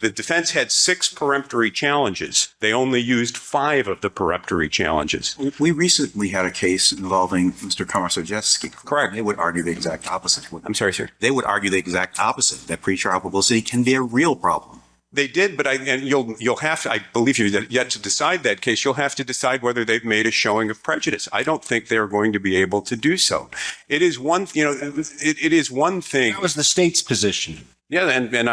The defense had 6 peremptory challenges. They only used 5 of the peremptory challenges. We recently had a case involving Mr. Komisarjevsky. Correct. They would argue the exact opposite. I'm sorry, sir. They would argue the exact opposite, that pretrial publicity can be a real problem. They did, but you'll have to, I believe you've yet to decide that case. You'll have to decide whether they've made a showing of prejudice. I don't think they're going to be able to do so. It is one thing. That was the state's position. Yeah, and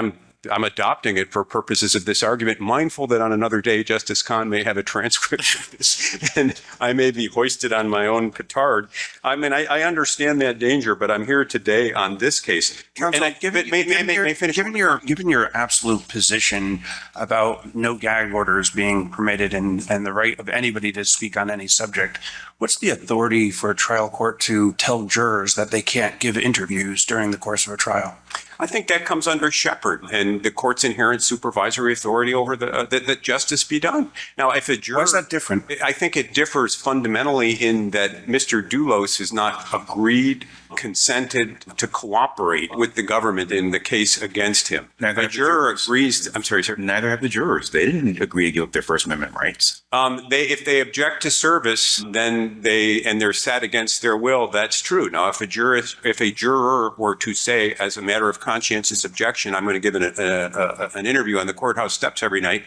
I'm adopting it for purposes of this argument, mindful that on another day, Justice Kahn may have a transcript of this, and I may be hoisted on my own petard. I mean, I understand that danger, but I'm here today on this case. Counsel, given your absolute position about no gag orders being permitted and the right of anybody to speak on any subject, what's the authority for a trial court to tell jurors that they can't give interviews during the course of a trial? I think that comes under Shepard and the court's inherent supervisory authority over that justice be done. Now, if a juror... Why is that different? I think it differs fundamentally in that Mr. Dulos has not agreed, consented to cooperate with the government in the case against him. A juror agrees... I'm sorry, sir. Neither have the jurors. They didn't agree to give up their First Amendment rights. If they object to service, then they're set against their will. That's true. Now, if a juror were to say, as a matter of conscientious objection, I'm going to give an interview on the courthouse steps every night,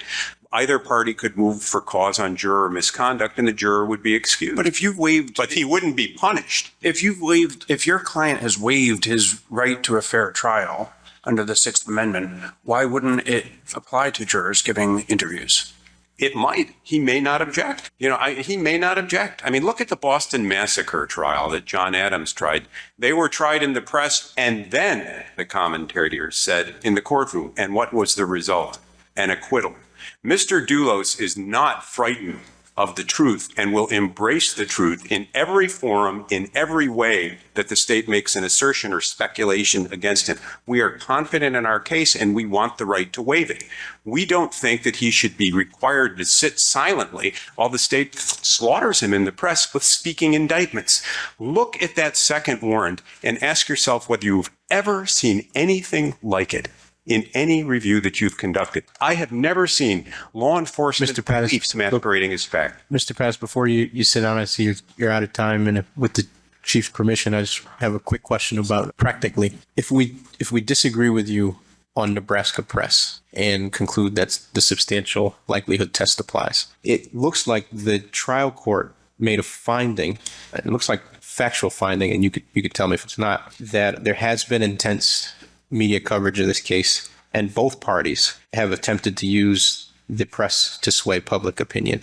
either party could move for cause on juror misconduct, and the juror would be excused. But if you've waived, but he wouldn't be punished. If your client has waived his right to a fair trial under the Sixth Amendment, why wouldn't it apply to jurors giving interviews? It might. He may not object. He may not object. I mean, look at the Boston Massacre trial that John Adams tried. They were tried in the press, and then the commentator said in the courtroom, and what was the result? An acquittal. Mr. Dulos is not frightened of the truth and will embrace the truth in every forum, in every way that the state makes an assertion or speculation against him. We are confident in our case, and we want the right to waive it. We don't think that he should be required to sit silently while the state slaughters him in the press with speaking indictments. Look at that second warrant and ask yourself whether you've ever seen anything like it in any review that you've conducted. I have never seen law enforcement beliefs masquerading as fact. Mr. Pattis, before you sit down, I see you're out of time, and with the chief's permission, I just have a quick question about practically. If we disagree with you on Nebraska press and conclude that the substantial likelihood test applies, it looks like the trial court made a finding. It looks like factual finding, and you could tell me if it's not, that there has been intense media coverage of this case, and both parties have attempted to use the press to sway public opinion.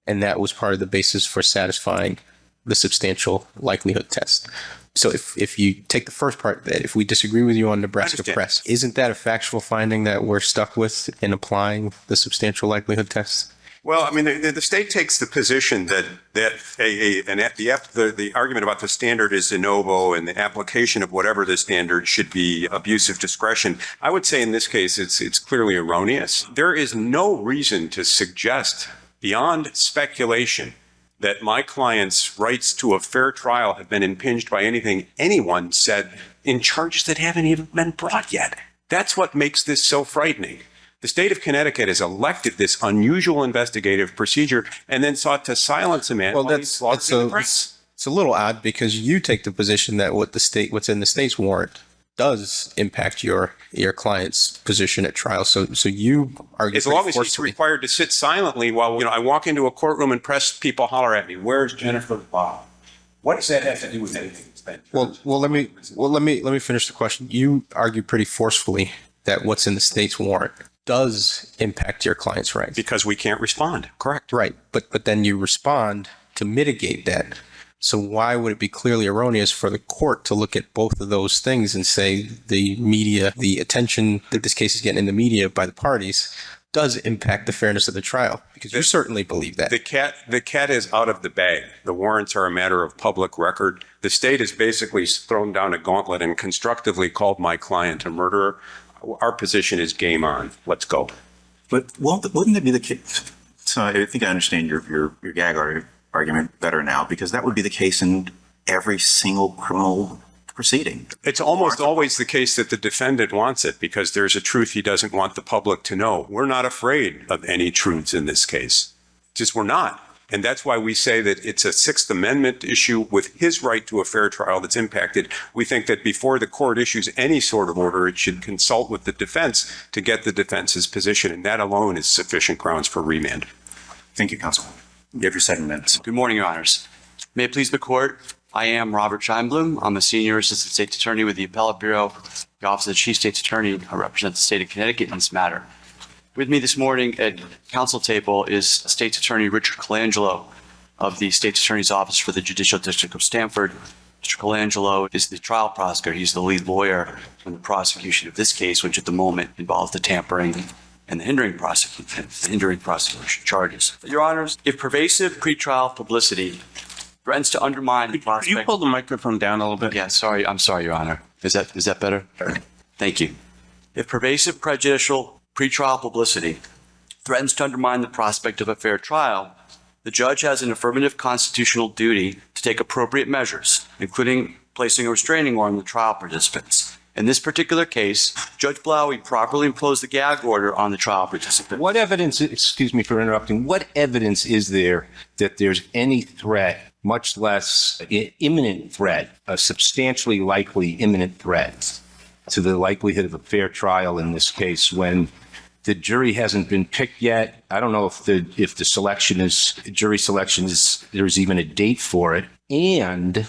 And that was part of the basis for satisfying the substantial likelihood test. So if you take the first part, that if we disagree with you on Nebraska press, isn't that a factual finding that we're stuck with in applying the substantial likelihood test? Well, I mean, the state takes the position that the argument about the standard is de novo, and the application of whatever the standard should be abuse of discretion. I would say in this case, it's clearly erroneous. There is no reason to suggest beyond speculation that my client's rights to a fair trial have been impinged by anything anyone said in charges that haven't even been brought yet. That's what makes this so frightening. The state of Connecticut has elected this unusual investigative procedure and then sought to silence a man. Well, it's a little odd, because you take the position that what's in the state's warrant does impact your client's position at trial. So you argue as long as he's required to sit silently while I walk into a courtroom and press people holler at me, "Where's Jennifer Bob?" What does that have to do with anything? Well, let me finish the question. You argue pretty forcefully that what's in the state's warrant does impact your client's rights. Because we can't respond. Correct. Right. But then you respond to mitigate that. So why would it be clearly erroneous for the court to look at both of those things and say the media, the attention that this case is getting in the media by the parties does impact the fairness of the trial? Because you certainly believe that. The cat is out of the bag. The warrants are a matter of public record. The state has basically thrown down a gauntlet and constructively called my client a murderer. Our position is game on. Let's go. But wouldn't it be the case? So I think I understand your gag argument better now, because that would be the case in every single criminal proceeding. It's almost always the case that the defendant wants it because there's a truth he doesn't want the public to know. We're not afraid of any truths in this case. Just we're not. And that's why we say that it's a Sixth Amendment issue with his right to a fair trial that's impacted. We think that before the court issues any sort of order, it should consult with the defense to get the defense's position. And that alone is sufficient grounds for remand. Thank you, counsel. You have your 7 minutes. Good morning, Your Honors. May it please the court, I am Robert Scheinblum. I'm a senior assistant state's attorney with the Appellate Bureau, the Office of the Chief State's Attorney. I represent the state of Connecticut in this matter. With me this morning at council table is State's Attorney Richard Colangelo of the State's Attorney's Office for the Judicial District of Stamford. Mr. Colangelo is the trial prosecutor. He's the lead lawyer in the prosecution of this case, which at the moment involves the tampering and the hindering prosecution charges. Your Honors, if pervasive pretrial publicity threatens to undermine the prospect... Could you pull the microphone down a little bit? Yeah, sorry. I'm sorry, Your Honor. Is that better? Thank you. If pervasive prejudicial pretrial publicity threatens to undermine the prospect of a fair trial, the judge has an affirmative constitutional duty to take appropriate measures, including placing a restraining order on the trial participants. In this particular case, Judge Blowy properly imposed the gag order on the trial participant. What evidence, excuse me for interrupting, what evidence is there that there's any threat, much less imminent threat, a substantially likely imminent threat to the likelihood of a fair trial in this case when the jury hasn't been picked yet? I don't know if the jury selection is, there's even a date for it. And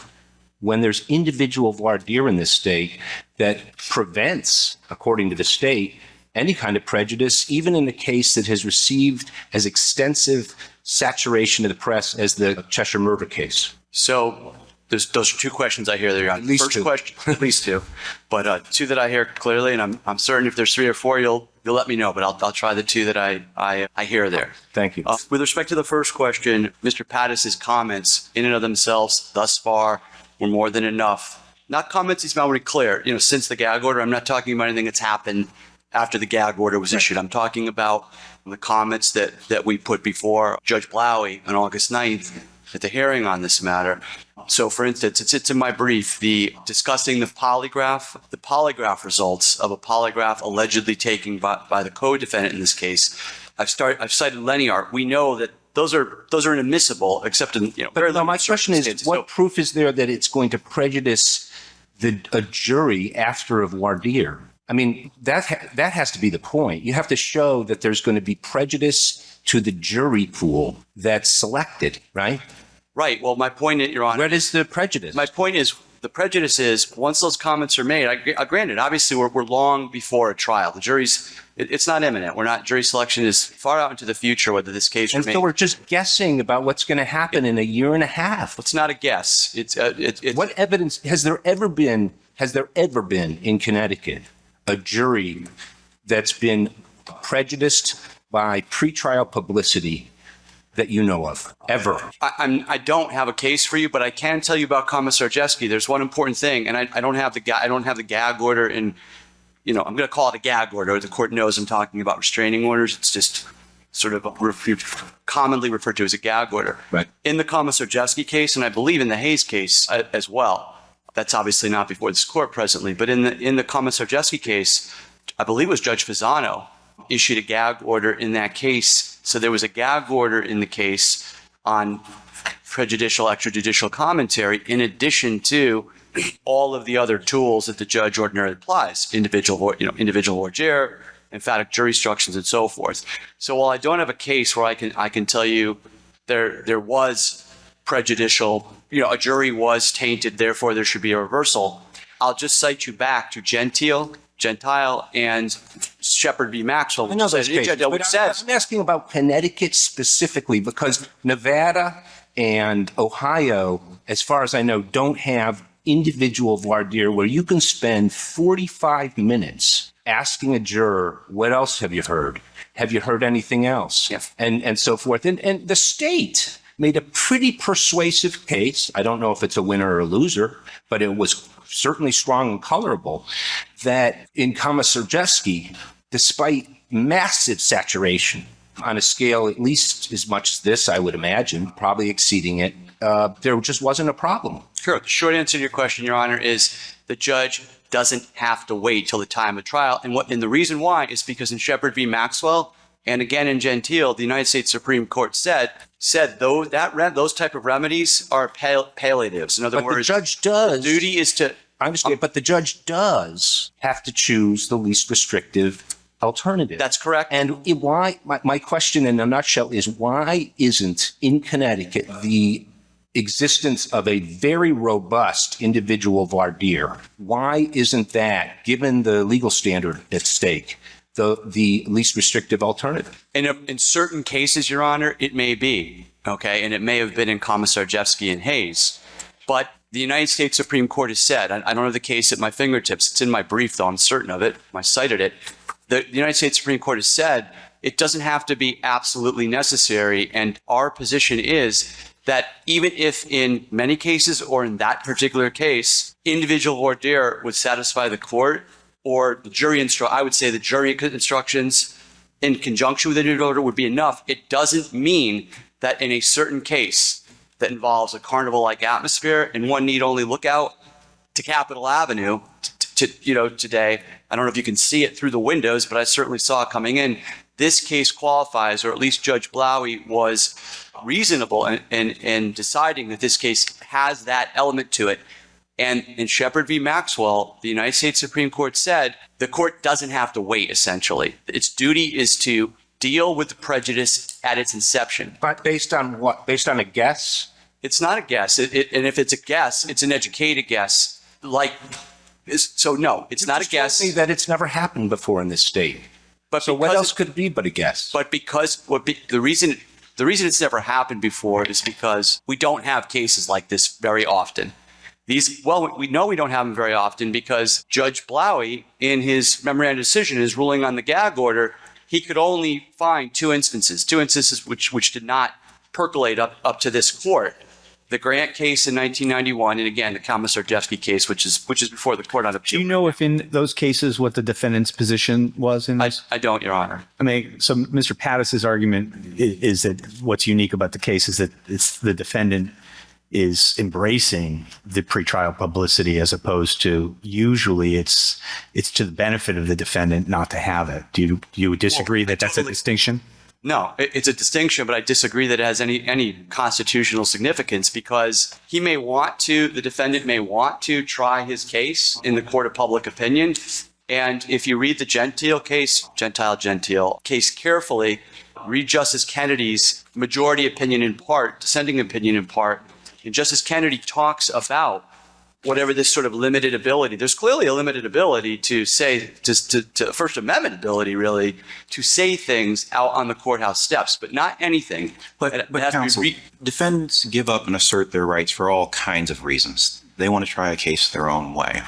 when there's individual voir dire in this state that prevents, according to the state, any kind of prejudice, even in a case that has received as extensive saturation of the press as the Cheshire murder case. So those are two questions I hear there. At least two. Question, at least two, but two that I hear clearly, and I'm certain if there's 3 or 4, you'll let me know. But I'll try the 2 that I hear there. Thank you. With respect to the first question, Mr. Pattis's comments in and of themselves thus far were more than enough. Not comments he's already clear. Since the gag order, I'm not talking about anything that's happened after the gag order was issued. I'm talking about the comments that we put before Judge Blowy on August 9th at the hearing on this matter. So, for instance, it's in my brief, discussing the polygraph results of a polygraph allegedly taken by the co-defendant in this case. I've cited Leniart. We know that those are inadmissible, except in But my question is, what proof is there that it's going to prejudice a jury after a voir dire? I mean, that has to be the point. You have to show that there's going to be prejudice to the jury pool that's selected, right? Right. Well, my point, Your Honor. Where is the prejudice? My point is, the prejudice is once those comments are made. Granted, obviously, we're long before a trial. The jury's it's not imminent. Jury selection is far out into the future. Whether this case and so we're just guessing about what's going to happen in a year and a half. It's not a guess. It's what evidence has there ever been? Has there ever been in Connecticut a jury that's been prejudiced by pretrial publicity that you know of, ever? I don't have a case for you, but I can tell you about Commissar Jeske. There's one important thing, and I don't have the gag order in. I'm going to call it a gag order. The court knows I'm talking about restraining orders. It's just sort of commonly referred to as a gag order. Right. In the Commissar Jeske case, and I believe in the Hayes case as well. That's obviously not before this court presently, but in the Commissar Jeske case, I believe it was Judge Fasano issued a gag order in that case. So there was a gag order in the case on prejudicial extrajudicial commentary in addition to all of the other tools that the judge ordinarily applies, individual voir dire, emphatic jury instructions, and so forth. So while I don't have a case where I can tell you there was prejudicial, a jury was tainted, therefore there should be a reversal, I'll just cite you back to Gentile and Shepard v. Maxwell, I know those cases, but which says I'm asking about Connecticut specifically because Nevada and Ohio, as far as I know, don't have individual voir dire where you can spend 45 minutes asking a juror, what else have you heard? Have you heard anything else? Yes. And so forth. And the state made a pretty persuasive case. I don't know if it's a winner or a loser, but it was certainly strong and colorable that in Komisarjevsky, despite massive saturation on a scale at least as much as this, I would imagine, probably exceeding it, there just wasn't a problem. Sure. The short answer to your question, Your Honor, is the judge doesn't have to wait till the time of trial. And the reason why is because in Shepard v. Maxwell and again in Gentile, the United States Supreme Court said those type of remedies are palliatives. In other words, the judge does. The duty is to. I understand, but the judge does have to choose the least restrictive alternative. That's correct. And why? My question in a nutshell is why isn't in Connecticut the existence of a very robust individual voir dire, why isn't that, given the legal standard at stake, the least restrictive alternative? In certain cases, Your Honor, it may be, okay, and it may have been in Komisarjevsky and Hayes, but the United States Supreme Court has said, I don't have the case at my fingertips, it's in my brief though, I'm certain of it, I cited it, the United States Supreme Court has said it doesn't have to be absolutely necessary, and our position is that even if in many cases or in that particular case, individual voir dire would satisfy the court or the jury I would say the jury instructions in conjunction with the individual order would be enough. It doesn't mean that in a certain case that involves a carnival-like atmosphere and one need only look out to Capitol Avenue today. I don't know if you can see it through the windows, but I certainly saw it coming in. This case qualifies, or at least Judge Blowy was reasonable in deciding that this case has that element to it. And in Shepard v. Maxwell, the United States Supreme Court said the court doesn't have to wait, essentially. Its duty is to deal with the prejudice at its inception. But based on what? Based on a guess? It's not a guess. And if it's a guess, it's an educated guess. So no, it's not a guess. Told me that it's never happened before in this state. But so what else could it be but a guess? But because the reason it's never happened before is because we don't have cases like this very often. We know we don't have them very often because Judge Blowy, in his memorandum decision, his ruling on the gag order, he could only find two instances which did not percolate up to this court. The Grant case in 1991, and again, the Komisarjevsky case, which is before the court on appeal. Do you know if in those cases what the defendant's position was in this? I don't, Your Honor. I mean, so Mr. Pattis's argument is that what's unique about the case is that it's the defendant is embracing the pretrial publicity as opposed to usually it's to the benefit of the defendant not to have it. Do you disagree that that's a distinction? No, it's a distinction, but I disagree that it has any constitutional significance because the defendant may want to try his case in the court of public opinion. And if you read the Gentile case carefully, read Justice Kennedy's majority opinion in part, dissenting opinion in part, and Justice Kennedy talks about whatever this sort of limited ability. There's clearly a limited ability to say, to First Amendment ability, really, to say things out on the courthouse steps, but not anything. But counsel, defendants give up and assert their rights for all kinds of reasons. They want to try a case their own way.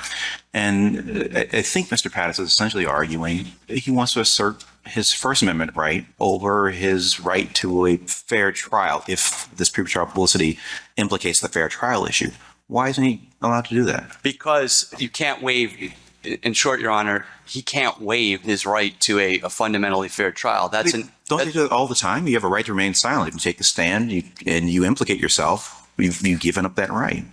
And I think Mr. Pattis is essentially arguing that he wants to assert his First Amendment right over his right to a fair trial if this pretrial publicity implicates the fair trial issue. Why isn't he allowed to do that? Because you can't waive, in short, Your Honor, he can't waive his right to a fundamentally fair trial. Don't they do it all the time? You have a right to remain silent. If you take a stand and you implicate yourself, you've given up that right.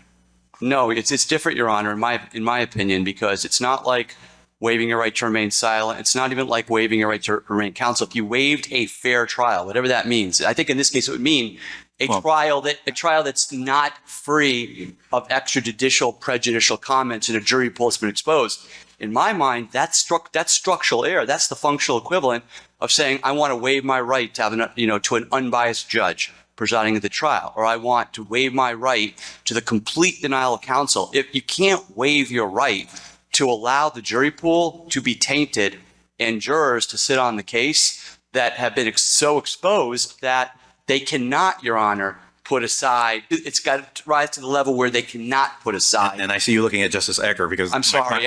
No, it's different, Your Honor, in my opinion, because it's not like waiving your right to remain silent. It's not even like waiving your right to remain counsel. If you waived a fair trial, whatever that means, I think in this case it would mean a trial that's not free of extrajudicial prejudicial comments and a jury pool that's been exposed. In my mind, that's structural error. That's the functional equivalent of saying I want to waive my right to have to an unbiased judge presiding at the trial, or I want to waive my right to the complete denial of counsel. If you can't waive your right to allow the jury pool to be tainted and jurors to sit on the case that have been so exposed that they cannot, Your Honor, put aside. It's got to rise to the level where they cannot put aside. And I see you looking at Justice Ecker because I'm sorry.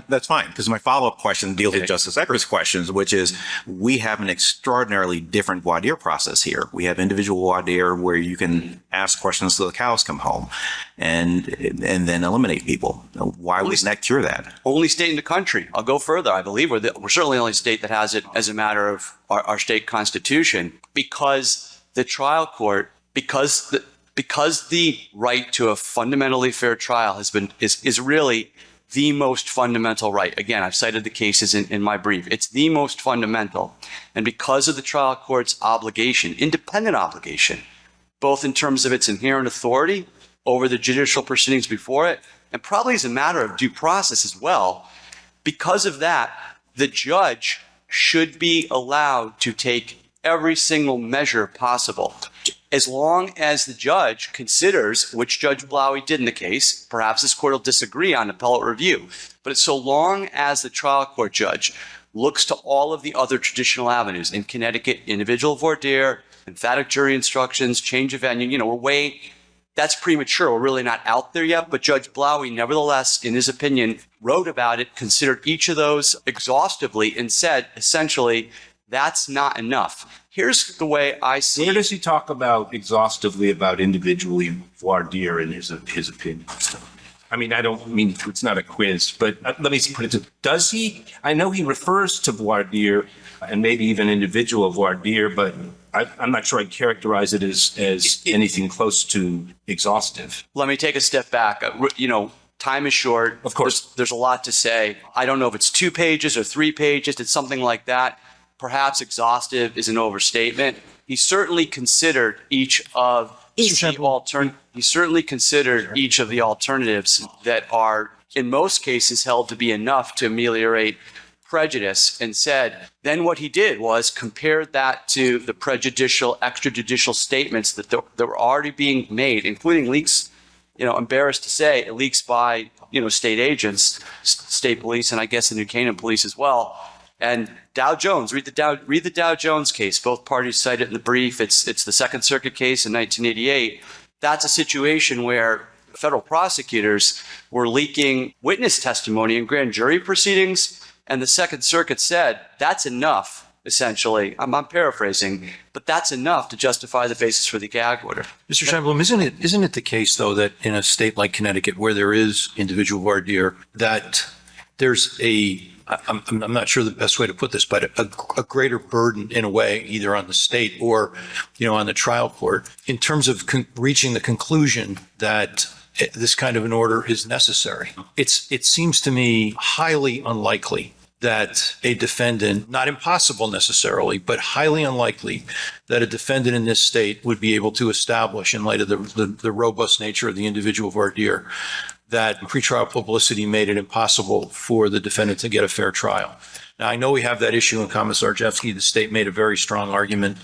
That's fine, because my follow-up question deals with Justice Ecker's questions, which is we have an extraordinarily different voir dire process here. We have individual voir dire where you can ask questions till the cows come home and then eliminate people. Why wouldn't that cure that? Only state in the country. I'll go further. I believe we're certainly the only state that has it as a matter of our state constitution, because the trial court, because the right to a fundamentally fair trial is really the most fundamental right. Again, I've cited the cases in my brief. It's the most fundamental. And because of the trial court's obligation, independent obligation, both in terms of its inherent authority over the judicial proceedings before it, and probably as a matter of due process as well, because of that, the judge should be allowed to take every single measure possible, as long as the judge considers, which Judge Blowy did in the case. Perhaps this court will disagree on appellate review, but it's so long as the trial court judge looks to all of the other traditional avenues in Connecticut, individual voir dire, emphatic jury instructions, change of venue, that's premature. We're really not out there yet, but Judge Blowy, nevertheless, in his opinion, wrote about it, considered each of those exhaustively, and said, essentially, that's not enough. Here's the way I see it. Where does he talk about exhaustively about individually voir dire in his opinion? I mean, I don't mean it's not a quiz, but let me put it to, does he? I know he refers to voir dire and maybe even individual voir dire, but I'm not sure I'd characterize it as anything close to exhaustive. Let me take a step back. Time is short. Of course. There's a lot to say. I don't know if it's 2 pages or 3 pages. It's something like that. Perhaps exhaustive is an overstatement. He certainly considered each of the alternatives that are, in most cases, held to be enough to ameliorate prejudice, and said, then what he did was compare that to the prejudicial, extrajudicial statements that were already being made, including leaks, embarrassed to say, leaks by, state agents, state police, and I guess the New Canaan police as well. And Dow Jones, read the Dow Jones case. Both parties cite it in the brief. It's the Second Circuit case in 1988. That's a situation where federal prosecutors were leaking witness testimony in grand jury proceedings, and the Second Circuit said that's enough, essentially. I'm paraphrasing, but that's enough to justify the basis for the gag order. Mr. Scheinblum, isn't it the case, though, that in a state like Connecticut, where there is individual voir dire, that there's I'm not sure the best way to put this, but a greater burden in a way, either on the state or, on the trial court, in terms of reaching the conclusion that this kind of an order is necessary? It seems to me highly unlikely that a defendant, not impossible necessarily, but highly unlikely that a defendant in this state would be able to establish, in light of the robust nature of the individual voir dire, that pretrial publicity made it impossible for the defendant to get a fair trial. Now, I know we have that issue in Komisarjevsky. The state made a very strong argument,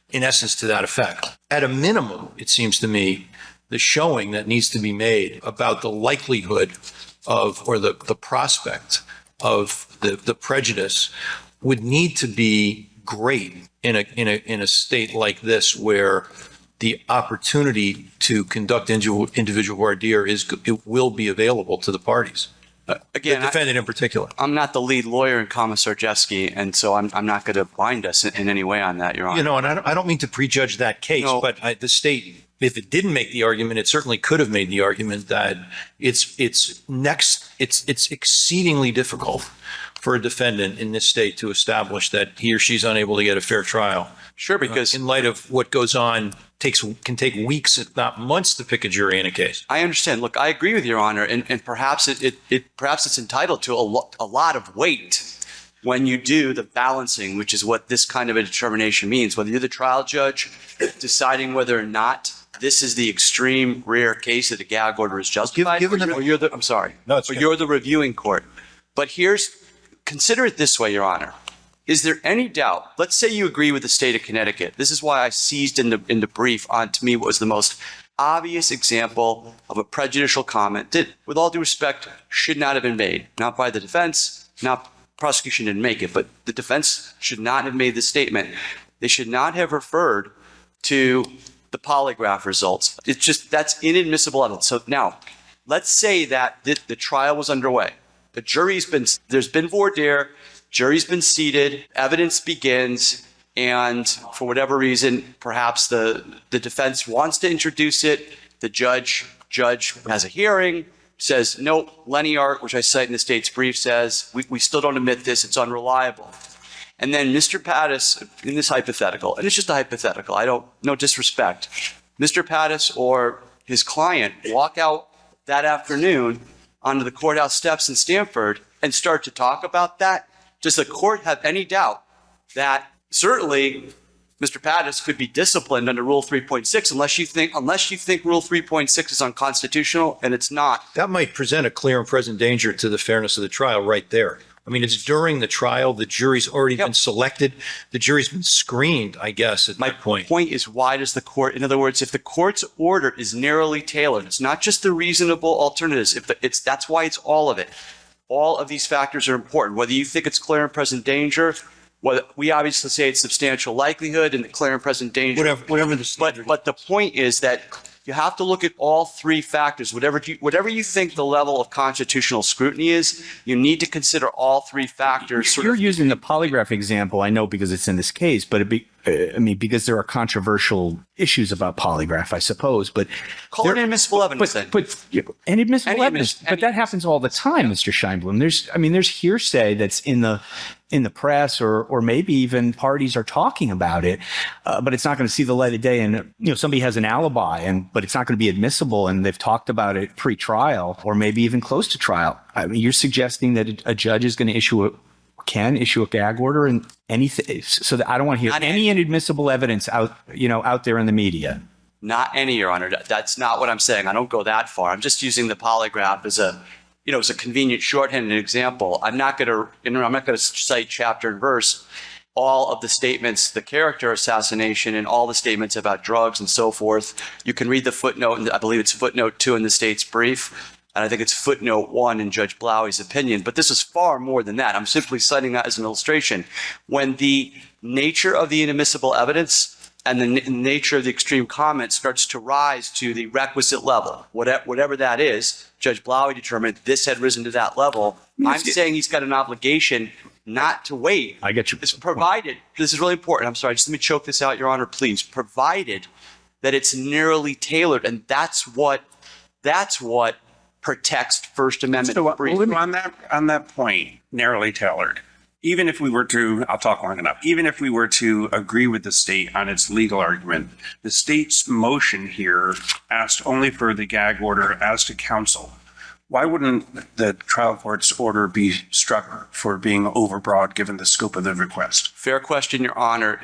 in essence, to that effect. At a minimum, it seems to me, the showing that needs to be made about the likelihood of, or the prospect of the prejudice would need to be great in a state like this, where the opportunity to conduct individual voir dire it will be available to the parties. Again, the defendant in particular. I'm not the lead lawyer in Komisarjevsky, and so I'm not going to bind us in any way on that, Your Honor. And I don't mean to prejudge that case, but the state, if it didn't make the argument, it certainly could have made the argument that it's exceedingly difficult for a defendant in this state to establish that he or she's unable to get a fair trial. Sure, because in light of what goes on, can take weeks, if not months, to pick a jury in a case. I understand. Look, I agree with Your Honor, and perhaps it's entitled to a lot of weight when you do the balancing, which is what this kind of a determination means. Whether you're the trial judge deciding whether or not this is the extreme rare case that a gag order is justified, or you're the reviewing court. But consider it this way, Your Honor. Is there any doubt? Let's say you agree with the state of Connecticut. This is why I seized in the brief on, to me, what was the most obvious example of a prejudicial comment that, with all due respect, should not have been made. Not by the defense, not prosecution didn't make it, but the defense should not have made the statement. They should not have referred to the polygraph results. It's just, that's inadmissible evidence. So now, let's say that the trial was underway. The there's been voir dire, jury's been seated, evidence begins, and for whatever reason, perhaps the defense wants to introduce it. The judge has a hearing, says, no, Lenny Art, which I cite in the state's brief, says, we still don't admit this, it's unreliable. And then Mr. Pattis, in this hypothetical, and it's just a hypothetical, no disrespect, Mr. Pattis or his client walk out that afternoon onto the courthouse steps in Stamford and start to talk about that. Does the court have any doubt that certainly Mr. Pattis could be disciplined under Rule 3.6 unless you think Rule 3.6 is unconstitutional, and it's not. That might present a clear and present danger to the fairness of the trial right there. I mean, it's during the trial, the jury's already been selected, the jury's been screened, I guess, at that point. My point is, why does the court, in other words, if the court's order is narrowly tailored, it's not just the reasonable alternatives, that's why it's all of it. All of these factors are important. Whether you think it's clear and present danger, we obviously say it's substantial likelihood and the clear and present danger. Whatever the standard. But the point is that you have to look at all three factors. Whatever you think the level of constitutional scrutiny is, you need to consider all three factors. You're using the polygraph example, I know, because it's in this case, but because there are controversial issues about polygraph, I suppose. But call it inadmissible evidence. But inadmissible evidence. But that happens all the time, Mr. Scheinblum. There's hearsay that's in the press, or maybe even parties are talking about it, but it's not going to see the light of day. And somebody has an alibi, but it's not going to be admissible, and they've talked about it pre-trial or maybe even close to trial. I mean, you're suggesting that a judge is going to can issue a gag order and anything, so that I don't want to hear any inadmissible evidence out there in the media. Not any, Your Honor. That's not what I'm saying. I don't go that far. I'm just using the polygraph as a convenient shorthand example. I'm not going to cite chapter and verse all of the statements, the character assassination and all the statements about drugs and so forth. You can read the footnote, and I believe it's footnote 2 in the state's brief. And I think it's footnote 1 in Judge Blauey's opinion. But this is far more than that. I'm simply citing that as an illustration. When the nature of the inadmissible evidence and the nature of the extreme comment starts to rise to the requisite level, whatever that is, Judge Blauey determined this had risen to that level. I'm saying he's got an obligation not to wait. I get you. It's provided, this is really important. I'm sorry, just let me choke this out, Your Honor, please. Provided that it's narrowly tailored, and that's what protects First Amendment freedom. On that point, narrowly tailored, even if we were to, I'll talk long enough, even if we were to agree with the state on its legal argument, the state's motion here asked only for the gag order as to counsel. Why wouldn't the trial court's order be struck for being overbroad given the scope of the request? Fair question, Your Honor.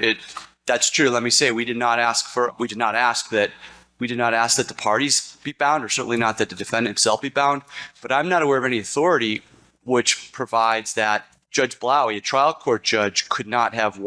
That's true. Let me say we did not ask that the parties be bound, or certainly not that the defendant himself be bound. But I'm not aware of any authority which provides that Judge Blauey, a trial court judge, could not have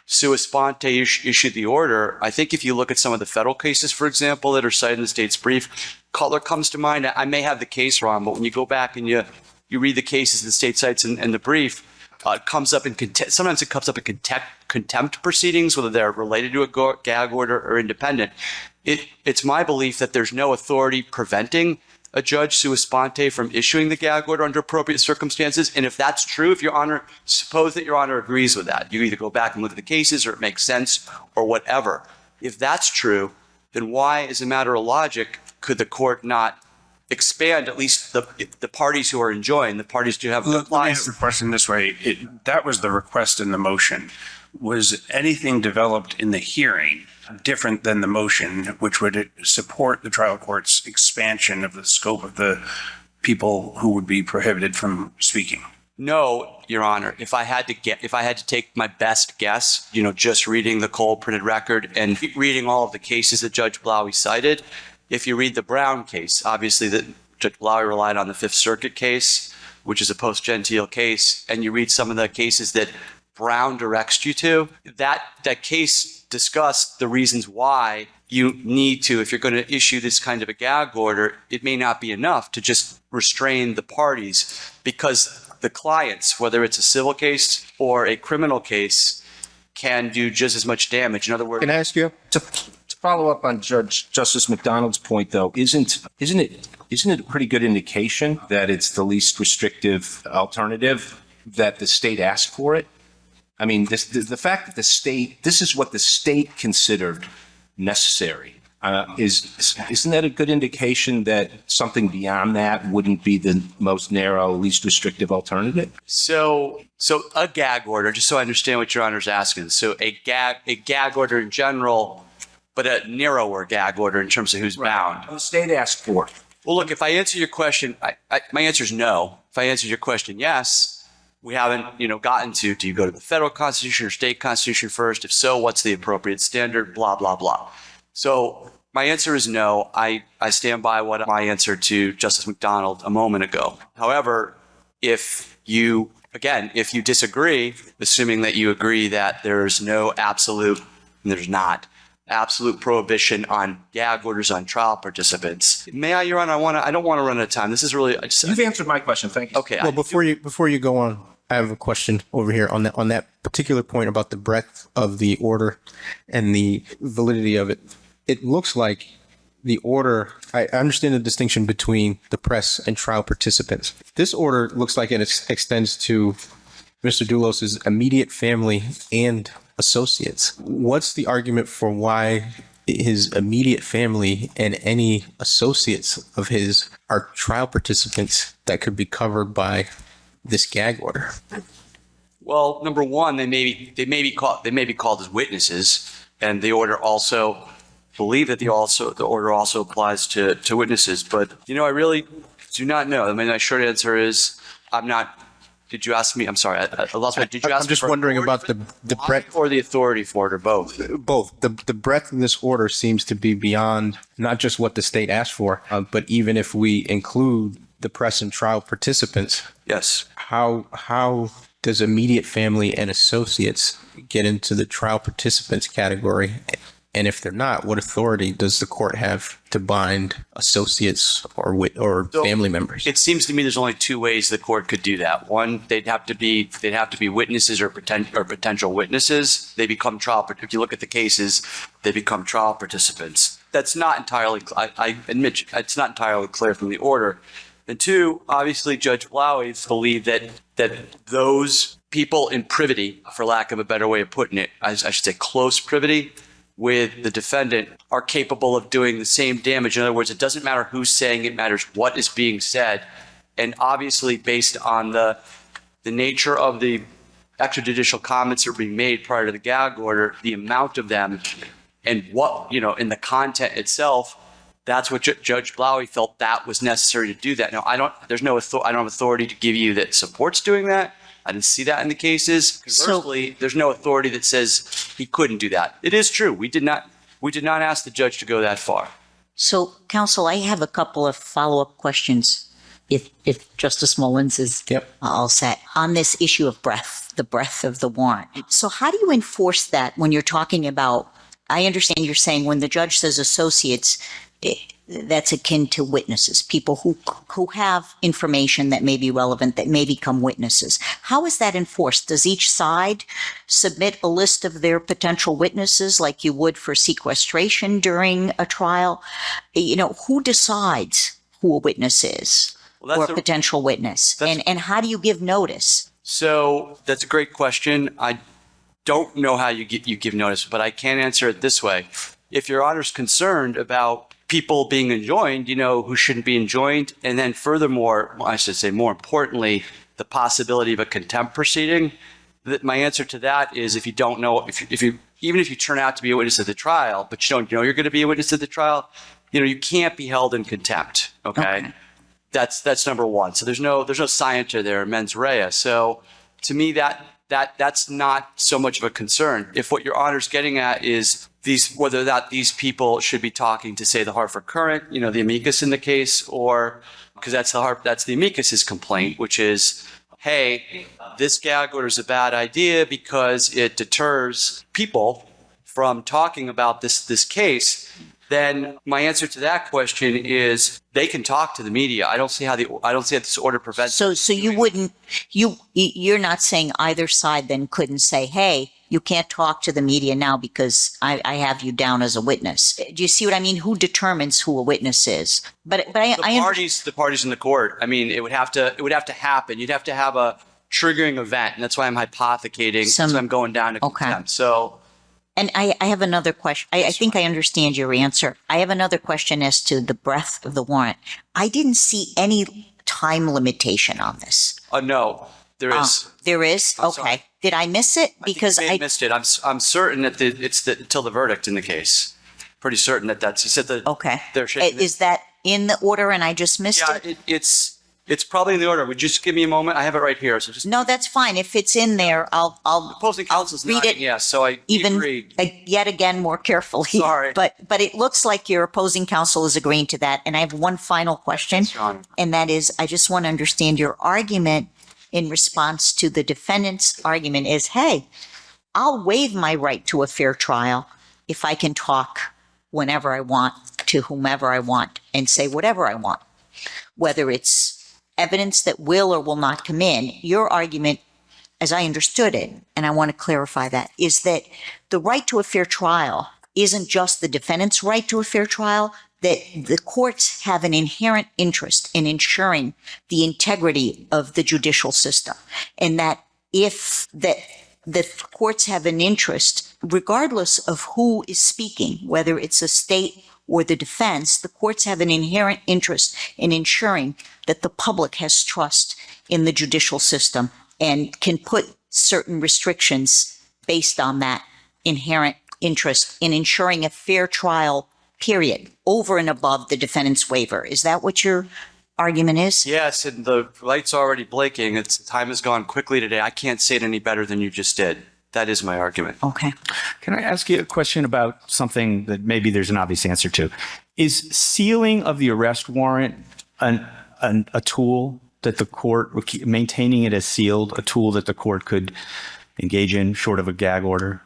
sua sponte issued the order. I think if you look at some of the federal cases, for example, that are cited in the state's brief, Cutler comes to mind. I may have the case wrong, but when you go back and you read the cases the state cites in the brief, it comes up in sometimes it comes up in contempt proceedings, whether they're related to a gag order or independent. It's my belief that there's no authority preventing a judge sua sponte from issuing the gag order under appropriate circumstances. And if that's true, if Your Honor, suppose that Your Honor agrees with that, you either go back and look at the cases or it makes sense or whatever. If that's true, then why, as a matter of logic, could the court not expand at least the parties who are enjoying, the parties who have Let me ask the question this way. That was the request in the motion. Was anything developed in the hearing different than the motion, which would support the trial court's expansion of the scope of the people who would be prohibited from speaking? No, Your Honor. If I had to take my best guess, just reading the cold printed record and reading all of the cases that Judge Blauey cited, if you read the Brown case, obviously Judge Blauey relied on the Fifth Circuit case, which is a post-Gentile case, and you read some of the cases that Brown directs you to, that case discussed the reasons why you need to, if you're going to issue this kind of a gag order, it may not be enough to just restrain the parties, because the clients, whether it's a civil case or a criminal case, can do just as much damage. In other words, Can I ask you to follow up on Justice McDonald's point, though? Isn't it a pretty good indication that it's the least restrictive alternative that the state asked for it? I mean, the fact that this is what the state considered necessary. Isn't that a good indication that something beyond that wouldn't be the most narrow, least restrictive alternative? So a gag order, just so I understand what Your Honor's asking. So a gag order in general, but a narrower gag order in terms of who's bound. The state asked for it. Well, look, if I answer your question, my answer is no. If I answer your question, yes. We haven't, gotten to, do you go to the federal constitution or state constitution first? If so, what's the appropriate standard? Blah, blah, blah. So my answer is no. I stand by what my answer to Justice McDonald a moment ago. However, if you disagree, assuming that you agree that there's no absolute, and there's not, absolute prohibition on gag orders on trial participants. May I, Your Honor? I don't want to run out of time. This is really. You've answered my question. Thank you. Okay. Well, before you go on, I have a question over here on that particular point about the breadth of the order and the validity of it. It looks like the order. I understand the distinction between the press and trial participants. This order looks like it extends to Mr. Dulos' immediate family and associates. What's the argument for why his immediate family and any associates of his are trial participants that could be covered by this gag order? Well, number one, they may be called as witnesses, and the order also believe that the order also applies to witnesses. But I really do not know. I mean, my short answer is I'm not. Did you ask me? I'm sorry, I lost my. Did you ask? I'm just wondering about the breadth or the authority for it, or both. Both. The breadth of this order seems to be beyond not just what the state asked for, but even if we include the press and trial participants. Yes. How does immediate family and associates get into the trial participants category? And if they're not, what authority does the court have to bind associates or family members? It seems to me there's only two ways the court could do that. One, they'd have to be witnesses or potential witnesses. They become if you look at the cases, they become trial participants. That's not entirely. I admit it's not entirely clear from the order. And two, obviously, Judge Blauey believed that those people in privity, for lack of a better way of putting it, I should say close privity with the defendant, are capable of doing the same damage. In other words, it doesn't matter who's saying it, matters what is being said. And obviously, based on the nature of the extrajudicial comments that are being made prior to the gag order, the amount of them, and what, in the content itself, that's what Judge Blauey felt that was necessary to do that. Now, I don't have authority to give you that supports doing that. I didn't see that in the cases. Conversely, there's no authority that says he couldn't do that. It is true. We did not ask the judge to go that far. So, counsel, I have a couple of follow-up questions if Justice Mullins is all set on this issue of the breadth of the warrant. So how do you enforce that when you're talking about, I understand you're saying when the judge says associates, that's akin to witnesses, people who have information that may be relevant, that may become witnesses. How is that enforced? Does each side submit a list of their potential witnesses like you would for sequestration during a trial? Who decides who a witness is or a potential witness? And how do you give notice? So that's a great question. I don't know how you give notice, but I can answer it this way. If Your Honor's concerned about people being enjoined, who shouldn't be enjoined, and then furthermore, I should say more importantly, the possibility of a contempt proceeding, my answer to that is if you don't know, even if you turn out to be a witness at the trial, but you don't know you're going to be a witness at the trial, you can't be held in contempt. Okay. That's number one. So there's no scienter there, mens rea. So to me, that's not so much of a concern. If what Your Honor's getting at is whether that these people should be talking to, say, the Hartford Courant, the amicus in the case, or because that's the amicus's complaint, which is, hey, this gag order is a bad idea because it deters people from talking about this case. then my answer to that question is they can talk to the media. I don't see how this order prevents. So you're not saying either side then couldn't say, hey, you can't talk to the media now because I have you down as a witness. Do you see what I mean? Who determines who a witness is? But The parties in the court. I mean, it would have to happen. You'd have to have a triggering event, and that's why I'm hypothecating. That's why I'm going down to contempt. So. And I have another question. I think I understand your answer. I have another question as to the breadth of the warrant. I didn't see any time limitation on this. No, there is. There is? Okay. Sorry. Did I miss it? Because I missed it. I'm certain that it's until the verdict in the case. Pretty certain that's. You said that. Okay. Is Is that in the order and I just missed it? Yeah, it's probably in the order. Would you just give me a moment? I have it right here. So just. No, that's fine. If it's in there, I'll Opposing counsel's read nodding, it. yes, so I Even agree. yet again more carefully. Sorry. But it looks like your opposing counsel is agreeing to that. And I have one final question. Yes, Your Honor. And that is, I just want to understand your argument in response to the defendant's argument is, hey, I'll waive my right to a fair trial if I can talk whenever I want to whomever I want and say whatever I want, whether it's evidence that will or will not come in. Your argument, as I understood it, and I want to clarify that, is that the right to a fair trial isn't just the defendant's right to a fair trial, that the courts have an inherent interest in ensuring the integrity of the judicial system. And that if the courts have an interest, regardless of who is speaking, whether it's a state or the defense, the courts have an inherent interest in ensuring that the public has trust in the judicial system and can put certain restrictions based on that inherent interest in ensuring a fair trial, period, over and above the defendant's waiver. Is that what your argument is? Yes, and the light's already blinking. Time has gone quickly today. I can't say it any better than you just did. That is my argument. Okay. Can I ask you a question about something that maybe there's an obvious answer to? Is sealing of the arrest warrant a tool that the court, maintaining it as sealed, a tool that the court could engage in short of a gag order?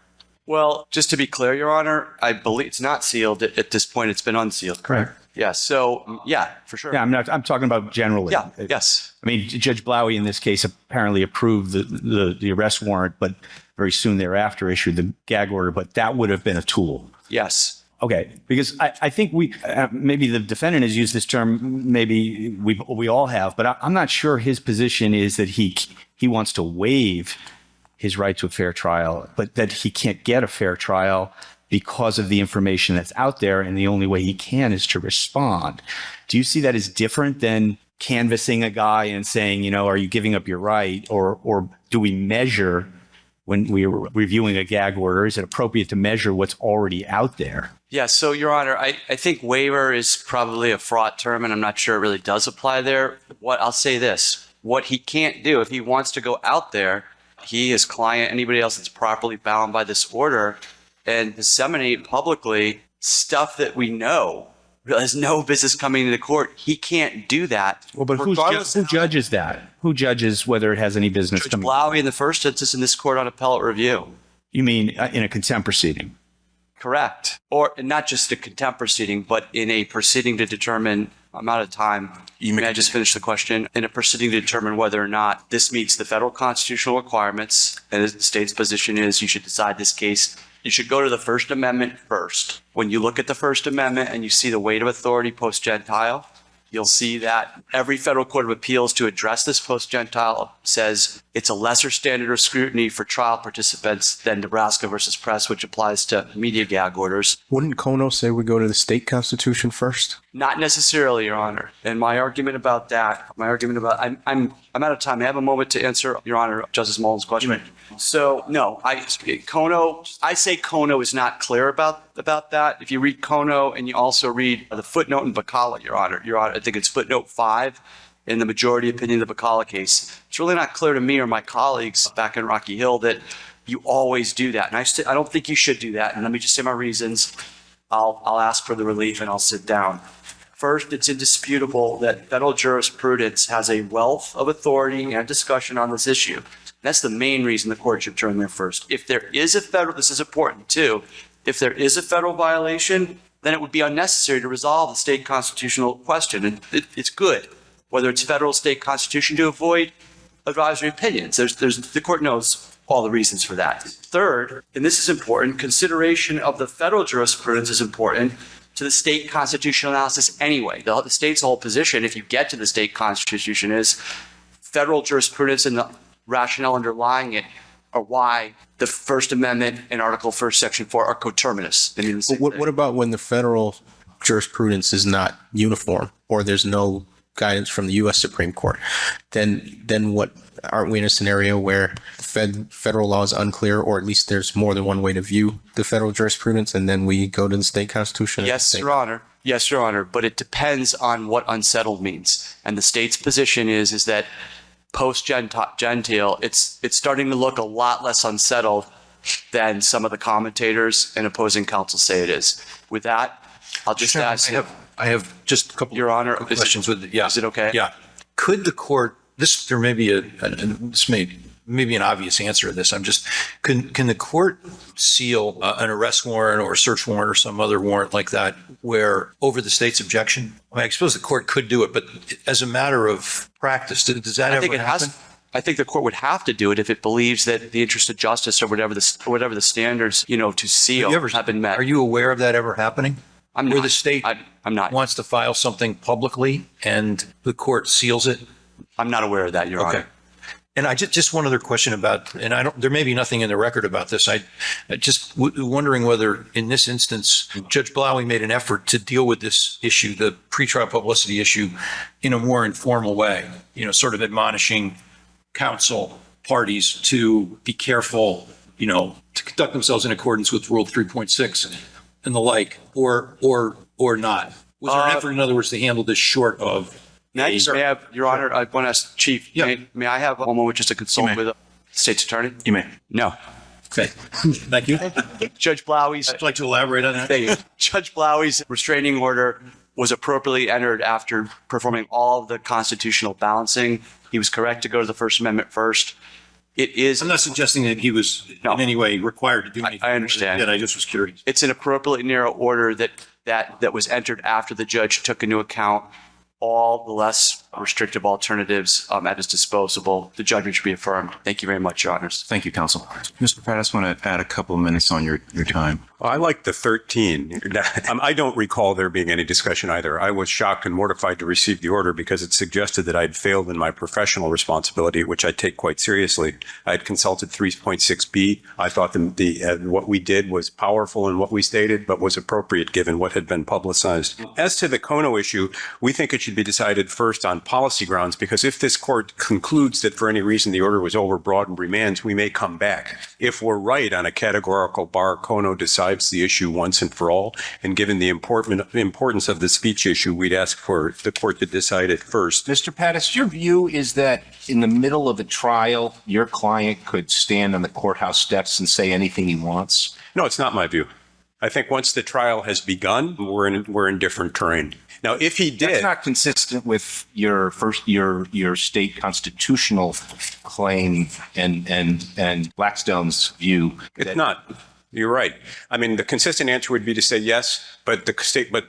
Well, just to be clear, Your Honor, I believe it's not sealed. At this point, it's been unsealed. Correct. Yeah, so, yeah, for sure. Yeah, I'm talking about generally. Yeah, yes. I mean, Judge Blowy in this case apparently approved the arrest warrant, but very soon thereafter issued the gag order, but that would have been a tool. Yes. Okay, because I think maybe the defendant has used this term, maybe we all have, but I'm not sure his position is that he wants to waive his right to a fair trial, but that he can't get a fair trial because of the information that's out there, and the only way he can is to respond. Do you see that as different than canvassing a guy and saying, are you giving up your right, or do we measure when we are reviewing a gag order? Is it appropriate to measure what's already out there? Yeah, so Your Honor, I think waiver is probably a fraught term, and I'm not sure it really does apply there. I'll say this, what he can't do if he wants to go out there, he, his client, anybody else that's properly bound by this order, and disseminate publicly stuff that we know has no business coming into court. He can't do that. Well, but who judges that? Who judges whether it has any business Judge Blowy in the first instance in this court on appellate review. You mean in a contempt proceeding? Correct. Or not just a contempt proceeding, but in a proceeding to determine amount of time. May I just finish the question? In a proceeding to determine whether or not this meets the federal constitutional requirements, and the state's position is you should decide this case. You should go to the First Amendment first. When you look at the First Amendment and you see the weight of authority post-Gentile, you'll see that every federal court of appeals to address this post-Gentile says it's a lesser standard of scrutiny for trial participants than Nebraska versus Press, which applies to media gag orders. Wouldn't Kono say we go to the state constitution first? Not necessarily, Your Honor. And my argument about that, I'm out of time. I have a moment to answer, Your Honor, Justice Mullen's question. So, no, I say Kono is not clear about that. If you read Kono and you also read the footnote in Bacala, Your Honor, I think it's footnote 5 in the majority opinion of the Bacala case. It's really not clear to me or my colleagues back in Rocky Hill that you always do that. And I don't think you should do that. And let me just say my reasons. I'll ask for the relief and I'll sit down. First, it's indisputable that federal jurisprudence has a wealth of authority and discussion on this issue. That's the main reason the court should turn there first. If there is a federal, this is important too, if there is a federal violation, then it would be unnecessary to resolve the state constitutional question. And it's good, whether it's federal state constitution, to avoid advisory opinions. The court knows all the reasons for that. Third, and this is important, consideration of the federal jurisprudence is important to the state constitutional analysis anyway. The state's whole position, if you get to the state constitution, is federal jurisprudence and the rationale underlying it are why the First Amendment and Article 1, Section 4 are coterminous. What about when the federal jurisprudence is not uniform or there's no guidance from the U.S. Supreme Court? Then what? Aren't we in a scenario where the federal law is unclear, or at least there's more than one way to view the federal jurisprudence, and then we go to the state constitution? Yes, Your Honor. Yes, Your Honor. But it depends on what unsettled means. And the state's position is that post-Gentile, it's starting to look a lot less unsettled than some of the commentators and opposing counsel say it is. With that, I'll just ask. I have just a couple Your Honor, of questions with yeah. Is it okay? Yeah. Could the court, there may be this may be an obvious answer to this. Can the court seal an arrest warrant or a search warrant or some other warrant like that where over the state's objection? I suppose the court could do it, but as a matter of practice, does that ever happen? I think the court would have to do it if it believes that the interest of justice or whatever the standards, to seal have been met. Are you aware of that ever happening? I'm where not. the state I'm not. wants to file something publicly and the court seals it? I'm not aware of that, Your Honor. And I just one other question about, and there may be nothing in the record about this. I just wondering whether in this instance, Judge Blowy made an effort to deal with this issue, the pretrial publicity issue, in a more informal way, sort of admonishing counsel parties to be careful, to conduct themselves in accordance with Rule 3.6 and the like, or not. Was there an effort, in other words, to handle this short of? May I have, Your Honor, I want to ask Chief, may I have a moment just to consult with the state's attorney? You may. No. Okay. Thank you. Judge Blowy's. I'd like to elaborate on that. Thank you. Judge Blowy's restraining order was appropriately entered after performing all of the constitutional balancing. He was correct to go to the First Amendment first. It is. I'm not suggesting that he was in any way required to do anything. I understand. I just was curious. It's an appropriately narrow order that was entered after the judge took into account all the less restrictive alternatives at his disposal. The judgment should be affirmed. Thank you very much, Your Honors. Thank you, counsel. Mr. Pattis, I want to add a couple of minutes on your time. Well, I like the 13. I don't recall there being any discussion either. I was shocked and mortified to receive the order because it suggested that I'd failed in my professional responsibility, which I take quite seriously. I had consulted 3.6b. I thought what we did was powerful in what we stated, but was appropriate given what had been publicized. As to the Kono issue, we think it should be decided first on policy grounds, because if this court concludes that for any reason the order was overbroad and remands, we may come back. If we're right on a categorical bar, Kono decides the issue once and for all, and given the importance of the speech issue, we'd ask for the court to decide it first. Mr. Pattis, your view is that in the middle of a trial, your client could stand on the courthouse steps and say anything he wants? No, it's not my view. I think once the trial has begun, we're in different terrain. Now, if he did, that's not consistent with your state constitutional claim and Blackstone's view. It's not. You're right. I mean, the consistent answer would be to say yes, but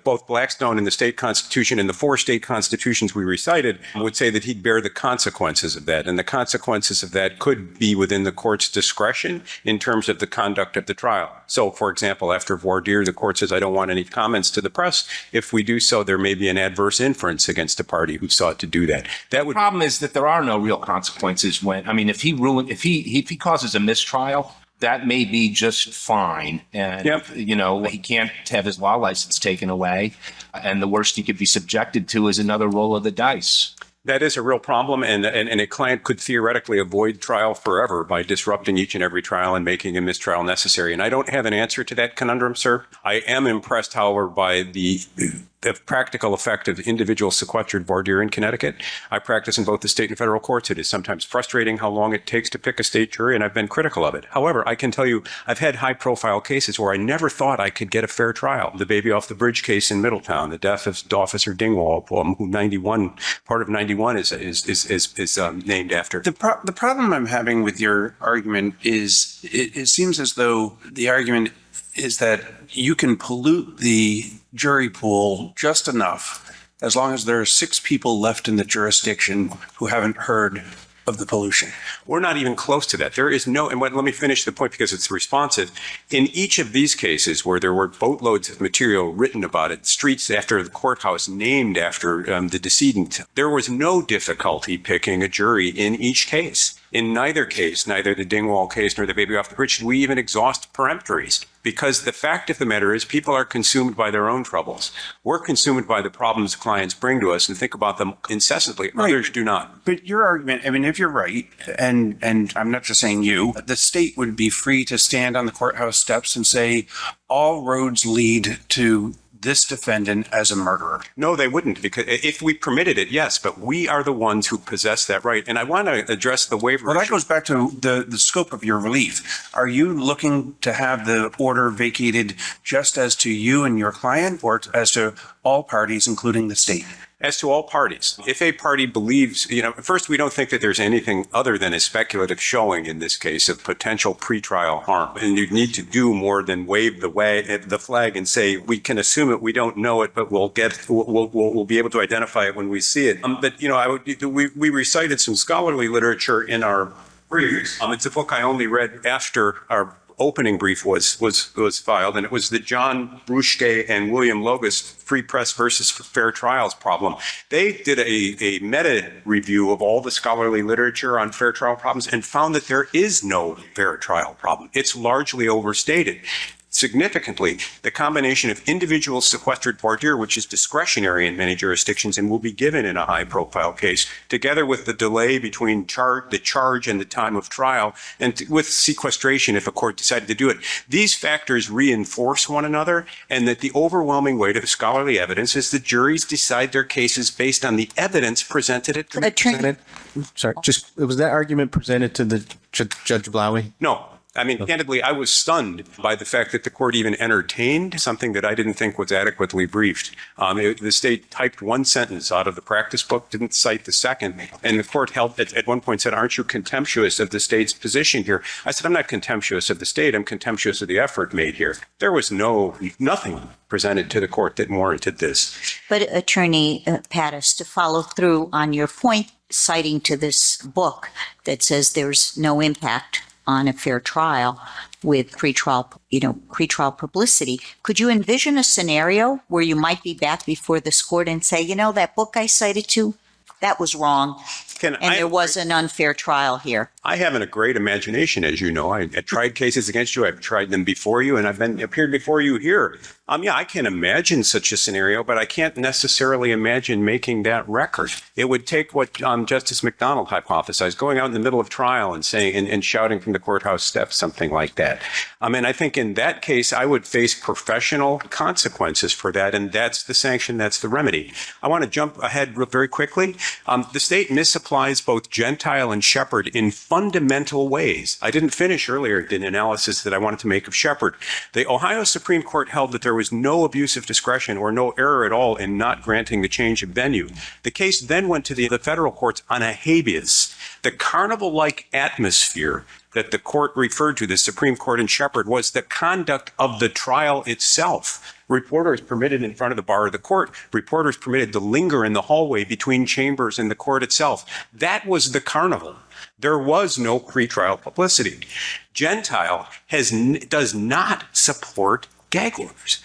both Blackstone and the state constitution and the 4 state constitutions we recited would say that he'd bear the consequences of that. And the consequences of that could be within the court's discretion in terms of the conduct of the trial. So, for example, after voir dire, the court says, I don't want any comments to the press. If we do so, there may be an adverse inference against a party who sought to do that. The problem is that there are no real consequences if he causes a mistrial, that may be just fine. And, he can't have his law license taken away. And the worst he could be subjected to is another roll of the dice. That is a real problem, and a client could theoretically avoid trial forever by disrupting each and every trial and making a mistrial necessary. And I don't have an answer to that conundrum, sir. I am impressed, however, by the practical effect of individual sequestered voir dire in Connecticut. I practice in both the state and federal courts. It is sometimes frustrating how long it takes to pick a state jury, and I've been critical of it. However, I can tell you I've had high-profile cases where I never thought I could get a fair trial. The baby off the bridge case in Middletown, the death of Officer Dingwall, who part of 91 is named after. The problem I'm having with your argument is it seems as though the argument is that you can pollute the jury pool just enough, as long as there are 6 people left in the jurisdiction who haven't heard of the pollution. We're not even close to that. There is no, and let me finish the point because it's responsive. In each of these cases where there were boatloads of material written about it, streets after the courthouse named after the decedent, there was no difficulty picking a jury in each case. In neither case, neither the Dingwall case nor the baby off the bridge, did we even exhaust peremptories. Because the fact of the matter is people are consumed by their own troubles. We're consumed by the problems clients bring to us and think about them incessantly. Right. Others do not. But your argument, I mean, if you're right, and I'm not just saying you, the state would be free to stand on the courthouse steps and say, all roads lead to this defendant as a murderer. No, they wouldn't, because if we permitted it, yes, but we are the ones who possess that right. And I want to address the waiver. Well, that goes back to the scope of your relief. Are you looking to have the order vacated just as to you and your client, or as to all parties, including the state? As to all parties. If a party believes, first, we don't think that there's anything other than a speculative showing in this case of potential pretrial harm. And you need to do more than wave the flag and say, we can assume it, we don't know it, but we'll be able to identify it when we see it. We recited some scholarly literature in our briefs. It's a book I only read after our opening brief was filed, and it was the John Bruschke and William Logus free press versus fair trials problem. They did a meta review of all the scholarly literature on fair trial problems and found that there is no fair trial problem. It's largely overstated. Significantly, the combination of individual sequestered voir dire, which is discretionary in many jurisdictions and will be given in a high-profile case, together with the delay between the charge and the time of trial, and with sequestration if a court decided to do it. These factors reinforce one another, and that the overwhelming weight of the scholarly evidence is that juries decide their cases based on the evidence presented at the Sorry, was that argument presented to the Judge Blowy? No. I mean, candidly, I was stunned by the fact that the court even entertained something that I didn't think was adequately briefed. The state typed one sentence out of the practice book, didn't cite the second, and the court held at one point said, "Aren't you contemptuous of the state's position here?" I said, "I'm not contemptuous of the state. I'm contemptuous of the effort made here." There was nothing presented to the court that warranted this. But Attorney Pattis, to follow through on your point, citing to this book that says there's no impact on a fair trial with pretrial publicity, could you envision a scenario where you might be back before this court and say, that book I cited to, that was wrong, there was an unfair trial here? I have a great imagination, as you know. I tried cases against you. I've tried them before you, and I've appeared before you here. I can imagine such a scenario, but I can't necessarily imagine making that record. It would take what Justice McDonald hypothesized, going out in the middle of trial and saying and shouting from the courthouse steps, something like that. I think in that case, I would face professional consequences for that, and that's the sanction, that's the remedy. I want to jump ahead very quickly. The state misapplies both Gentile and Shepard in fundamental ways. I didn't finish earlier the analysis that I wanted to make of Shepard. The Ohio Supreme Court held that there was no abuse of discretion or no error at all in not granting the change of venue. The case then went to the federal courts on a habeas. The carnival-like atmosphere that the court referred to, the Supreme Court in Shepard, was the conduct of the trial itself. Reporters permitted in front of the bar of the court, reporters permitted to linger in the hallway between chambers and the court itself. That was the carnival. There was no pretrial publicity. Gentile does not support gag orders.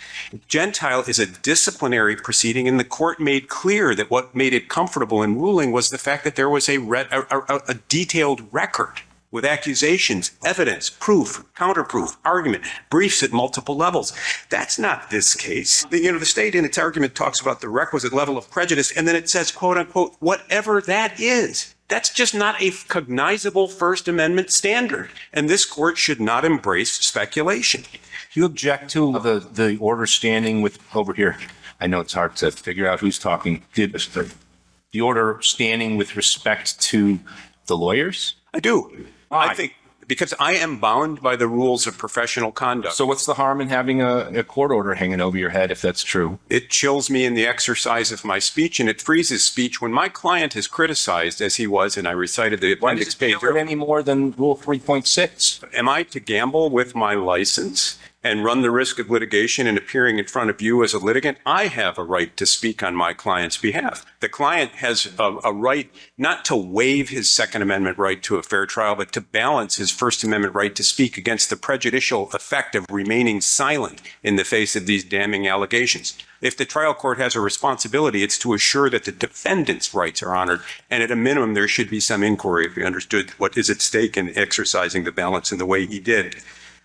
Gentile is a disciplinary proceeding, and the court made clear that what made it comfortable in ruling was the fact that there was a detailed record with accusations, evidence, proof, counterproof, argument, briefs at multiple levels. That's not this case. The state in its argument talks about the requisite level of prejudice, and then it says, quote unquote, whatever that is. That's just not a cognizable First Amendment standard, and this court should not embrace speculation. Do you object to the order standing with over here? I know it's hard to figure out who's talking. The order standing with respect to the lawyers? I do. I think because I am bound by the rules of professional conduct. So what's the harm in having a court order hanging over your head if that's true? It chills me in the exercise of my speech, and it freezes speech. When my client is criticized, as he was, and I recited the appendix page. Why does it any more than Rule 3.6? Am I to gamble with my license and run the risk of litigation and appearing in front of you as a litigant, I have a right to speak on my client's behalf. The client has a right not to waive his Second Amendment right to a fair trial, but to balance his First Amendment right to speak against the prejudicial effect of remaining silent in the face of these damning allegations. If the trial court has a responsibility, it's to assure that the defendant's rights are honored, and at a minimum, there should be some inquiry if he understood what is at stake in exercising the balance in the way he did.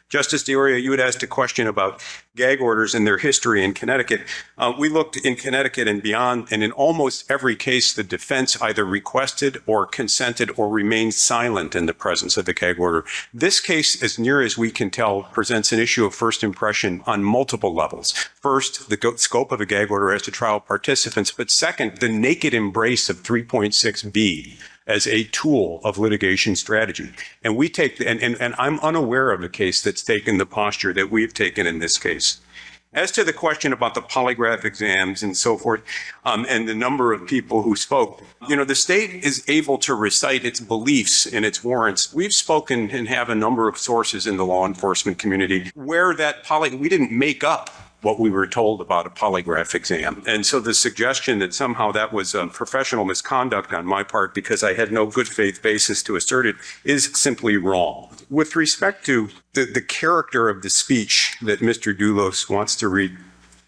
Justice Gloria, you had asked a question about gag orders and their history in Connecticut. We looked in Connecticut and beyond, and in almost every case, the defense either requested or consented or remained silent in the presence of a gag order. This case, as near as we can tell, presents an issue of first impression on multiple levels. First, the scope of a gag order as to trial participants, but second, the naked embrace of 3.6b. as a tool of litigation strategy. And we take, and I'm unaware of a case that's taken the posture that we've taken in this case. As to the question about the polygraph exams and so forth, and the number of people who spoke, the state is able to recite its beliefs in its warrants. We've spoken and have a number of sources in the law enforcement community where that we didn't make up what we were told about a polygraph exam. And so the suggestion that somehow that was a professional misconduct on my part because I had no good faith basis to assert it is simply wrong. With respect to the character of the speech that Mr. Dulos wants to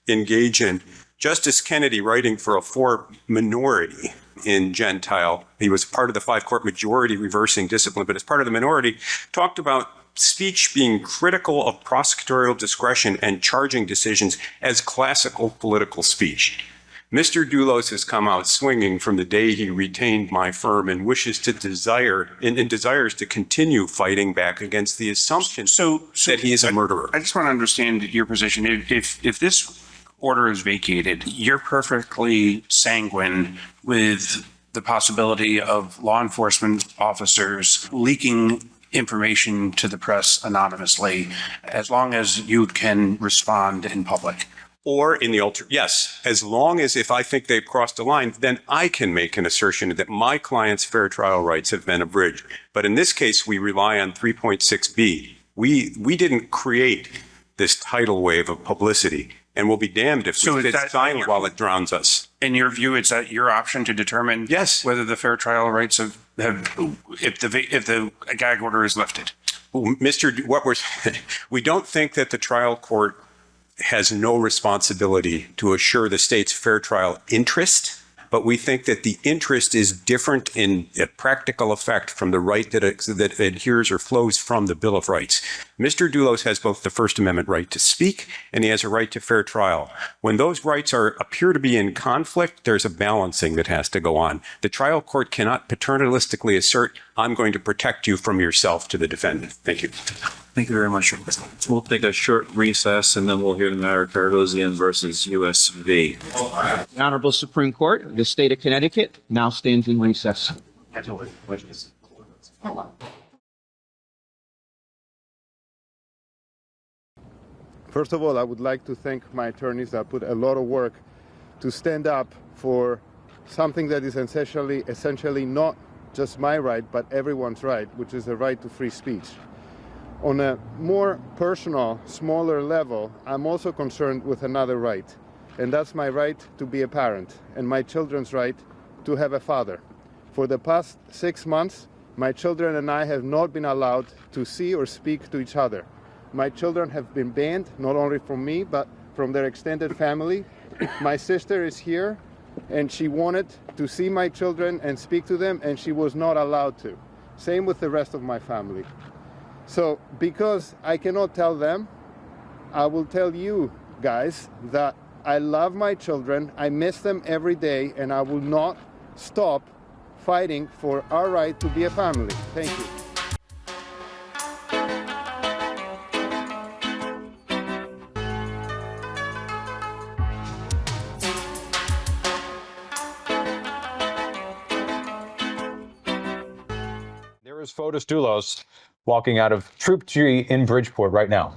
engage in, Justice Kennedy, writing for a 4 minority in Gentile, he was part of the 5-court majority reversing discipline, but as part of the minority, talked about speech being critical of prosecutorial discretion and charging decisions as classical political speech. Mr. Dulos has come out swinging from the day he retained my firm and wishes to desires to continue fighting back against the assumption that he is a murderer. I just want to understand your position. If this order is vacated, you're perfectly sanguine with the possibility of law enforcement officers leaking information to the press anonymously, as long as you can respond in public. Or in the yes, as long as if I think they've crossed a line, then I can make an assertion that my client's fair trial rights have been abridged. But in this case, we rely on 3.6b. We didn't create this tidal wave of publicity, and we'll be damned if we sit silent while it drowns us. In your view, it's that your option to determine whether the fair trial rights if the gag order is lifted? Well, we don't think that the trial court has no responsibility to assure the state's fair trial interest, but we think that the interest is different in a practical effect from the right that adheres or flows from the Bill of Rights. Mr. Dulos has both the First Amendment right to speak and he has a right to fair trial. When those rights appear to be in conflict, there's a balancing that has to go on. The trial court cannot paternalistically assert, I'm going to protect you from yourself to the defendant. Thank you. Thank you very much. We'll take a short recess and then we'll hear the matter Cargosian versus USV. The Honorable Supreme Court of the State of Connecticut now stands in recess. First of all, I would like to thank my attorneys that put a lot of work to stand up for something that is essentially not just my right, but everyone's right, which is the right to free speech. On a more personal, smaller level, I'm also concerned with another right, and that's my right to be a parent and my children's right to have a father. For the past 6 months, my children and I have not been allowed to see or speak to each other. My children have been banned, not only from me, but from their extended family. My sister is here, and she wanted to see my children and speak to them, and she was not allowed to. Same with the rest of my family. So, because I cannot tell them, I will tell you guys that I love my children, I miss them every day, and I will not stop fighting for our right to be a family. Thank you. There is Fotis Dulos walking out of Troop G in Bridgeport right now.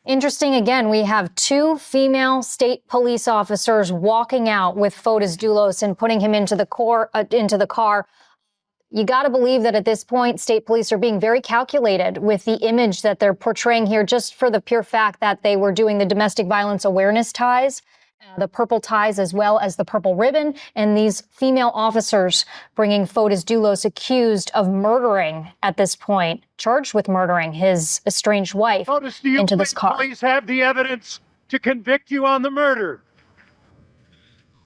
Interesting again, we have 2 female state police officers walking out with Fotis Dulos and putting him into the car. You got to believe that at this point, state police are being very calculated with the image that they're portraying here, just for the pure fact that they were doing the domestic violence awareness ties, the purple ties, as well as the purple ribbon, and these female officers bringing Fotis Dulos accused of murdering, at this point, charged with murdering his estranged wife, into this car. Police have the evidence to convict you on the murder.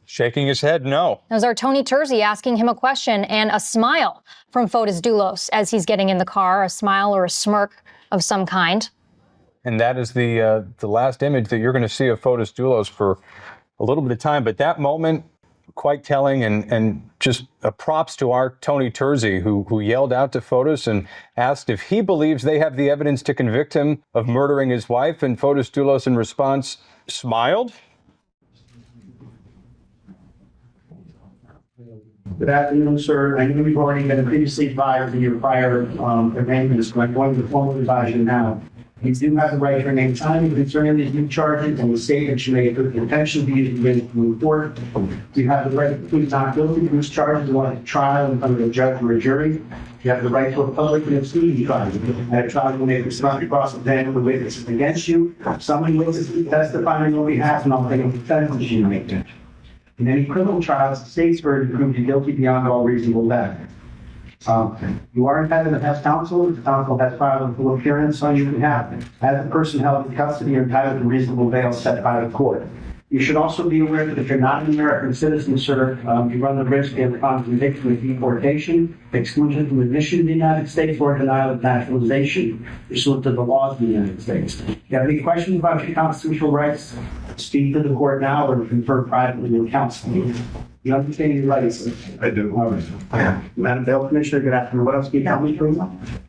Shaking his head, no. That was our Tony Terzi asking him a question, and a smile from Fotis Dulos as he's getting in the car, a smile or a smirk of some kind. And that is the last image that you're going to see of Fotis Dulos for a little bit of time. But that moment, quite telling, and just props to our Tony Terzi, who yelled out to Fotis and asked if he believes they have the evidence to convict him of murdering his wife. And Fotis Dulos, in response, smiled. Good afternoon, sir. I know you've already been previously advised in your prior arraignments, but I'm going to formally advise you now. You do have the right to remain silent concerning these new charges and the statements you made with the intention of being move forward. You have the right to plead not guilty to these charges on a trial in front of a judge or a jury. You have the right to a public and exclusion trial. At a trial, you may respond to cross-examine the witnesses against you. Some witnesses testifying on your behalf, and I'll take a defense you make. In any criminal trials, the state's verdict proves you guilty beyond all reasonable doubt. You are entitled to have counsel. The counsel has filed a full appearance on your behalf. As the person held in custody, you're entitled to reasonable bail set by the court. You should also be aware that if you're not an American citizen, sir, you run the risk of conviction of deportation, exclusion from admission to the United States, or denial of naturalization pursuant to the laws of the United States. If you have any questions about your constitutional rights, speak to the court now or confer privately with counsel. You understand your rights? I do. All right. Madam Bail Commissioner, good afternoon. What else can you tell me, please?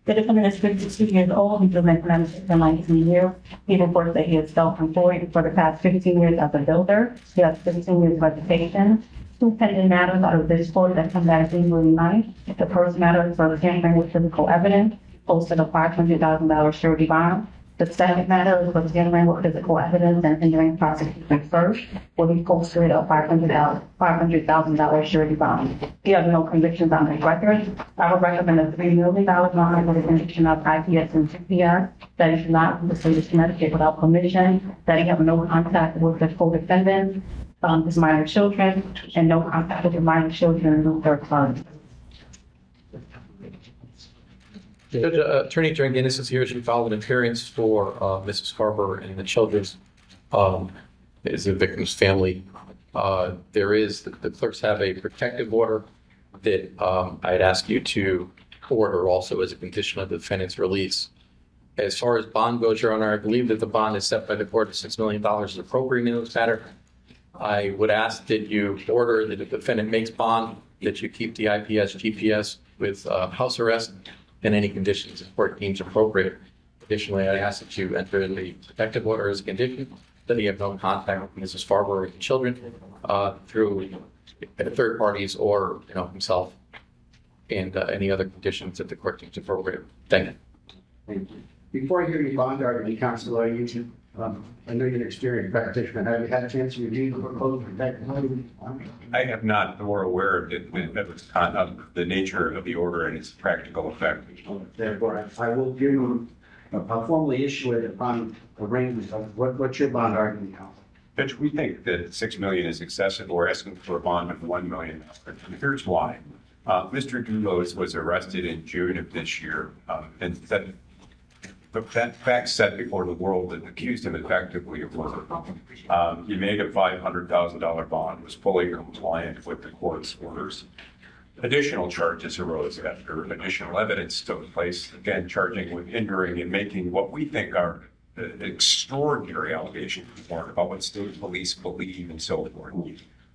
The defendant is 52 years old. He's been mentioned for 19 years. He reports that he is self-employed for the past 15 years as a builder. He has 15 years of education. Two pending matters out of this court that come back January 9th. The first matter is for the tampering with physical evidence, posted a $500,000 surety bond. The second matter is for tampering with physical evidence and hindering prosecution first, where he posted a $500,000 surety bond. He has no convictions on his record. I would recommend a $3 million bond for the conviction of IPS and CPS, that he should not leave the state of Connecticut without permission, that he have no contact with the co-defendants, his minor children, and no contact with the minor children and third parties. Judge, Attorney during innocence here, she filed an appearance for Mrs. Farber and the children, is the victim's family. The clerks have a protective order that I'd ask you to order also as a condition of the defendant's release. As far as bond goes, Your Honor, I believe that the bond is set by the court at $6 million is appropriate in this matter. I would ask that you order that if the defendant makes bond, that you keep the IPS, GPS with house arrest and any conditions the court deems appropriate. Additionally, I ask that you enter the protective order as a condition that he have no contact with Mrs. Farber and children through third parties or himself, and any other conditions that the court deems appropriate. Thank you. Thank you. Before I hear your bond argument, Counsel, I know you're an experienced practitioner. Have you had a chance to review the proposed protective order? I have not, but we're aware of the nature of the order and its practical effect. Therefore, I will give you, I'll formally issue it upon arraignment. What's your bond argument, Counsel? Judge, we think that $6 million is excessive. We're asking for a bond of $1 million. Here's why. Mr. Dulos was arrested in June of this year, and that fact set before the world that accused him effectively of murder. He made a $500,000 bond, was fully compliant with the court's orders. Additional charges arose after additional evidence took place, again charging with hindering and making what we think are extraordinary allegations about what state police believe and so forth.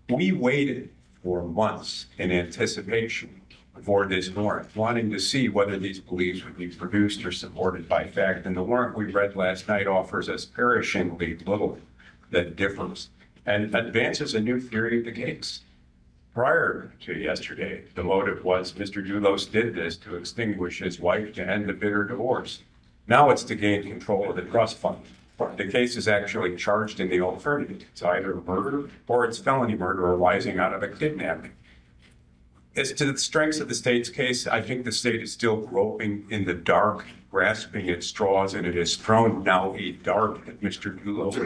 We waited for months in anticipation for this warrant, wanting to see whether these beliefs would be produced or supported by fact. And the warrant we read last night offers us perishingly little that differs and advances a new theory of the case. Prior to yesterday, the motive was Mr. Dulos did this to extinguish his wife to end the bitter divorce. Now it's to gain control of the trust fund. The case is actually charged in the alternative. It's either murder or it's felony murder arising out of a kidnapping. As to the strengths of the state's case, I think the state is still groping in the dark, grasping at straws, and it has thrown now a dart at Mr. Dulos,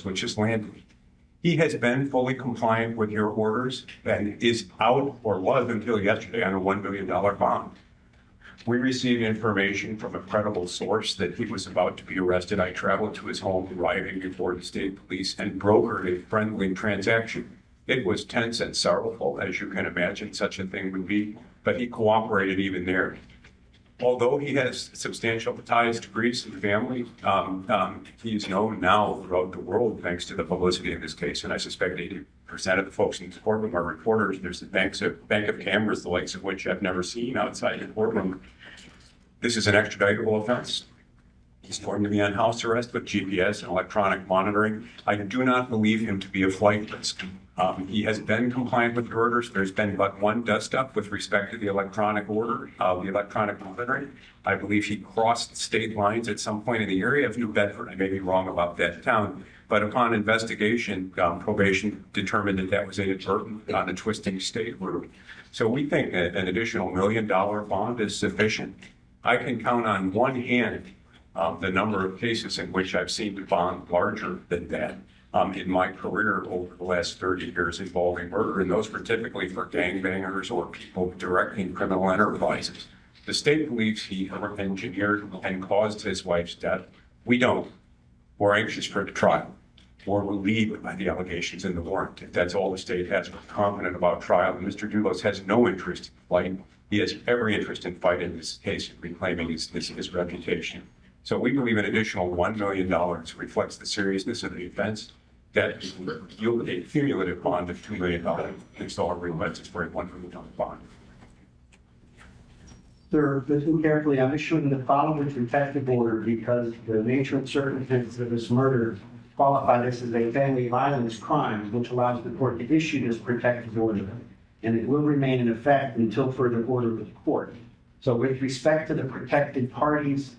which is landed. He has been fully compliant with your orders and is out, or was until yesterday, on a $1 million bond. We received information from a credible source that he was about to be arrested. I traveled to his home, arriving before the state police, and brokered a friendly transaction. It was tense and sorrowful, as you can imagine such a thing would be, but he cooperated even there. Although he has substantial ties to Greece and family, he is known now throughout the world thanks to the publicity of this case. And I suspect 80% of the folks in the courtroom are reporters. There's a bank of cameras, the likes of which I've never seen outside the courtroom. This is an extraditable offense. He's going to be on house arrest with GPS and electronic monitoring. I do not believe him to be a flight risk. He has been compliant with the orders. There's been but one dust-up with respect to the electronic order, the electronic monitoring. I believe he crossed state lines at some point in the area of New Bedford. I may be wrong about that town. But upon investigation, probation determined that that was inadvertent on a twisting state route. So we think that an additional $1 million bond is sufficient. I can count on one hand the number of cases in which I've seen the bond larger than that. In my career over the last 30 years involving murder, and those were typically for gangbangers or people directing criminal enterprises. The state believes he engineered and caused his wife's death. We don't. We're anxious for the trial. We're relieved by the allegations in the warrant. If that's all the state has, we're confident about trial. And Mr. Dulos has no interest in fighting. He has every interest in fighting this case and reclaiming his reputation. So we believe an additional $1 million reflects the seriousness of the offense. That yield a cumulative bond of $2 million. And so our request is for a $1 million bond. Sir, listen carefully. I'm issuing the following protective order because the nature and circumstances of this murder qualify this as a family violence crime, which allows the court to issue this protective order. And it will remain in effect until further order of the court. So with respect to the protected parties,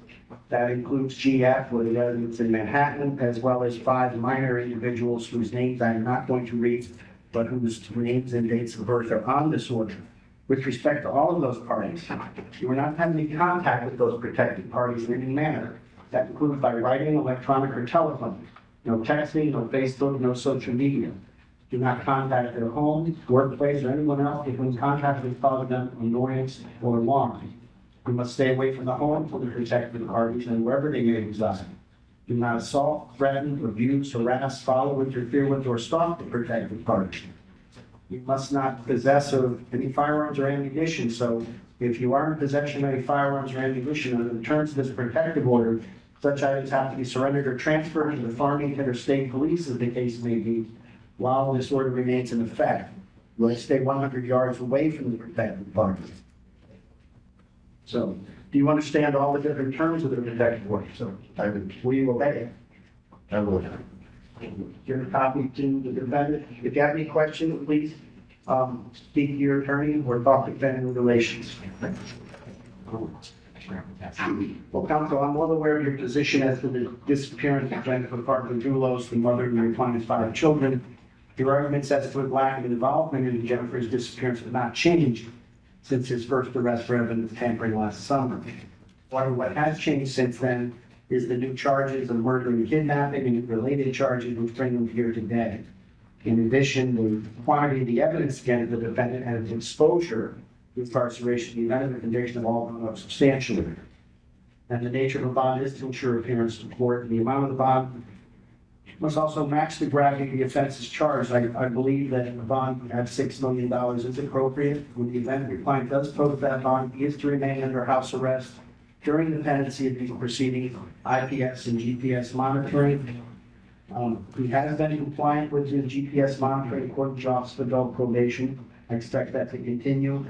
that includes GF, with residents in Manhattan, as well as 5 minor individuals whose names I'm not going to read, but whose names and dates of birth are on this order. With respect to all of those parties, you are not having any contact with those protected parties in any manner. That includes by writing, electronic, or telephone. No texting, no Facebook, no social media. Do not contact their home, workplace, or anyone else if in contact with causing them annoyance or alarm. You must stay away from the home for the protected parties and wherever they may reside. Do not assault, threaten, abuse, harass, follow, interfere with, or stalk the protected parties. You must not possess of any firearms or ammunition. So if you are in possession of any firearms or ammunition under the terms of this protective order, such items have to be surrendered or transferred to the Farmington or state police, as the case may be, while this order remains in effect. You must stay 100 yards away from the protected parties. So, do you understand all the different terms of the protective order? So, will you obey it? I will. Give a copy to the defendant. If you have any questions, please speak to your attorney or talk to family relations. Well, counsel, I'm well aware of your position as to the disappearance of Jennifer Farber Dulos, the mother of your client's 5 children. Your arguments as to his lack of involvement in Jennifer's disappearance have not changed since his first arrest for evidence tampering last summer. However, what has changed since then is the new charges of murder and kidnapping and related charges which bring him here today. In addition, the quantity of the evidence against the defendant and his exposure to incarceration, the event of the conviction have all gone up substantially. And the nature of a bond is to ensure appearance to court. The amount of the bond must also match the gravity of the offenses charged. I believe that a bond at $6 million is appropriate. In the event your client does post that bond, he is to remain under house arrest during the pendency of these proceedings, IPS and GPS monitoring. He has been compliant with the GPS monitoring according to Office of Adult Probation. I expect that to continue.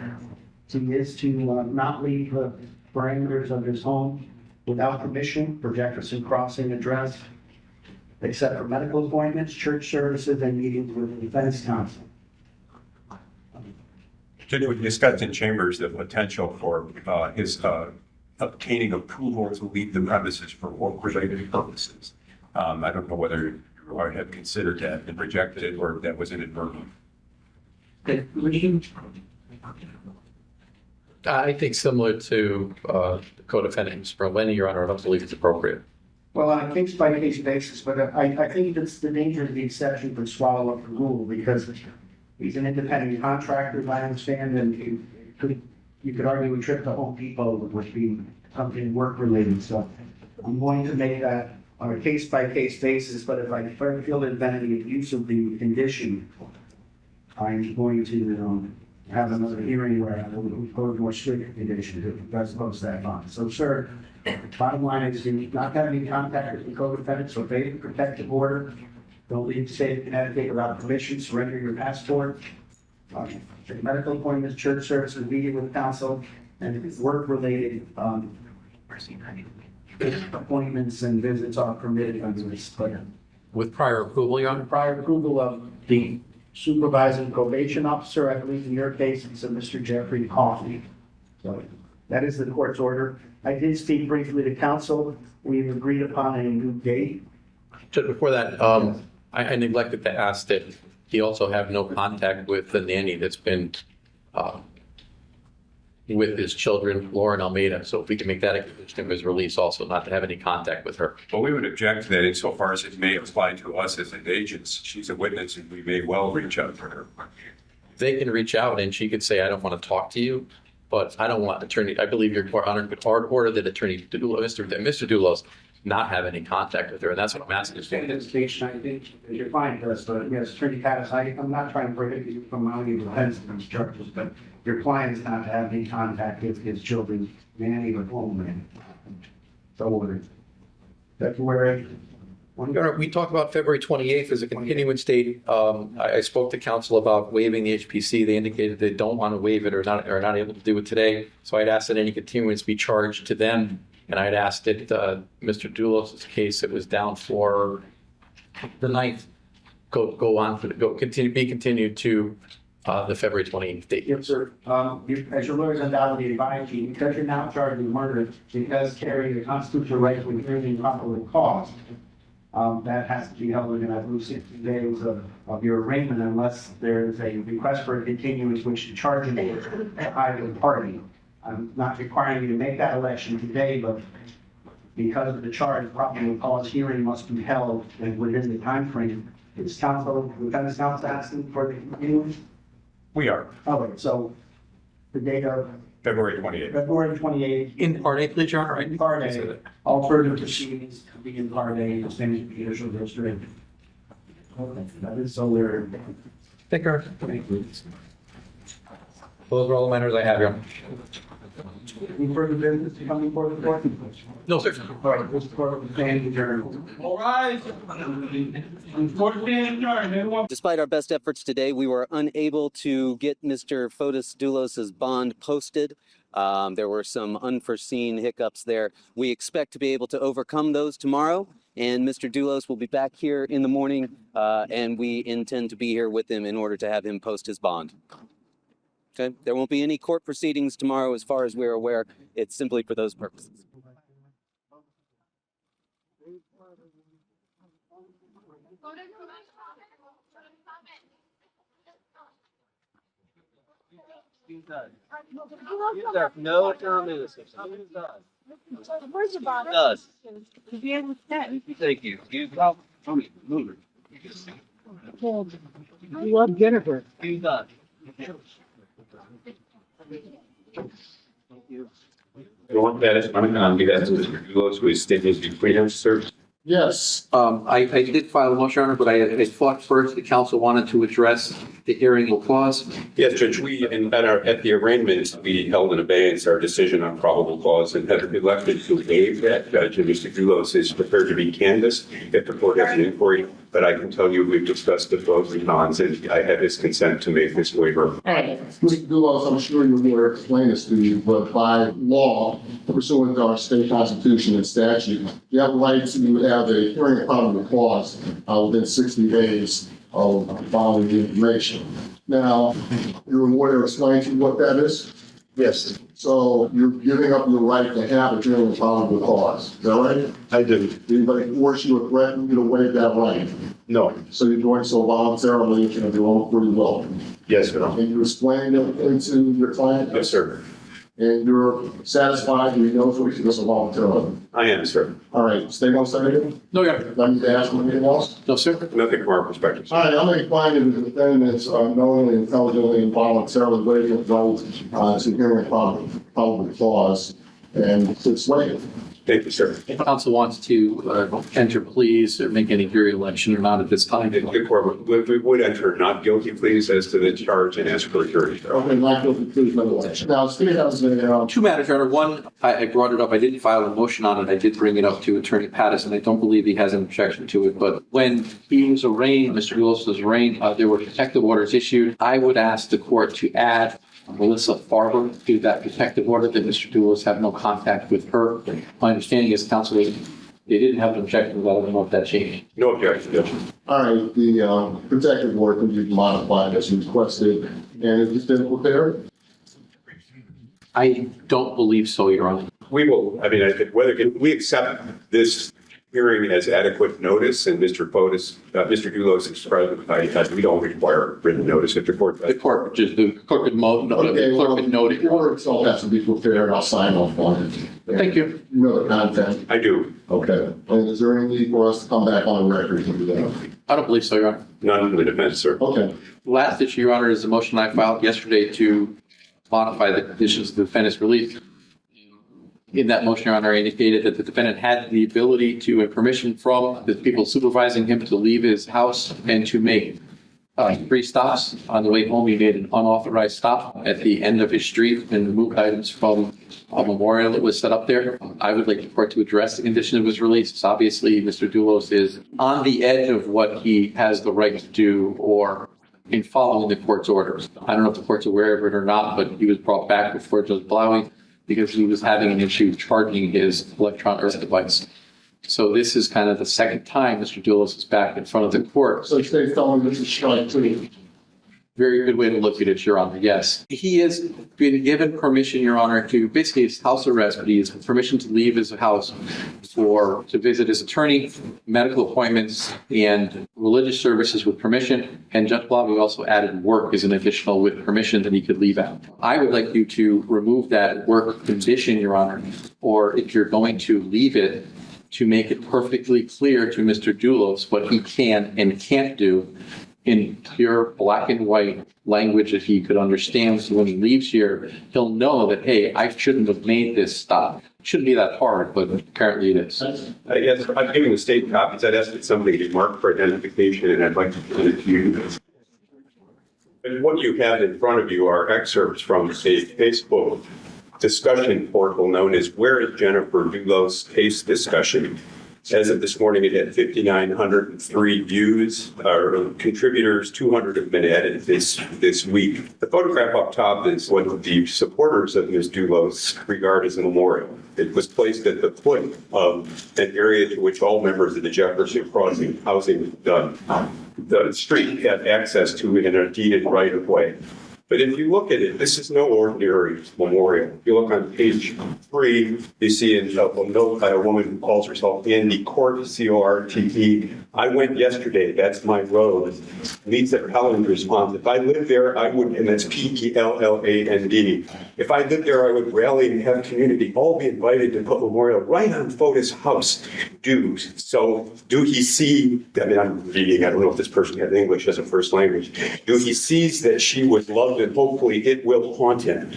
He is to not leave the parameters of his home without permission for Jefferson Crossing address, except for medical appointments, church services, and meetings with the defense counsel. We discussed in chambers the potential for his obtaining approval to leave the premises for work-related purposes. I don't know whether you have considered that and rejected it or if that was inadvertent. Okay, I think similar to the co-defendant, Mr. Lenny, Your Honor, I don't believe it's appropriate. Well, on a case-by-case basis, but I think it's the danger of the exception could swallow up the rule, because he's an independent contractor, as I understand, and you could argue a trip to Home Depot would be something work-related, so I'm going to make that on a case-by-case basis, but if I feel there's been any abuse of the condition, I'm going to have another hearing where I will impose more strict conditions as opposed to that bond. So, sir, bottom line is, you not have any contact with the co-defendants, obey the protective order, don't leave the state of Connecticut without permission, surrender your passport, take medical appointments, church services, meeting with counsel, and if it's work-related, appointments and visits are permitted under this plan. With prior approval, Your Honor? Prior approval of the supervising probation officer, I believe in your case, it's a Mr. Jeffrey Coffey. So that is the court's order. I did speak briefly to counsel. We've agreed upon a new date. Just before that, I neglected to ask that he also have no contact with the nanny that's been with his children, Lauren Almeida. So if we can make that a condition of his release also, not to have any contact with her. Well, we would object to that insofar as it may apply to us as agents. She's a witness and we may well reach out to her. They can reach out and she could say, I don't want to talk to you, but I don't want attorney, I believe your honor could order that attorney Mr. Dulos not have any contact with her. And that's what I'm asking. In this case, I think you're fine, Chris, but yes, Attorney Pattis, I'm not trying to prohibit you from mounting defense of these charges, but your client is not to have any contact with his children, nanny or home man. So, February. Your Honor, we talked about February 28th as a continuance date. I spoke to counsel about waiving the HPC. They indicated they don't want to waive it or not able to do it today. So I'd asked that any continuance be charged to them. And I'd asked that Mr. Dulos' case, it was down for the 9th, be continued to the February 28th date. Yes, sir. As your lawyers undoubtedly advise you, because you're now charged with murder, it does carry the constitutional right to a hearing improperly caused. That has to be held within, I believe, 60 days of your arraignment, unless there is a request for a continuance which the charging is either party. I'm not requiring you to make that election today, but because of the charge, probable cause hearing must be held within the time frame. Is counsel, defense counsel asking for the continuance? We are. Okay, so the date of February 28th. February 28th. In Part A, please, Your Honor. In Part A, all further proceedings to be in Part A, the same as the judicial district. Okay, that is so we're. Thank you, Your Honor. Those are all the matters I have, Your Honor. Any further business to come before the court? No, sir. All right, this court will stand adjourned. All right. Despite our best efforts today, we were unable to get Mr. Fotis Dulos' bond posted. There were some unforeseen hiccups there. We expect to be able to overcome those tomorrow, and Mr. Dulos will be back here in the morning, and we intend to be here with him in order to have him post his bond. Okay, there won't be any court proceedings tomorrow as far as we're aware. It's simply for those purposes. No term innocence. Where's the bottom? Does. To be able to stand. Thank you. You love Jennifer. You does. Norm Pattis, on behalf of Mr. Dulos, who is stating his freedom, sir. Yes. I did file a motion, Your Honor, but I thought first the counsel wanted to address the hearing clause. Yes, Judge, at the arraignment, we held in abeyance our decision on probable cause and have elected to waive that. Judge, and Mr. Dulos is prepared to be canvassed if the court has an inquiry, but I can tell you we've discussed the pros and cons, and I have his consent to make this waiver. Mr. Dulos, I'm sure you will explain this to you, but by law, pursuant to our state constitution and statute, you have a right to have a hearing of probable cause within 60 days of following the information. Now, your lawyer explained to you what that is? Yes. So you're giving up your right to have a hearing of probable cause, is that right? I do. Did anybody force you or threaten you to waive that right? No. So you're doing so voluntarily and of your own free will? Yes, sir. And you explained everything to your client? Yes, sir. And you're satisfied and you know what you was voluntarily? I am, sir. All right, stay on second. No, Your Honor. I need to ask you anything else? No, sir. Nothing from our perspective. All right, I'm inclined that the defendants knowingly, intelligently, and voluntarily waiving the vote to hearing probable cause and it's waived. Thank you, sir. If counsel wants to enter pleas or make any jury election or not at this time. The court would enter not guilty pleas as to the charge and ask for a jury trial. Okay, not guilty, please, no election. Now, Steve has a, Two matters, Your Honor. One, I brought it up. I didn't file a motion on it. I did bring it up to Attorney Pattis, and I don't believe he has an objection to it. But when he was arraigned, Mr. Dulos was arraigned, there were protective orders issued. I would ask the court to add Melissa Farber to that protective order that Mr. Dulos have no contact with her. My understanding is counsel, they didn't have an objection, but I don't know if that changed. No objection, Judge. all right, the protective order can be modified as requested, and is it been prepared? I don't believe so, Your Honor. We will, I mean, I think whether we accept this hearing as adequate notice, and Mr. Fotis, Mr. Dulos expressed, we don't require written notice if the court does. The court could note it. The order itself has to be prepared, I'll sign off on it. Thank you. You know the content? I do. Okay, and is there any need for us to come back on the record to do that? I don't believe so, Your Honor. None from the defense, sir. Okay, Last issue, Your Honor, is the motion I filed yesterday to modify the conditions of the defendant's release. In that motion, Your Honor, I indicated that the defendant had the ability to, and permission from the people supervising him to leave his house and to make 3 stops. On the way home, he made an unauthorized stop at the end of his street and removed items from a memorial that was set up there. I would like the court to address the condition of his release. It's obviously, Mr. Dulos is on the edge of what he has the right to do or in following the court's orders. I don't know if the court's aware of it or not, but he was brought back before Judge Blowey because he was having an issue charging his electronic arrest device. So this is kind of the second time Mr. Dulos is back in front of the court. so stay telling this is strike 2. Very good way to look at it, Your Honor. Yes. He has been given permission, Your Honor, to basically his house arrest, but he has permission to leave his house to visit his attorney, medical appointments, and religious services with permission. And Judge Blobby also added work as an additional with permission that he could leave out. I would like you to remove that work condition, Your Honor, or if you're going to leave it, to make it perfectly clear to Mr. Dulos what he can and can't do in pure black and white language that he could understand. So when he leaves here, he'll know that, hey, I shouldn't have made this stop. It shouldn't be that hard, but apparently it is. Yes, I'm giving the state copies. I'd ask that somebody get marked for identification, and I'd like to present it to you. And what you have in front of you are excerpts from a Facebook discussion portal known as Where is Jennifer Dulos Case Discussion. As of this morning, it had 5,903 views. Our contributors, 200 have been added this week. The photograph up top is what the supporters of Ms. Dulos regard as a memorial. It was placed at the foot of an area to which all members of the Jefferson Crossing housing the street have access to in a deeded right-of-way. But if you look at it, this is no ordinary memorial. If you look on page 3, you see a note by a woman who calls herself Andy Court, C-O-R-T-E. I went yesterday, that's my road. Lisa Helen responds, if I lived there, I would, and that's P-E-L-L-A-N-D. If I lived there, I would rally and have community all be invited to put memorial right on Fotis' house. Do he see, I mean, I'm reading, I don't know if this person has English as a first language. Do he sees that she was loved and hopefully it will haunt him?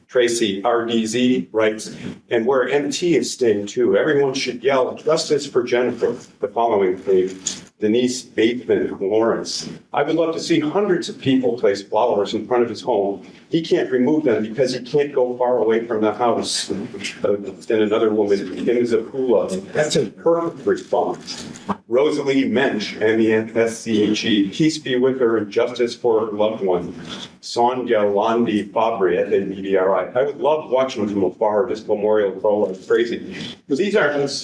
Tracy RDZ writes, and where MT is staying too, everyone should yell justice for Jennifer. The following thing, Denise Bateman Lawrence. I would love to see hundreds of people place flowers in front of his home. He can't remove them because he can't go far away from the house. Then another woman, Kinza Pula. That's a perfect response. Rosalie Mensch, M-E-N-S-C-H-E. Peace be with her and justice for her loved one. Sonia Landi Fabri, F-A-B-B-R-I. I would love watching from afar this memorial crawl like crazy. This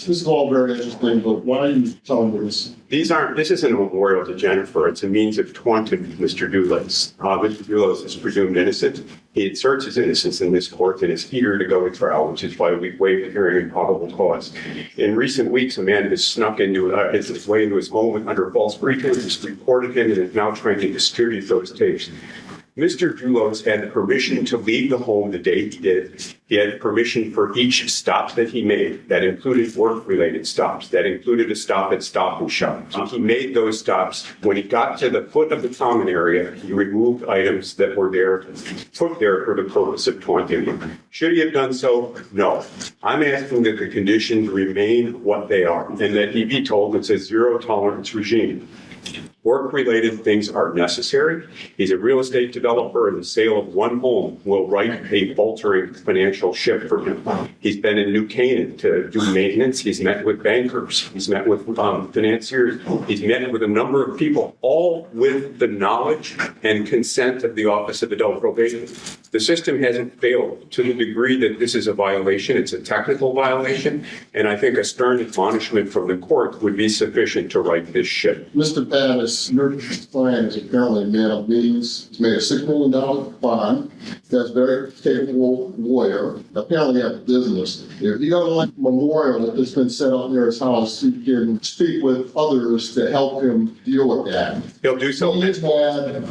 is all very interesting, but why are you telling me this? This isn't a memorial to Jennifer. It's a means of taunting Mr. Dulos. Mr. Dulos is presumed innocent. He asserts his innocence in this court and is eager to go to trial, which is why we waived the hearing in probable cause. In recent weeks, a man has snuck into his way into his home under false pretenses, reported him, and is now trying to distribute those tapes. Mr. Dulos had permission to leave the home the day he did. He had permission for each stop that he made. That included work-related stops. That included a stop at Stop and Shop. He made those stops. When he got to the foot of the common area, he removed items that were there, put there for the purpose of taunting. Should he have done so? No. I'm asking that the conditions remain what they are and that he be told it's a zero-tolerance regime. Work-related things are necessary. He's a real estate developer, and the sale of one home will write a faltering financial ship for him. He's been in New Canaan to do maintenance. He's met with bankers. He's met with financiers. He's met with a number of people, all with the knowledge and consent of the Office of Adult Probation. The system hasn't failed to the degree that this is a violation. It's a technical violation, and I think a stern admonishment from the court would be sufficient to right this ship. Mr. Pattis, your client is apparently a man of means. He's made a $6 million bond. That's a very capable lawyer. Apparently has a business. If he doesn't like memorial that's been set up near his house, he can speak with others to help him deal with that. He'll do so. He has had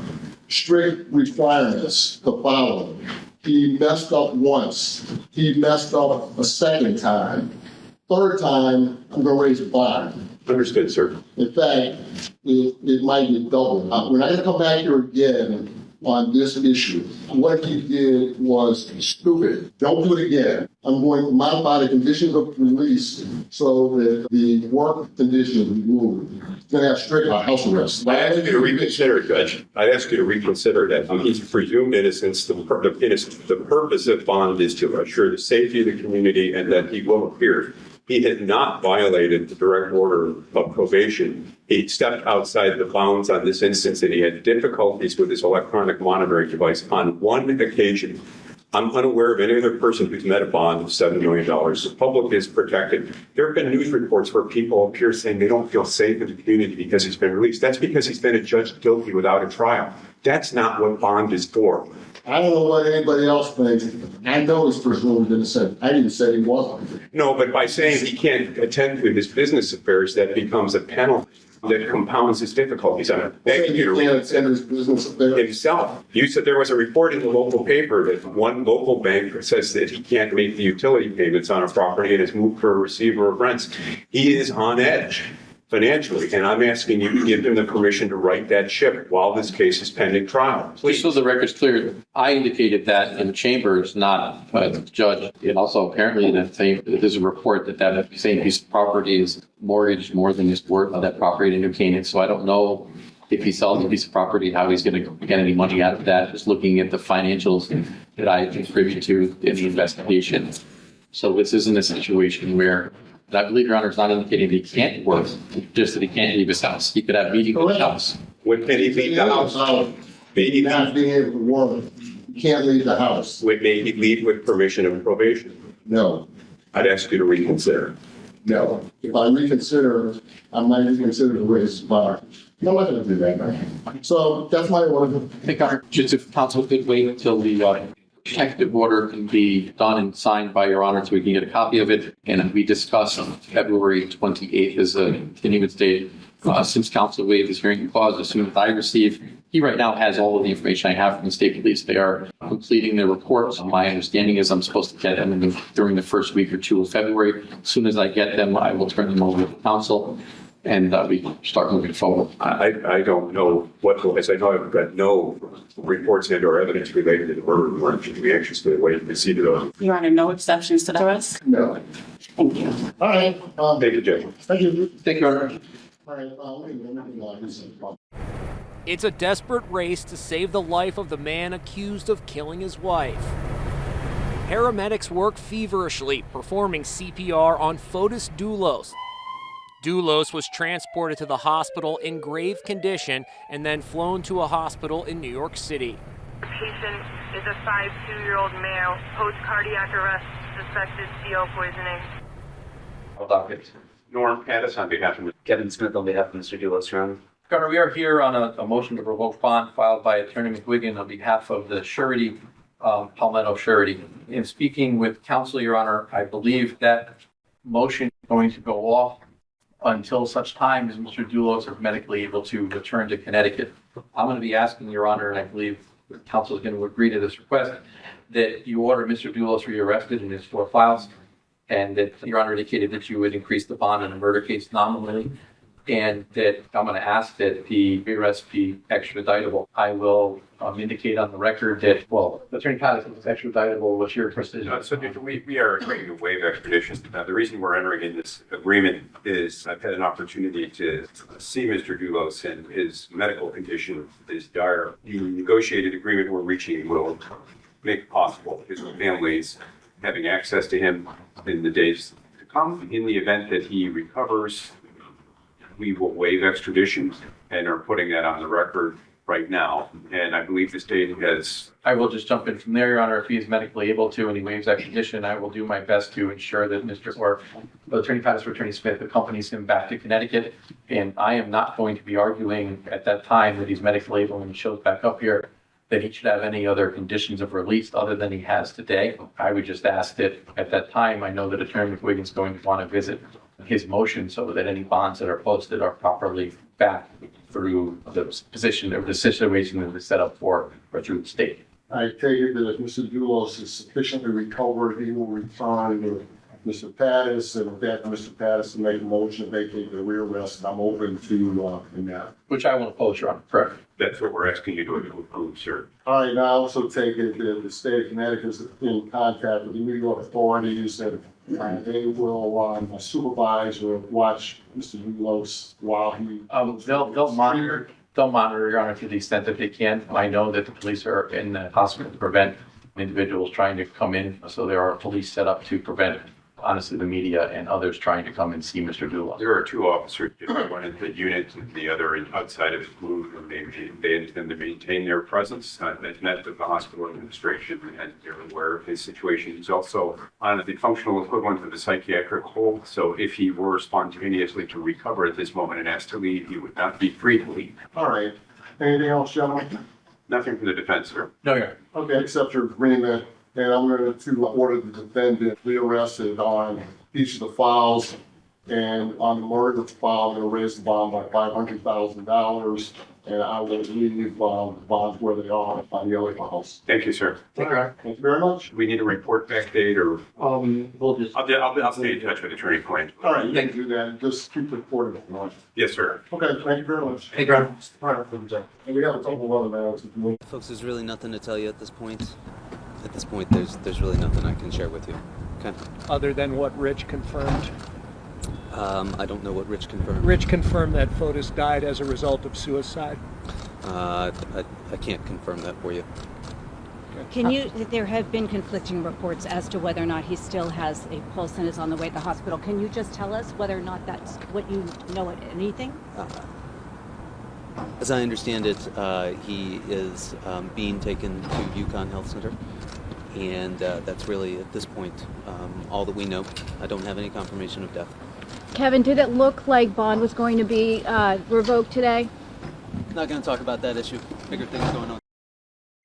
strict requirements to follow. He messed up once. He messed up a second time. Third time, I'm going to raise a bond. Understood, sir. In fact, it might get doubled. We're not going to come back here again on this issue. What he did was stupid. Don't do it again. I'm going to modify the conditions of release so that the work condition is removed. He's going to have strict house arrest. I ask you to reconsider, Judge. I ask you to reconsider that. He's presumed innocence. The purpose of bond is to assure the safety of the community and that he will appear. He had not violated the direct order of probation. He stepped outside the bounds on this instance, and he had difficulties with his electronic monitoring device on one occasion. I'm unaware of any other person who's met a bond of $7 million. The public is protected. There have been news reports where people appear saying they don't feel safe in the community because he's been released. That's because he's been adjudged guilty without a trial. That's not what bond is for. I don't know what anybody else thinks. I know this person didn't say. I didn't say he wasn't. No, but by saying he can't attend to his business affairs, that becomes a penalty that compounds his difficulties. I'm begging you to read his business affairs himself. You said there was a report in the local paper that one local bank says that he can't make the utility payments on a property and has moved for a receiver of rents. He is on edge financially, and I'm asking you to give him the permission to right that ship while this case is pending trial. Please. Just so the record's clear, I indicated that in chambers, not the judge. And also apparently there's a report that same piece of property is mortgaged more than is worth of that property in New Canaan. So I don't know if he sells a piece of property, how he's going to get any money out of that. Just looking at the financials that I contribute to in the investigation. So this isn't a situation where, and I believe Your Honor is not indicating that he can't work, just that he can't leave his house. He could have meetings in his house. When can he leave the house? Maybe not being able to work. You can't leave the house. May he leave with permission of probation? No. I'd ask you to reconsider. No. If I reconsider, I might reconsider the raise bar. No, I'm not going to do that, man. So that's my order. I think just if counsel could wait until the protective order can be done and signed by Your Honor so we can get a copy of it. And we discussed February 28th as a continuance date. Since counsel waived his hearing clause, as soon as I receive, he right now has all of the information I have from the state police. They are completing their reports. My understanding is I'm supposed to get them during the first week or two of February. As soon as I get them, I will turn them over to counsel. And we can start moving forward. I don't know as I know I've got no reports and or evidence related to the murder warrant. Should be anxiously waiting to see those. Your Honor, no exceptions to the rest? No. Thank you. All right. Thank you, Judge. Thank you. Thank you, Your Honor. All right. It's a desperate race to save the life of the man accused of killing his wife. Paramedics work feverishly performing CPR on Fotis Dulos. Dulos was transported to the hospital in grave condition and then flown to a hospital in New York City. The patient is a 52-year-old male, post-cardiac arrest, suspected CO poisoning. Docket. Norm Pattis on behalf of Kevin Smith on behalf of Mr. Dulos, Your Honor. Governor, we are here on a motion to revoke bond filed by Attorney McGuigan on behalf of the surety, Palmetto Surety. In speaking with counsel, Your Honor, I believe that motion is going to go off until such time as Mr. Dulos is medically able to return to Connecticut. I'm going to be asking, Your Honor, and I believe counsel is going to agree to this request, that you order Mr. Dulos rearrested in his 4 files, and that Your Honor indicated that you would increase the bond in a murder case nominally, and that I'm going to ask that the rearrest be extraditable. I will indicate on the record that, well, Attorney Pattis is extraditable. What's your precision? So we are agreeing to waive extradition. The reason we're entering in this agreement is I've had an opportunity to see Mr. Dulos, and his medical condition is dire. The negotiated agreement we're reaching will make it possible his families having access to him in the days to come. In the event that he recovers, we will waive extradition and are putting that on the record right now. And I believe the state has... I will just jump in from there, Your Honor. If he is medically able to and he waives extradition, I will do my best to ensure that Attorney Pattis or Attorney Smith accompanies him back to Connecticut. And I am not going to be arguing at that time that he's medically able and he shows back up here that he should have any other conditions of release other than he has today. I would just ask that at that time, I know that Attorney McWiggin is going to want to visit his motion so that any bonds that are posted are properly back through the position or the situation that is set up for or through the state. I take it that if Mr. Dulos is sufficiently recovered, he will return to Mr. Pattis, and with that, Mr. Pattis to make a motion to vacate the rearrest. I'm open to in that. Which I will oppose, Your Honor. Correct. That's what we're asking you to approve, sir. All right, now I also take it that the state of Connecticut is in contact with the New York authorities, that they will supervise or watch Mr. Dulos while he... They'll monitor, Your Honor, to the extent that they can. I know that the police are in the hospital to prevent individuals trying to come in, so there are police set up to prevent, honestly, the media and others trying to come and see Mr. Dulos. There are 2 officers, one in the unit and the other outside of his booth, and they intend to maintain their presence. They've met with the hospital administration and they're aware of his situation. He's also on the functional equivalent of the psychiatric hold, so if he were spontaneously to recover at this moment and asked to leave, he would not be free to leave. All right. Anything else, gentlemen? Nothing from the defense, sir. No, Your Honor. Okay, accept your agreement. And I'm going to order the defendant rearrested on each of the files. And on the murder file, I'm going to raise the bond by $500,000. And I will leave bonds where they are on the other files. Thank you, sir. Thank you. Thank you very much. We need a report back date, or We'll just... I'll stay in touch with Attorney Quinn. All right, you can do that. Just keep the report. Yes, sir. Okay, thank you very much. Thank you, Your Honor. All right, and we have a couple of other matters. Folks, there's really nothing to tell you at this point. At this point, there's really nothing I can share with you. Okay. Other than what Rich confirmed. I don't know what Rich confirmed. Rich confirmed that Fotis died as a result of suicide. I can't confirm that for you. Can you, there have been conflicting reports as to whether or not he still has a pulse and is on the way to the hospital. Can you just tell us whether or not that's what you know, anything? As I understand it, he is being taken to UConn Health Center. And that's really, at this point, all that we know. I don't have any confirmation of death. Kevin, did it look like bond was going to be revoked today? Not going to talk about that issue. Bigger things going on.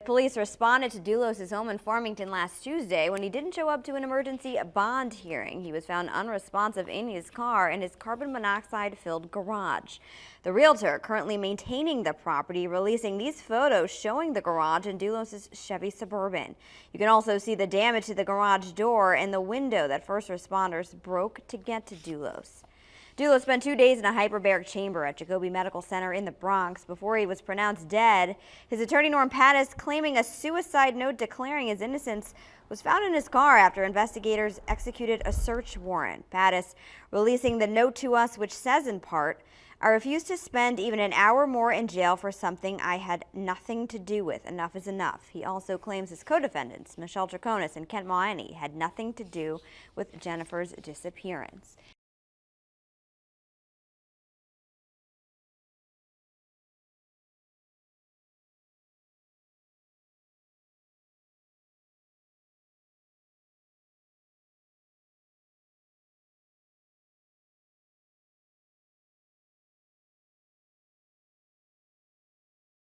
Police responded to Dulos' home in Farmington last Tuesday when he didn't show up to an emergency bond hearing. He was found unresponsive in his car in his carbon monoxide-filled garage. The realtor currently maintaining the property, releasing these photos showing the garage in Dulos' Chevy Suburban. You can also see the damage to the garage door and the window that first responders broke to get to Dulos. Dulos spent 2 days in a hyperbaric chamber at Jacobi Medical Center in the Bronx before he was pronounced dead. His attorney, Norm Pattis, claiming a suicide note declaring his innocence was found in his car after investigators executed a search warrant. Pattis releasing the note to us, which says in part, "I refuse to spend even an hour more in jail for something I had nothing to do with. Enough is enough." He also claims his co-defendants, Michelle Draconis and Kent Moani, had nothing to do with Jennifer's disappearance.